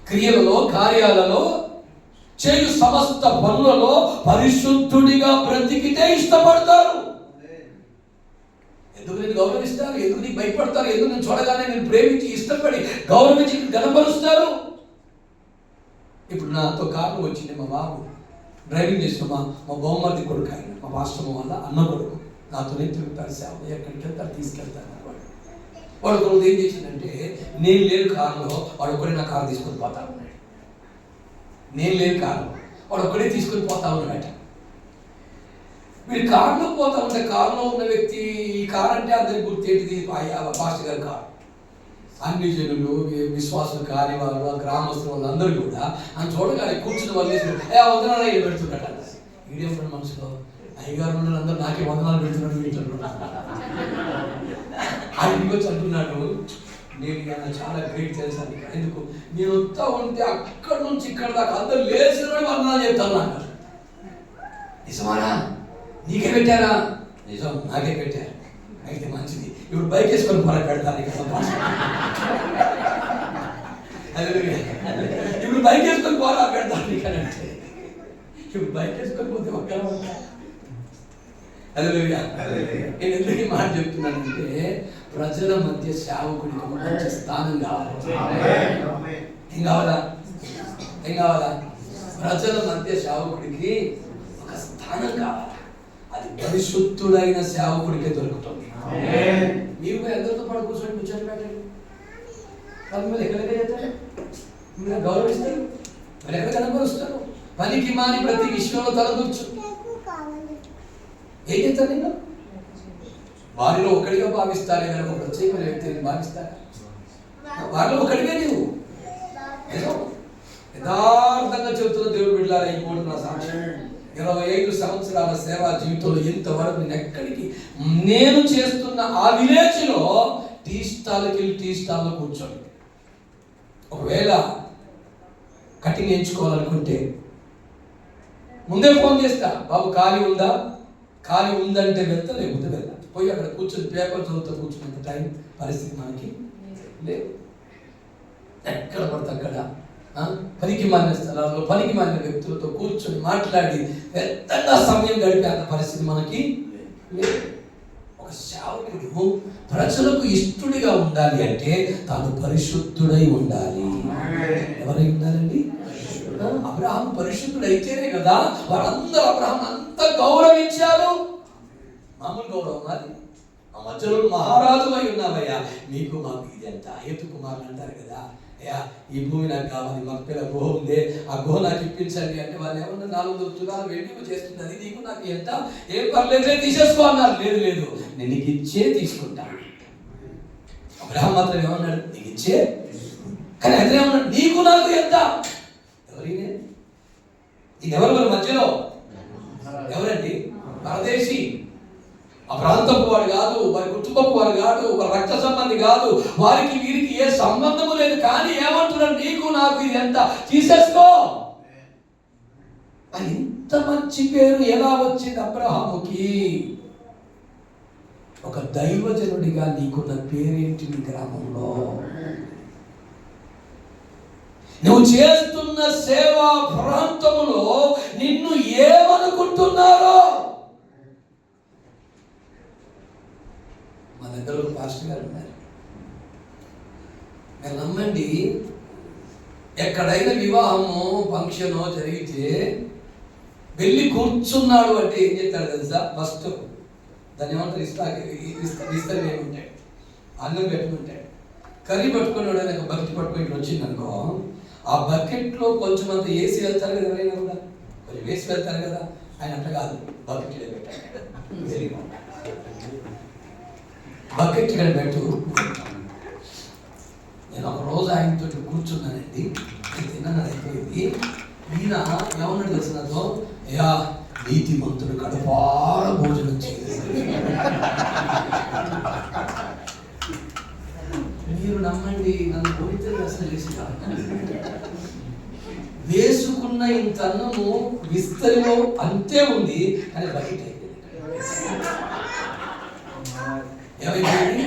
క్రియలలో, కార్యాలలో, చేయు సమస్త పనులలో పరిశుద్ధుడిగా బ్రతికితే ఇష్టపడతారు. ఎందుకు నేను గౌరవిస్తారు? ఎందుకు నీకు భయపడతారు? ఎందుకు నేను చూడగానే నేను ప్రేమించి ఇష్టపడి గౌరవించి గణపరుస్తారు? ఇప్పుడు నాతో కారు వచ్చింది, మా బాబు డ్రైవింగ్ చేసిన మా బహుమతి కొడుకు, ఆయన మా పాస్టర్ వాళ్ళ అన్న కొడుకు, నాతోనే తిరుగుతాడు, సేవ ఎక్కడికి వెళ్తాడు తీసుకెళ్తాడు. వాడు రోజు ఏం చేసిందంటే, నేను లేని కారులో వాడు ఒక్కడే నా కారు తీసుకొని పోతా ఉన్నాడు. నేను లేని కారు వాడు ఒక్కడే తీసుకొని పోతా ఉన్నాడట. వీడు కారులో పోతా ఉంటే కారులో ఉన్న వ్యక్తి, ఈ కారు అంటే అందరికి గుర్తేంటిది? పాస్టర్ గారి కారు. అన్ని జనులు, విశ్వాసులు, కార్యవాళ్ళు, గ్రామస్తులు వాళ్ళందరూ కూడా ఆయన చూడగానే కూర్చుని వాళ్ళు వందనాలు అయ్యి పెడుతున్నాడు. వీడియో మనసులో అయ్యగారు అందరూ నాకే వందనాలు పెడుతున్నాడు వీటిలో. ఆయన ఇంకొచ్చి అంటున్నాడు, నేను చాలా గ్రేట్ చేశాను. ఎందుకు? నేను వస్తా ఉంటే అక్కడి నుంచి ఇక్కడ దాకా అందరూ లేచిన వందనాలు చెప్తాను అన్నారు. నిజమానా? నీకే పెట్టారా? నిజం, నాకే పెట్టారు. అయితే మంచిది, ఇప్పుడు బైక్ వేసుకొని పొర పెడతాను. ఇప్పుడు బైక్ వేసుకొని పొర పెడతాను ఇక్కడంటే, ఇప్పుడు బైక్ వేసుకొని పోతే ఒక్కరా ఉంటా. నేను ఎందుకు మాట చెప్తున్నానంటే, ప్రజల మధ్య సేవకుడికి ఒక మంచి స్థానం కావాలి. ఏం కావాలా? ప్రజల మధ్య సేవకుడికి ఒక స్థానం కావాలి. అది పరిశుద్ధుడైన సేవకుడికే దొరుకుతుంది. మీరు అందరితో పాటు కూర్చొని ముచ్చట పెట్టండి, వాళ్ళు ఎక్కడికి చేస్తారు? మీరు గౌరవిస్తారు, మరి ఎక్కడ కనపరుస్తారు? పనికి మాని ప్రతి విషయంలో తలదూర్చు. ఏం చేస్తారు? నేను వారిలో ఒకడిగా భావిస్తారే కనుక ప్రత్యేకమైన వ్యక్తిని భావిస్తారా? వారిలో ఒకడిగా నీవు యథార్థంగా చెబుతున్న దేవుడు బిడ్డలారా, ఈ మూడు నా సాక్ష్యం. 25 సంవత్సరాల సేవా జీవితంలో ఇంతవరకు నేను చేస్తున్న ఆ విలేజ్లో టీ స్టాల్లో కూర్చోండి. ఒకవేళ కటింగ్ ఎంచుకోవాలనుకుంటే ముందే ఫోన్ చేస్తా, బాబు ఖాళీ ఉందా? ఖాళీ ఉందంటే వెళ్తా, లేకపోతే వెళ్తా. పోయి అక్కడ కూర్చొని పేపర్ చదువుతా కూర్చున్నంత టైం పరిస్థితి మనకి లేదు. ఎక్కడ పడితే అక్కడ పనికి మాలిన స్థలాల్లో పనికి మాలిన వ్యక్తులతో కూర్చొని మాట్లాడి పెద్దగా సమయం గడిపే అంత పరిస్థితి మనకి లేదు. ఒక సేవకుడు ప్రజలకు ఇష్టడిగా ఉండాలి అంటే తాను పరిశుద్ధుడై ఉండాలి. ఎవరై ఉండాలండి? అబ్రహాం పరిశుద్ధుడు అయితేనే కదా వారందరూ అబ్రహాం అంత గౌరవించారు. మామూలు గౌరవం అది. ఆ మధ్యలో మహారాజు అయి ఉన్నావయ్యా, మీకు మాకు ఇదెంత హేతు కుమారులు అంటారు కదా, అయ్యా ఈ భూమి నాకు కావాలి, మాకు పిల్ల గుహ ఉందే, ఆ గుహ నాకు ఇప్పించండి అంటే వాళ్ళు ఏమన్నా 400 తులాలు వెండి చేస్తుంది, అది నీకు నాకు ఎంత, ఏం పర్లేదు తీసేసుకో అన్నారు. లేదు నేను నీకు ఇచ్చే తీసుకుంటాను. అబ్రహాం మాత్రం ఏమన్నాడు? నీకు ఇచ్చే. కానీ అదే ఏమన్నాడు? నీకు నాకు ఎంత? ఎవరైనా ఇది ఎవరు మధ్యలో? ఎవరండి? పరదేశీ. ఆ ప్రాంతపు వాడు కాదు, వారి కుటుంబపు వాడు కాదు, వారి రక్త సంబంధి కాదు, వారికి వీరికి ఏ సంబంధము లేదు. కానీ ఏమంటున్నాడు? నీకు నాకు ఇది ఎంత, తీసేసుకో. అని ఇంత మంచి పేరు ఎలా వచ్చింది అబ్రహాముకి? ఒక దైవజనుడిగా నీకున్న పేరేంటి నీ గ్రామంలో? నువ్వు చేస్తున్న సేవా ప్రాంతములో నిన్ను ఏమనుకుంటున్నారో? మా దగ్గర ఒక పాస్టర్ గారు ఉన్నారు. మీరు నమ్మండి, ఎక్కడైనా వివాహమో ఫంక్షనో జరిగితే వెళ్ళి కూర్చున్నాడు అంటే ఏం చేస్తాడు తెలుసా? ఫస్ట్ దాన్ని ఏమంటారు ఇస్తరి వేయమంటాడు, అన్నం పెట్టుకుంటాడు. కర్రీ పట్టుకొని ఒక బకెట్ పట్టుకొని ఇట్లా వచ్చింది అనుకో, ఆ బకెట్లో కొంచెం అంత వేసి వెళ్తారు కదా, ఎవరైనా కూడా కొంచెం వేసి వెళ్తారు కదా, ఆయన అట్లా కాదు, బకెట్లో పెట్టాడు. బకెట్ ఇక్కడ పెట్టు. నేను ఒక రోజు ఆయనతో కూర్చున్నానండి, తిన్నాను, అయిపోయింది. ఈయన ఏమన్నాడు తెలిసినదో, అయ్యా నీతిమంతుడు కడుపార భోజనం చేయలేదు. మీరు నమ్మండి, నన్ను పోయితే అసలు వేసుకున్న ఇంత అన్నము విస్తరిలో అంతే ఉంది, కానీ బకెట్ అయిపోయింది. ఏమైపోయింది?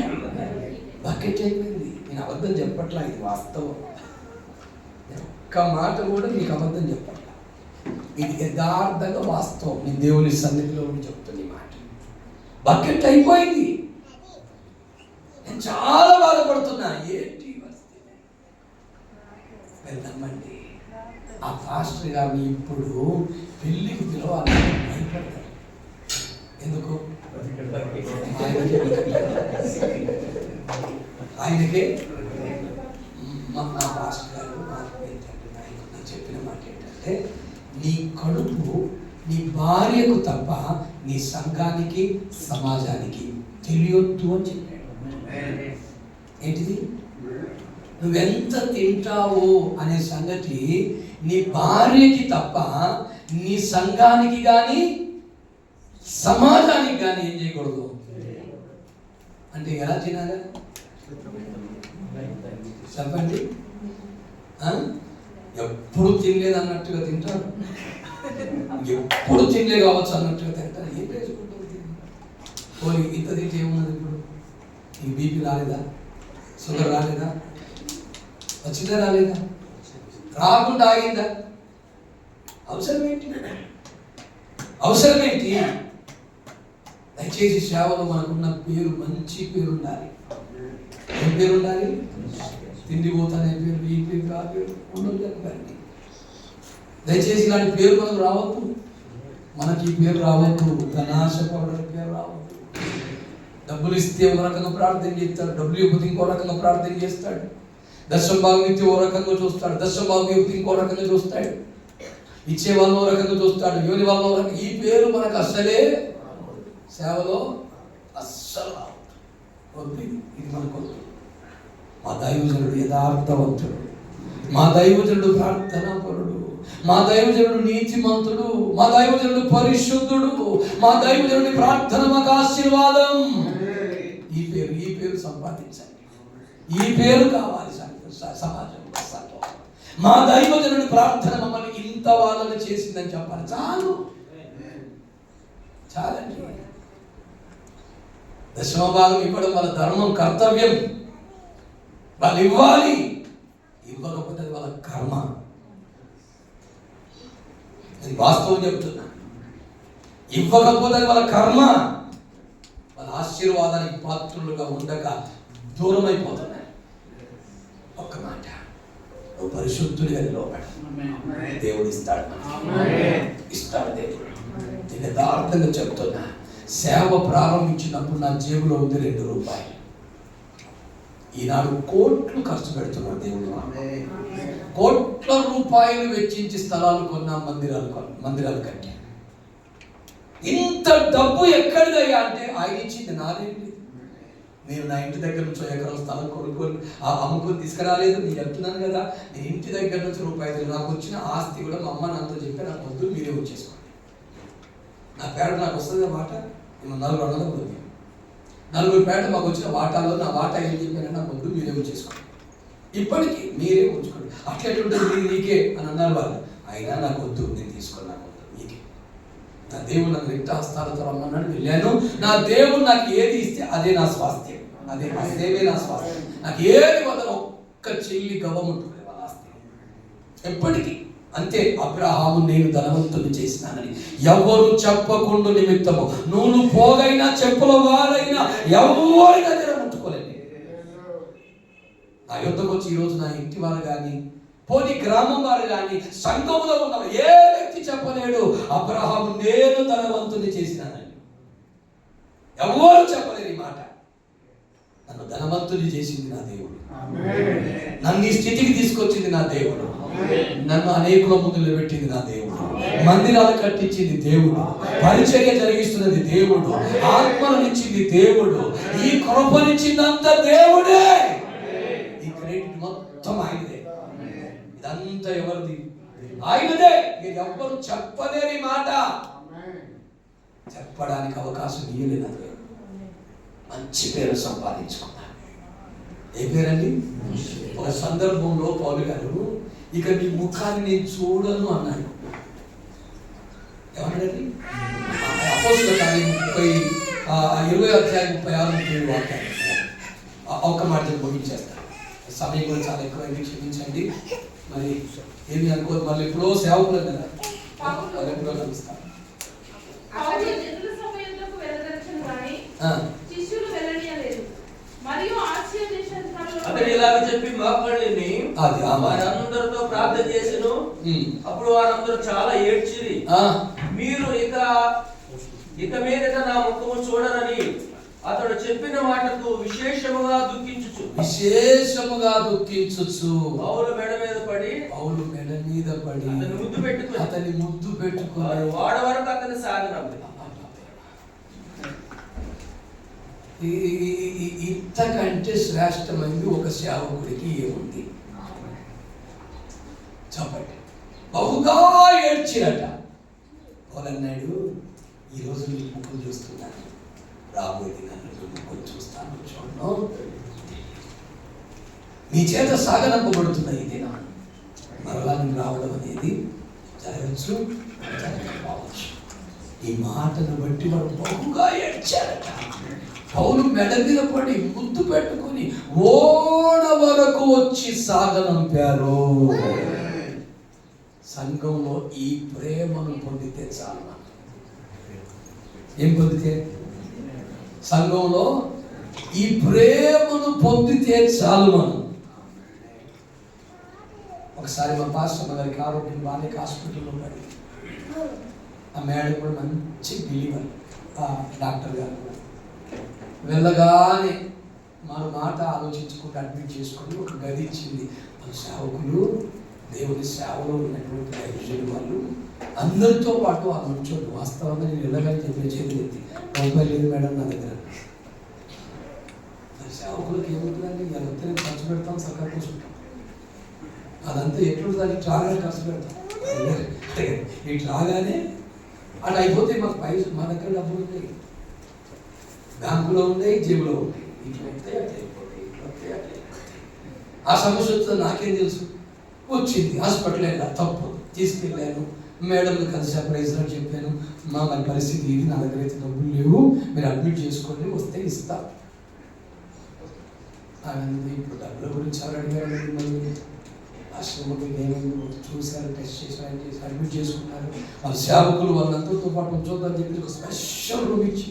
బకెట్ అయిపోయింది. నేను అబద్ధం చెప్పట్లా, ఇది వాస్తవం. ఒక్క మాట కూడా మీకు అబద్ధం చెప్పట్లా, ఇది యథార్థంగా వాస్తవం. నేను దేవుని సన్నిధిలో ఉండి చెప్తున్నా ఈ మాట. బకెట్ అయిపోయింది. నేను చాలా బాధపడుతున్నా. ఏంటి వెళ్దామండి. ఆ పాస్టర్ గారిని ఇప్పుడు పెళ్లికి పిలవాలి భయపడతారు. ఎందుకు? ఆయనకే మా పాస్టర్ గారు నాకు చెప్పిన మాట ఏంటంటే, నీ కడుపు నీ భార్యకు తప్ప నీ సంఘానికి సమాజానికి తెలియొద్దు అని చెప్పాడు. ఏంటిది? నువ్వెంత తింటావు అనే సంగతి నీ భార్యకి తప్ప నీ సంఘానికి కానీ సమాజానికి కానీ ఏం చేయకూడదు. అంటే ఎలా తినాలి చెప్పండి? ఎప్పుడు తినలేదు అన్నట్టుగా తింటారు, ఎప్పుడు తినలే కావచ్చు అన్నట్టుగా తింటారు. ఏం వేసుకుంటుంది? పోనీ ఇంత తింటే ఏమున్నది? ఇప్పుడు ఈ బీపీ రాలేదా? షుగర్ రాలేదా? వచ్చిందా? రాలేదా? రాకుండా ఆగిందా? అవసరమేంటి? అవసరమేంటి? దయచేసి సేవలో మనకున్న పేరు మంచి పేరు ఉండాలి. ఏం పేరు ఉండాలి? తిండి పోతానే పేరు, ఈ పేరు, ఆ పేరు ఉండదు. దయచేసి ఇలాంటి పేరు మనకు రావద్దు. మనకి ఈ పేరు రావద్దు. ధనాశపడే పేరు రావద్దు. డబ్బులు ఇస్తే ఒక రకంగా ప్రార్థన చేస్తాడు, డబ్బులు ఇవ్వకపోతే ఇంకో రకంగా ప్రార్థన చేస్తాడు. దశమ భాగం ఇస్తే ఓ రకంగా చూస్తాడు, దశమ భాగం ఇవ్వకపోతే ఇంకో రకంగా చూస్తాడు. ఇచ్చే వాళ్ళని ఓ రకంగా చూస్తాడు, ఇవ్వని వాళ్ళని ఓ రకంగా. ఈ పేరు మనకు అస్సలే సేవలో అస్సలు వద్దు. ఇది మనకు వద్దు. మా దైవజనుడు యథార్థవంతుడు, మా దైవజనుడు ప్రార్థనాపరుడు, మా దైవజనుడు నీతిమంతుడు, మా దైవజనుడు పరిశుద్ధుడు, మా దైవజనుడి ప్రార్థన మాకు ఆశీర్వాదం. ఈ పేరు సంపాదించండి. ఈ పేరు కావాలి సమాజంలో. మా దైవజనుడి ప్రార్థన మమ్మల్ని ఇంత వాళ్ళని చేసిందని చెప్పాలి. చాలండి. దశమ భాగం ఇవ్వడం వాళ్ళ ధర్మం, కర్తవ్యం. వాళ్ళు ఇవ్వాలి. ఇవ్వకపోతే అది వాళ్ళ కర్మ. అది వాస్తవం చెప్తున్నా. ఇవ్వకపోతే అది వాళ్ళ కర్మ. వాళ్ళ ఆశీర్వాదానికి పాత్రులుగా ఉండక దూరం అయిపోతున్నారు. ఒక్క మాట, నువ్వు పరిశుద్ధుడిగా నిలవబడ. దేవుడు ఇస్తాడు. దేవుడు. నేను యథార్థంగా చెప్తున్నా. సేవ ప్రారంభించినప్పుడు నా జేబులో ఉంది 2 రూపాయలు. ఈనాడు కోట్లు ఖర్చు పెడుతున్నాడు దేవుడు. కోట్ల రూపాయలు వెచ్చించి స్థలాలు కొన్నా, మందిరాలు కట్టా. ఇంత డబ్బు ఎక్కడిదయ్యా అంటే ఆయన ఇచ్చింది, నాదేంటి. నేను నా ఇంటి దగ్గర నుంచి ఎకరం స్థలం కొనుక్కొని అమ్ముకొని తీసుకురాలేదు. నేను చెప్తున్నాను కదా, నేను ఇంటి దగ్గర నుంచి రూపాయలు, నాకు వచ్చిన ఆస్తి కూడా మా అమ్మ నాతో చెప్పి నాకు వద్దు, మీరే వచ్చేసుకోండి. నా పేట నాకు వస్తుంది వాటా. నేను 400 ఉంది. 4 పేట మాకు వచ్చిన వాటాలో నా వాటా ఏం చెప్పారంటే నాకు వద్దు, మీరే వచ్చేసుకోండి. ఇప్పటికీ మీరే ఉంచుకోండి. అట్లెట్లుంటుంది, నీకే అని అన్నారు వాళ్ళు. అయినా నాకు వద్దు, నేను తీసుకుని నాకు వద్దు, మీకే. నా దేవుడు నన్ను రిక్త హస్తాలతో రమ్మన్నాడు, వెళ్ళాను. నా దేవుడు నాకు ఏది ఇస్తే అదే నా స్వాస్థ్యం, అదే నా సేవే నా స్వాస్థ్యం. నాకు ఏది వదన ఒక్క చెల్లి గవ్వముట్టుకునే వాళ్ళ ఆస్తి ఎప్పటికీ అంతే. అబ్రహాము నేను ధనవంతుని చేసినానని ఎవరు చెప్పకుండా నిమిత్తము నువ్వు పోగైనా చెప్పుల వారైనా ఎవరి దగ్గర ముట్టుకోలేదు. నా యుద్ధకు వచ్చి ఈరోజు నా ఇంటి వారు కానీ, పోనీ గ్రామం వారు కానీ, సంఘంలో ఉన్న ఏ వ్యక్తి చెప్పలేడు అబ్రహాము నేను ధనవంతుని చేసినానని. ఎవరు చెప్పలేరు ఈ మాట. నన్ను ధనవంతుని చేసింది నా దేవుడు, నన్ను ఈ స్థితికి తీసుకొచ్చింది నా దేవుడు, నన్ను అనేకుల ముందు నిలబెట్టింది నా దేవుడు, మందిరాలు కట్టించింది దేవుడు, పరిచర్య జరిగిస్తున్నది దేవుడు, ఆత్మలనిచ్చింది దేవుడు, ఈ కృపనిచ్చిందంత దేవుడే. ఈ క్రెడిట్ మొత్తం ఆయనదే. ఇదంతా ఎవరిది? ఆయనదే. మీరు ఎవ్వరు చెప్పలేని మాట, చెప్పడానికి అవకాశం ఇయ్యలేదు. అదే మంచి పేరు సంపాదించుకున్నాను. ఏ పేరండి? ఒక సందర్భంలో పౌలు గారు ఇక నీ ముఖాన్ని నేను చూడను అన్నాడు. ఏమన్నాడండి? అపోస్తలుల కార్యం 20:36 వాక్యాలు. ఒక్క మాట ముగించేస్తాను, సమయం కూడా చాలా ఎక్కువైంది, క్షమించండి. మరి ఏమి అనుకోదు, మళ్ళీ ఇప్పుడు సేవకులు కదా, ఎప్పుడో కలుస్తాను. అతడు ఇలాగ చెప్పి మోకాళ్ళని వారందరితో ప్రార్థన చేసెను. అప్పుడు వారందరూ చాలా ఏడ్చిరి. మీరు ఇక మీదట నా ముఖము చూడరని అతడు చెప్పిన మాటకు విశేషముగా దుఃఖించుచు పౌలు మెడ మీద పడి అతని ముద్దు పెట్టుకుని వాడ వరకు అతని సాగనప్పుడు ఇంతకంటే శ్రేష్టమైంది ఒక సేవకుడికి ఏముంది చెప్పండి. బహుగా ఏడ్చిరట. వాళ్ళన్నాడు, ఈరోజు నీ ముఖం చూస్తున్నాను, రాబోయే దినాల్లో ముఖం చూస్తాను, చూడను. నీ చేత సాగనంపబడుతున్న ఈ దినం మరలా నేను రావడం అనేది జరగచ్చు, జరగకపోవచ్చు. ఈ మాటను బట్టి వాడు బహుగా ఏడ్చారట. పౌలు మెడ మీద పడి ముద్దు పెట్టుకుని ఓడ వరకు వచ్చి సాగనంపారు. సంఘంలో ఈ ప్రేమను పొందితే చాలు. ఏం పొందితే? సంఘంలో ఈ ప్రేమను పొందితే చాలు. మనం ఒకసారి మా పాస్టర్ గారికి ఆరోగ్యం బాగాలేక హాస్పిటల్లో పడి, ఆ మేడం కూడా మంచి బిలీవర్, డాక్టర్ గారు కూడా వెళ్ళగానే మన మాట ఆలోచించుకుంటూ అడ్మిట్ చేసుకుని ఒక గది ఇచ్చింది. మన సేవకులు, దేవుని సేవలో ఉన్నటువంటి దైవజనులు వాళ్ళు అందరితో పాటు ఆ నుంచోటి. వాస్తవంగా నేను వెళ్ళగానే చెప్పిన చేతులు ఎత్తి, రూపాయలు లేదు మేడం నా దగ్గర. సేవకులకు ఏమవుతుందండి? ఎవరితో ఖర్చు పెడతాం, సగం కూర్చుంటాం. అదంతా ఎట్లుంటుంది? ఇటు రాగానే ఖర్చు పెడతాం, ఇటు రాగానే అటు అయిపోతే మాకు మా దగ్గర డబ్బులు ఉన్నాయి, బ్యాంకులో ఉన్నాయి, జేబులో ఉన్నాయి. ఇట్లా వస్తాయి, అట్లా అయిపోతాయి, ఇట్లా వస్తాయి, అట్లా అయిపోతాయి. ఆ సమస్య వస్తుంది నాకేం తెలుసు? వచ్చింది, హాస్పిటల్ వెళ్ళా, తప్పు తీసుకెళ్ళాను, మేడంని కలిసి ప్రైజ్లో చెప్పాను, మన పరిస్థితి ఇది, నా దగ్గర అయితే డబ్బులు లేవు, మీరు అడ్మిట్ చేసుకోండి, వస్తే ఇస్తా. ఇప్పుడు డబ్బుల గురించి ఎవరు అడిగారు? మళ్ళీ ఆశ్రమంలో ఏమైంది చూశారు, టెస్ట్ చేశారు, చేసి అడ్మిట్ చేసుకున్నారు. వాళ్ళ సేవకులు వాళ్ళందరితో పాటు ఉంచొద్దని చెప్పి ఒక స్పెషల్ రూమ్ ఇచ్చి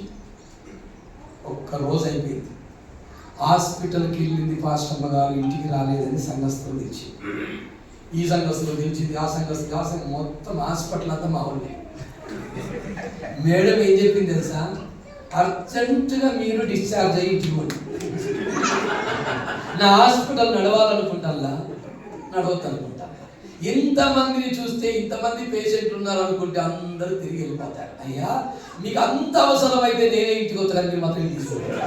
ఒక్క రోజు అయిపోయింది. హాస్పిటల్కి వెళ్ళింది పాస్టమ్మ గారు, ఇంటికి రాలేదని సంఘస్థులు తెచ్చి, ఈ సంఘస్థులు తెచ్చింది, ఆ సంఘం మొత్తం హాస్పిటల్ అంతా మా వాళ్ళే. మేడం ఏం చెప్పింది తెలుసా? అర్జెంటుగా మీరు డిశ్చార్జ్ అయ్యి ఇంటికి. నా హాస్పిటల్ నడవాలనుకుంటా, నడవద్దు అనుకుంటా. ఇంతమందిని చూస్తే ఇంతమంది పేషెంట్లు ఉన్నారు అనుకుంటే అందరూ తిరిగి వెళ్ళిపోతారు. అయ్యా మీకు అంత అవసరం అయితే నేనే ఇంటికి వస్తాను, మీరు మాత్రం తీసుకుంటారు.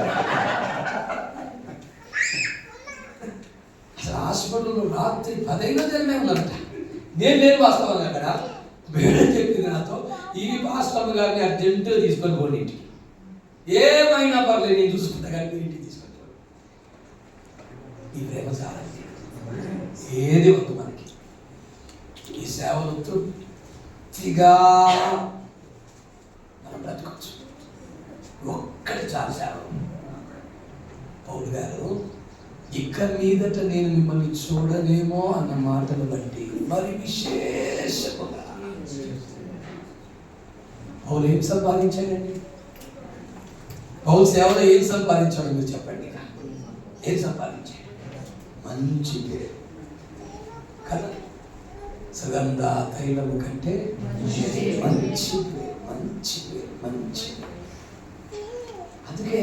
అసలు హాస్పిటల్లో రాత్రి 10 జనమే ఉన్నారట. నేను లేని వాస్తవంగా అక్కడ మేడం చెప్పింది నాతో, ఈ పాస్టర్ గారిని అర్జెంటుగా తీసుకొని పోండి ఇంటికి, ఏమైనా పర్లేదు నేను చూసుకుంటా కానీ మీరు ఇంటికి తీసుకొని పోండి. ఈ ప్రేమ చాలా, ఏది వద్దు మనకి. ఈ సేవలు తృప్తిగా మనం బ్రతకొచ్చు. ఒక్కటి చాలు సేవలు. పౌలు గారు ఇక మీదట నేను మిమ్మల్ని చూడలేమో అన్న మాటను బట్టి మరి విశేషంగా పౌలు ఏం సంపాదించాడండి? పౌలు సేవలో ఏం సంపాదించాడు మీరు చెప్పండి. ఏం సంపాదించాడు? మంచి పేరు కదా, సుగంధ తైలము కంటే మంచి పేరు, మంచి పేరు, మంచి పేరు. అందుకే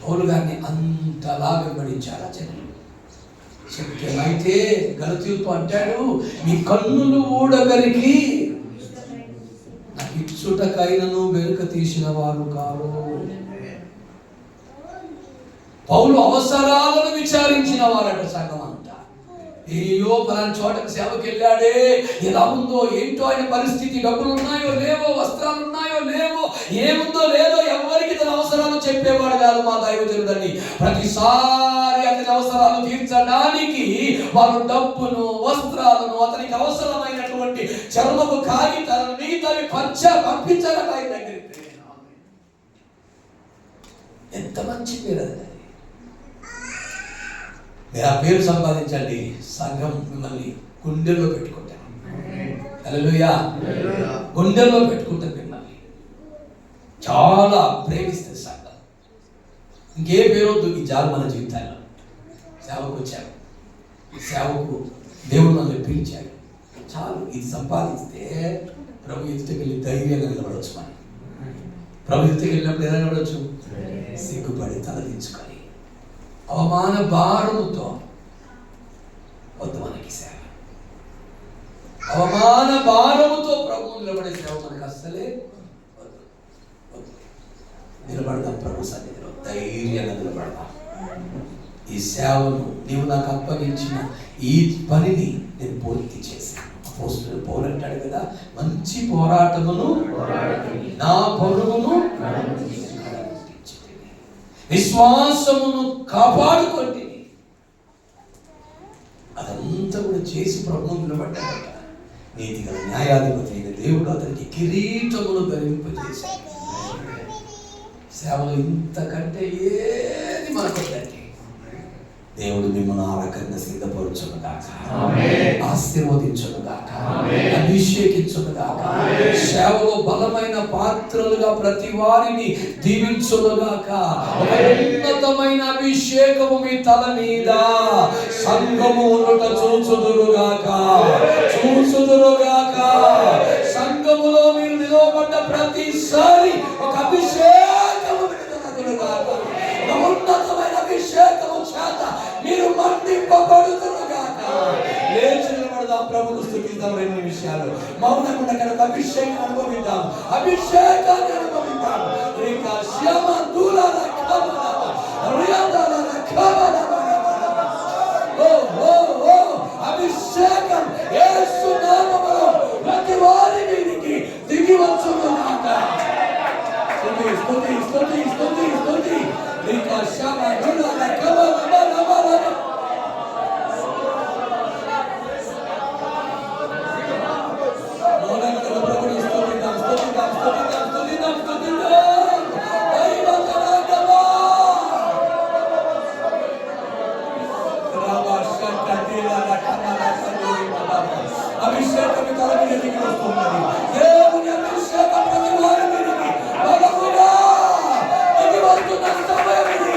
పౌలు గారిని అంతలా వెంబడించారు ఆ జనులు. శక్యమైతే గలతీయులతో అంటాడు, మీ కన్నులు ఊడబెరికి నాకు ఇచ్చుటకైనను వెనుక తీసిన వారు కారు. పౌలు అవసరాలను విచారించిన వారట సంఘం అంతా. అయ్యో పలానా చోటకు సేవకి వెళ్ళాడే, ఎలా ఉందో ఏంటో ఆయన పరిస్థితి, డబ్బులు ఉన్నాయో లేవో, వస్త్రాలు ఉన్నాయో లేవో, ఏముందో లేదో ఎవరికి తన అవసరాలు చెప్పేవాడు కాదు మా దైవజనుడని. ప్రతిసారి అతని అవసరాలు తీర్చడానికి వారు డబ్బును, వస్త్రాలను, అతనికి అవసరమైనటువంటి చర్మపు కాగితాలను మిగతావి పంపించాలని ఆయన దగ్గరికి. ఎంత మంచి పేరు అది. మీరు ఆ పేరు సంపాదించండి, సంఘం మిమ్మల్ని గుండెల్లో పెట్టుకుంటారు. హల్లెలూయా. గుండెల్లో పెట్టుకుంటారు మిమ్మల్ని, చాలా ప్రేమిస్తుంది సంఘం. ఇంకే పేరు వద్దు, ఈ చాలు మన జీవితాల్లో. సేవకు వచ్చారు, సేవకు దేవుడు మనల్ని పిలిచాడు, చాలు ఇది సంపాదిస్తే ప్రభు ఎదుటికి వెళ్ళి ధైర్యంగా నిలబడవచ్చు. మనం ప్రభు ఎదుటికి వెళ్ళినప్పుడు ఎలా నిలబడవచ్చు? సిగ్గుపడి తలదించుకొని అవమాన భారముతో వద్దు మనకి సేవ. అవమాన భారముతో ప్రభు నిలబడే సేవ మనకు అస్సలే వద్దు. నిలబడదాం ప్రభు సన్నిధిలో, ధైర్యంగా నిలబడదాం. ఈ సేవను నీవు నాకు అప్పగించిన ఈ పనిని నేను పూర్తి చేశాను. అపోస్తలుడు పౌలు అంటాడు కదా, మంచి పోరాటమును నా పరుగును విశ్వాసమును కాపాడుకోండి. అదంతా కూడా చేసి ప్రభువు నిలబడ్డాడట. నీతి గల న్యాయాధిపతి అయిన దేవుడు అతనికి కిరీటమును ధరింపజేశాడు. సేవలు ఇంతకంటే ఏది మనకొద్దండి. దేవుడు మిమ్మల్ని ఆ రకంగా సిద్ధపరచునుగాక, ఆశీర్వదించునుగాక, అభిషేకించునుగాక, సేవలో బలమైన పాత్రలుగా ప్రతి వారిని దీవించునుగాక. ఒక ఉన్నతమైన అభిషేకము మీ తల మీద సంఘము ఉన్నట చూచుదురుగాక, చూచుదురుగాక. సంఘములో మీరు నిలవబడ్డ ప్రతిసారి ఒక అభిషేకము విడుదలగునుగాక. ఒక ఉన్నతమైన అభిషేకము చేత మీరు మండింపబడుతురుగాక. లేచి నిలబడదాం, ప్రభువును స్తుతిద్దాం. 2 నిమిషాలు మౌనంగా ఉండక అభిషేకం అనుభవిద్దాం, అభిషేకాన్ని అనుభవిద్దాం. ఇంకా శ్యామ దూలాల కబల రియాదాల కబల అభిషేకం యేసు నామములో ప్రతి వారి మీదికి దిగి వచ్చునుగాక. స్తుతి స్తుతి స్తుతి స్తుతి స్తుతి. ఇంకా శ్యామ దూలాల కబల అభిషేకం తల మీద దిగి వస్తున్నది. దేవుని అభిషేకం ప్రతి వారి మీదకి బలముగా దిగి వస్తున్న సమయం ఇది.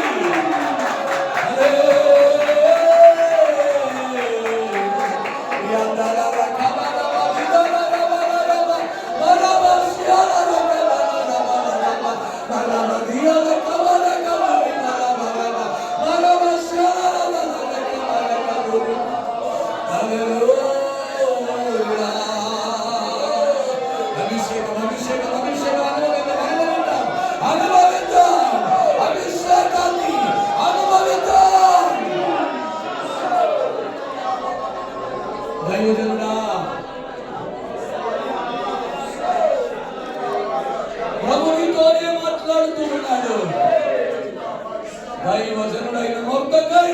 ప్రభునితోనే మాట్లాడుతున్నాడు. దైవజనుడైన మొర్దెకై